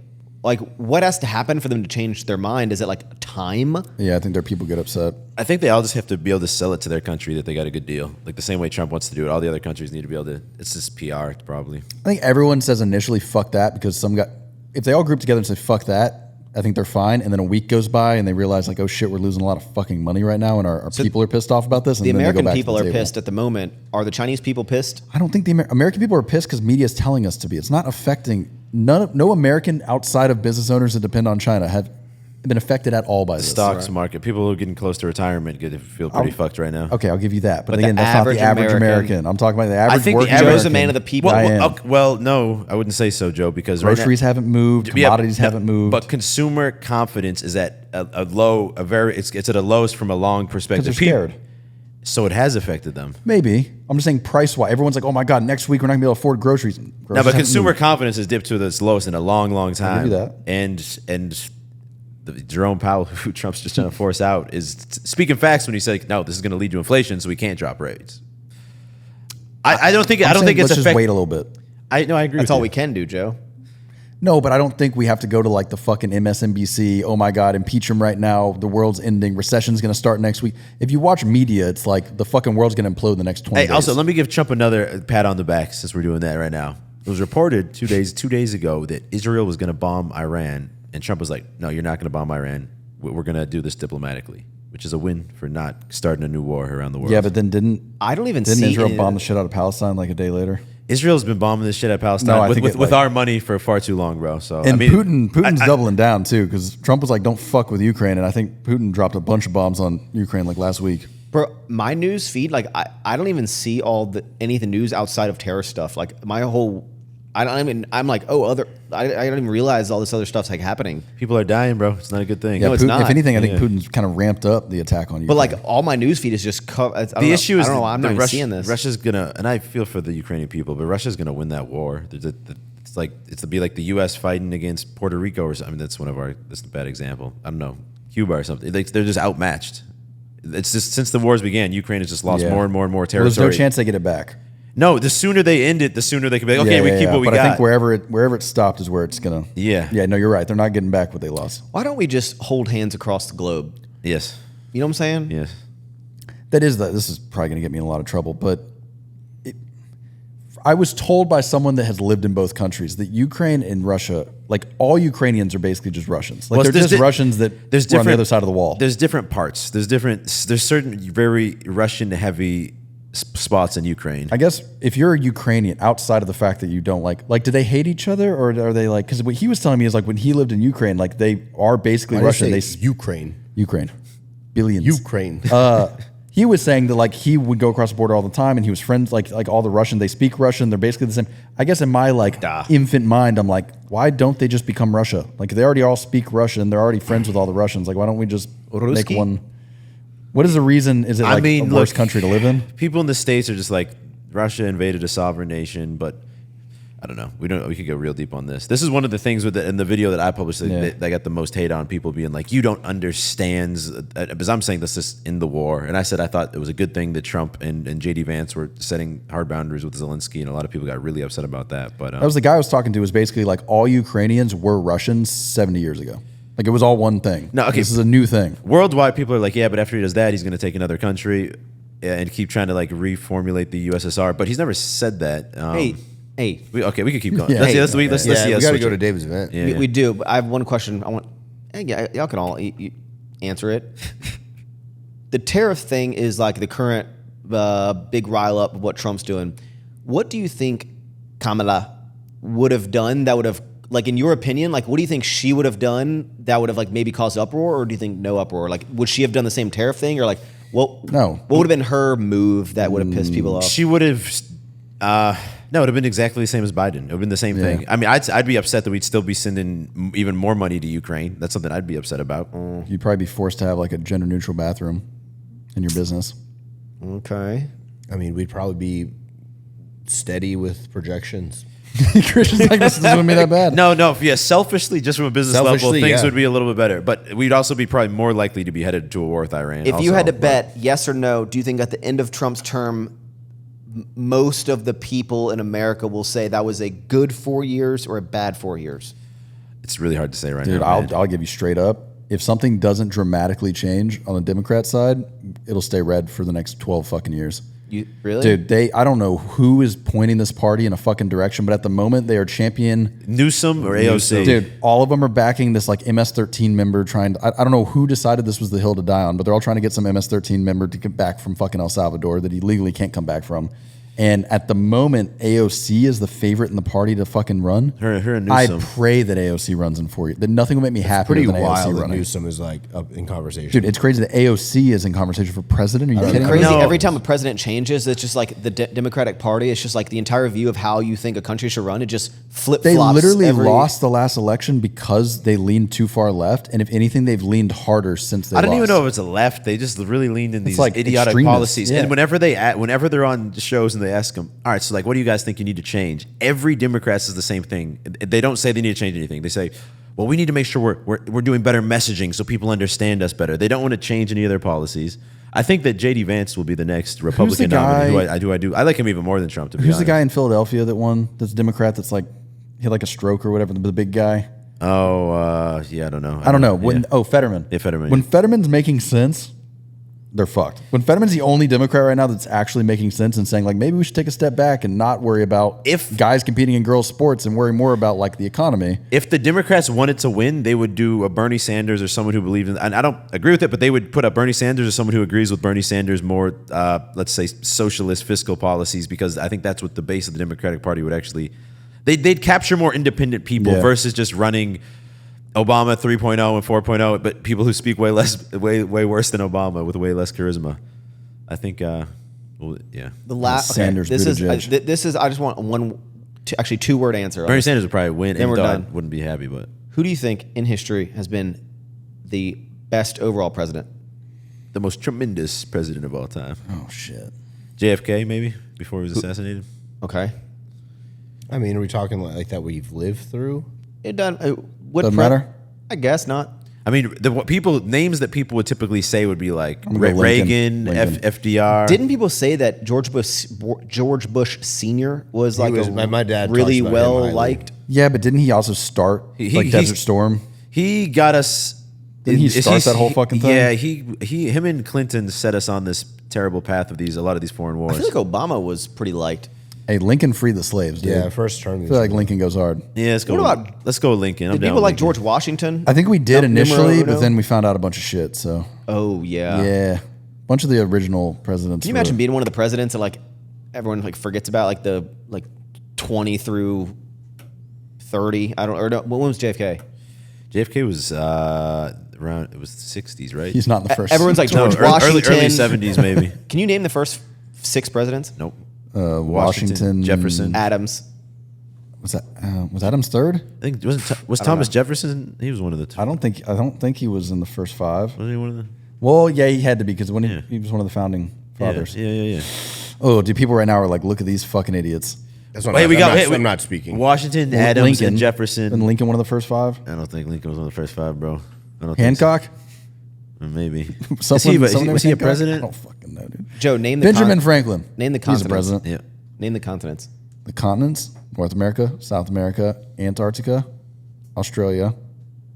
what has to happen for them to change their mind? Is it like time? Yeah, I think their people get upset. I think they all just have to be able to sell it to their country that they got a good deal, like the same way Trump wants to do it. All the other countries need to be able to. It's just PR, probably. I think everyone says initially fuck that because some guy, if they all group together and say fuck that, I think they're fine. And then a week goes by and they realize like, oh shit, we're losing a lot of fucking money right now, and our people are pissed off about this. And The then they go American back to people the are table. pissed at the moment. Are the Chinese people pissed? I don't think the American people are pissed because media is telling us to be. It's not affecting no American outside of business owners that depend on China have been affected at all by this. Stocks market. People who are getting close to retirement feel pretty fucked right now. Okay, I'll give you that. But But again, the that's not the average average American. American. I'm talking about the average I think the working average- Joe's a American. man of the people. Well, no, I wouldn't say so, Joe, because right now- Groceries haven't moved. Commodities haven't moved. But consumer confidence is at a low, it's at a lowest from a long perspective. Because they're scared. So it has affected them. Maybe. I'm just saying price-wise. Everyone's like, oh my God, next week we're not going to be able to afford groceries. No, but haven't consumer moved. confidence has dipped to its lowest in a long, long time. give you that. And Jerome Powell, who Trump's just trying to force out, is speaking facts when he says, "No, this is going to lead to inflation, so we can't drop rates." I don't think. I'm I don't saying think it's let's just wait a little bit. I agree. That's with all you. we can do, Joe. No, but I don't think we have to go to like the fucking MSNBC. Oh my God, impeach him right now. The world's ending. Recession's going to start next week. If you watch media, it's like the fucking world's going to implode in the next 20 Hey, days. also, let me give Trump another pat on the back since we're doing that right now. It was reported 2 days ago that Israel was going to bomb Iran, and Trump was like, "No, you're not going to bomb Iran. We're going to do this diplomatically," which is a win for not starting a new war around the world. Yeah, but then didn't I don't even didn't see Israel any- bomb the shit out of Palestine like a day later? Israel's been bombing this shit at Palestine No, I think with it, our money for far too long, bro. So And I mean, Putin's doubling down too because Trump was like, "Don't fuck with Ukraine," and I think Putin dropped a bunch of bombs on Ukraine like last week. Bro, my news feed, like I don't even see any of the news outside of terror stuff. Like my whole, I'm like, I don't even realize all this other stuff's like happening. People are dying, bro. It's not a good thing. Yeah, No, it's Putin, not. if anything, I think Putin's kind of ramped up the attack on Ukraine. But like all my news feed is just The issue is I don't know. I'm not even Russia, seeing this. Russia's gonna, and I feel for the Ukrainian people, but Russia's gonna win that war. It's like to be like the U.S. fighting against Puerto Rico or something. I mean, that's a bad example. I don't know, Cuba or something. They're just outmatched. It's just since the wars began, Ukraine has just lost more and more and more Well, territory. there's no chance they get it back. No, the sooner they end it, the sooner they can be like, okay, we keep what we but got. I think wherever it stopped is where it's gonna. Yeah. Yeah. No, you're right. They're not getting back what they lost. Why don't we just hold hands across the globe? Yes. You know what I'm saying? Yes. This is probably gonna get me in a lot of trouble, but I was told by someone that has lived in both countries that Ukraine and Russia, like all Ukrainians are basically just Russians. Like Well, they're there's just di- Russians that were on the other side of the wall. There's different parts. There's certain very Russian heavy spots in Ukraine. I guess if you're a Ukrainian, outside of the fact that you don't like, do they hate each other or are they like? Because what he was telling me is like when he lived in Ukraine, like they are basically Russian. They Ukraine. Billions. Ukraine. He was saying that like he would go across the border all the time, and he was friends like all the Russian. They speak Russian. They're basically the same. I guess in my infant mind, I'm like, why don't they just become Russia? Like they already all speak Russian. They're already friends with all the Russians. Like why don't we just make one? What is the reason? Is it like a worse country to live in? People in the States are just like Russia invaded a sovereign nation, but I don't know. We could go real deep on this. This is one of the things in the video that I published that got the most hate on, people being like, you don't understand, because I'm saying this is in the war. And I said I thought it was a good thing that Trump and J.D. Vance were setting hard boundaries with Zelensky, and a lot of people got really upset about that. But that was the guy I was talking to was basically like all Ukrainians were Russians 70 years ago. Like it was all one thing. No, okay. This is a new thing. Worldwide, people are like, yeah, but after he does that, he's going to take another country and keep trying to like reformulate the USSR. But he's never said that. Hey, we could keep going. Yeah. Let's we got to switch go it. to David's event. Yeah. we do. But I have one question. Y'all can all answer it. The tariff thing is like the current big rile up of what Trump's doing. What do you think Kamala would have done that would have, like, in your opinion, like, what do you think she would have done that would have, like, maybe caused uproar, or do you think no uproar? Like, would she have done the same tariff thing, or, like, what would have been her move that would have pissed people off? She would have. No, it would have been exactly the same as Biden. It would have been the same thing. I mean, I'd be upset that we'd still be sending even more money to Ukraine. That's something I'd be upset about. You'd probably be forced to have like a gender neutral bathroom in your business. Okay. I mean, we'd probably be steady with projections. Christian's like, this doesn't be that bad. No, yeah. Selfishly, just from a business level, Selfishly, things yeah. would be a little bit better. But we'd also be probably more likely to be headed to a war with Iran. If you also. had to bet yes or no, do you think at the end of Trump's term, most of the people in America will say that was a good 4 years or a bad 4 years? It's really hard to say right Dude, now. man. I'll give you straight up. If something doesn't dramatically change on the Democrat side, it'll stay red for the next 12 fucking years. You really? Dude, I don't know who is pointing this party in a fucking direction, but at the moment they are champion. Newsom or AOC? Dude, all of them are backing this like MS-13 member trying to, I don't know who decided this was the hill to die on, but they're all trying to get some MS-13 member to get back from fucking El Salvador that he legally can't come back from. And at the moment, AOC is the favorite in the party to fucking run. Her and I Newsom. pray that AOC runs in 4 years. That nothing will make me happier Pretty than AOC wild that running. Newsom is like up in conversation. Dude, it's crazy that AOC is in conversation for president. Are you kidding me? Crazy. No. Every time a president changes, it's just like the Democratic Party. It's just like the entire view of how you think a country should run. It just flip flops. They literally lost the last election because they leaned too far left. And if anything, they've leaned harder since they I don't lost. even know if it's a left. They just really leaned in these like idiotic extremists. policies. Yeah. And whenever they're on shows and they ask them, all right, so like, what do you guys think you need to change? Every Democrat says the same thing. They don't say they need to change anything. They say, well, we need to make sure we're doing better messaging so people understand us better. They don't want to change any of their policies. I think that J.D. Vance will be the next Republican nominee. I like him even more than Trump, to be Who's honest. the guy in Philadelphia that won? That's a Democrat that's like, he had like a stroke or whatever, the big guy. Oh, yeah, I don't know. I don't know. Yeah. Fetterman. Yeah, Fetterman. When Fetterman's making sense, they're fucked. When Fetterman's the only Democrat right now that's actually making sense and saying like maybe we should take a step back and not worry about If- guys competing in girls' sports and worry more about like the economy. If the Democrats wanted to win, they would do a Bernie Sanders or someone who believed in, and I don't agree with it, but they would put up Bernie Sanders or someone who agrees with Bernie Sanders more, let's say, socialist fiscal policies, because I think that's what the base of the Democratic Party would actually, they'd capture more independent people versus just running Obama 3.0 and 4.0, but people who speak way worse than Obama with way less charisma. I think. Well, yeah. The last Sanders, this is Buttigieg. this is. I just want actually 2-word answer. Bernie Sanders would probably win, Then and we're though I done. wouldn't be happy, but Who do you think in history has been the best overall president? the most tremendous president of all time. Oh shit. JFK, maybe, before he was assassinated. Okay, I mean, are we talking like that we've lived through? it doesn't. What Doesn't matter? I guess not. I mean, names that people would typically say would be like I'm gonna go Reagan, Lincoln. FDR. Didn't people say that George Bush Senior was like was- my dad really talks about him well highly. liked? Yeah, but didn't he also start like Desert Storm? He got us. Didn't he start that whole fucking thing? Yeah, him and Clinton set us on this terrible path of a lot of these foreign I wars. feel like Obama was pretty liked. Hey, Lincoln freed the slaves, dude. Yeah, first term. I feel like Lincoln goes hard. Yeah, let's go. What about- let's go Lincoln. I'm Did down people with like Lincoln. George Washington? I think we did Numero initially, uno? but then we found out a bunch of shit. So Oh yeah. yeah, a bunch of the original presidents. Can you imagine being one of the presidents that like everyone like forgets about, like the 20 through 30? I don't or no, when was JFK? JFK was around. It was the 60s, right? He's not in the first. Everyone's like No, George early Washington. 70s, maybe. Can you name the first 6 presidents? Nope. Washington, Jefferson. Adams. Was that was Adams third? I think was Thomas Jefferson. He was one of the. I don't think he was in the first 5. Wasn't he one of the? Well, yeah, he had to be because when Yeah. he was one of the founding fathers. Yeah. Oh, dude, people right now are like, look at these fucking idiots. That's what Wait, I'm not speaking. Washington, Adams, Lincoln, and Jefferson. And Lincoln, one of the first 5. I don't think Lincoln was one of the first 5, bro. I don't Hancock. think so. Maybe. Someone was he named a Hancock? president? I don't fucking know, dude. Joe, name the Benjamin Franklin. Name the He's continents. a president. Yeah. Name the continents. The continents: North America, South America, Antarctica, Australia,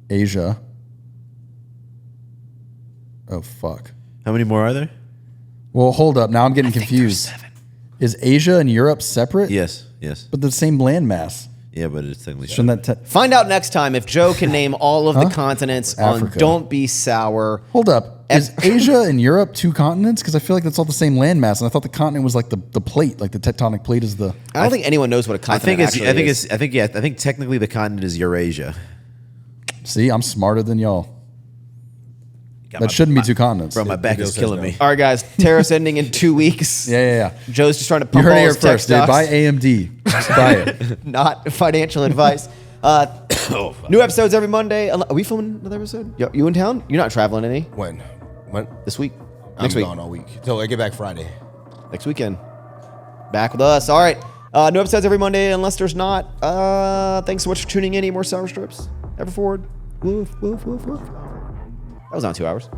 Asia. Oh fuck. How many more are there? Well, hold up. Now I'm getting confused. Is Asia and Europe separate? Yes. But the same landmass. Yeah, but it's technically. Shouldn't that? Find out next time if Joe can name all of the continents on Africa. Don't Be Sour. Hold up. Is Asia and Europe 2 continents? Because I feel like that's all the same landmass, and I thought the continent was like the plate, like the tectonic plate is the. I don't think anyone knows what a I continent think it's. actually is. I think technically the continent is Eurasia. See, I'm smarter than y'all. Got That my- shouldn't be 2 continents. Bro, my back Bill is says killing no. me. All right, guys. Tariffs ending in 2 weeks. Yeah. Joe's just trying to You pump heard all it here his tech first, dude. stocks. Buy AMD. Just buy it. Not financial advice. New episodes every Monday. Are we filming another episode? You in town? You're not traveling any When? this week? I'm Next week. gone all week. So I get back Friday. Next weekend. Back with us. All right. New episodes every Monday unless there's not. Thanks so much for tuning in. Any more sour strips? Ever forward? Woof, woof, woof, woof. That was on 2 hours.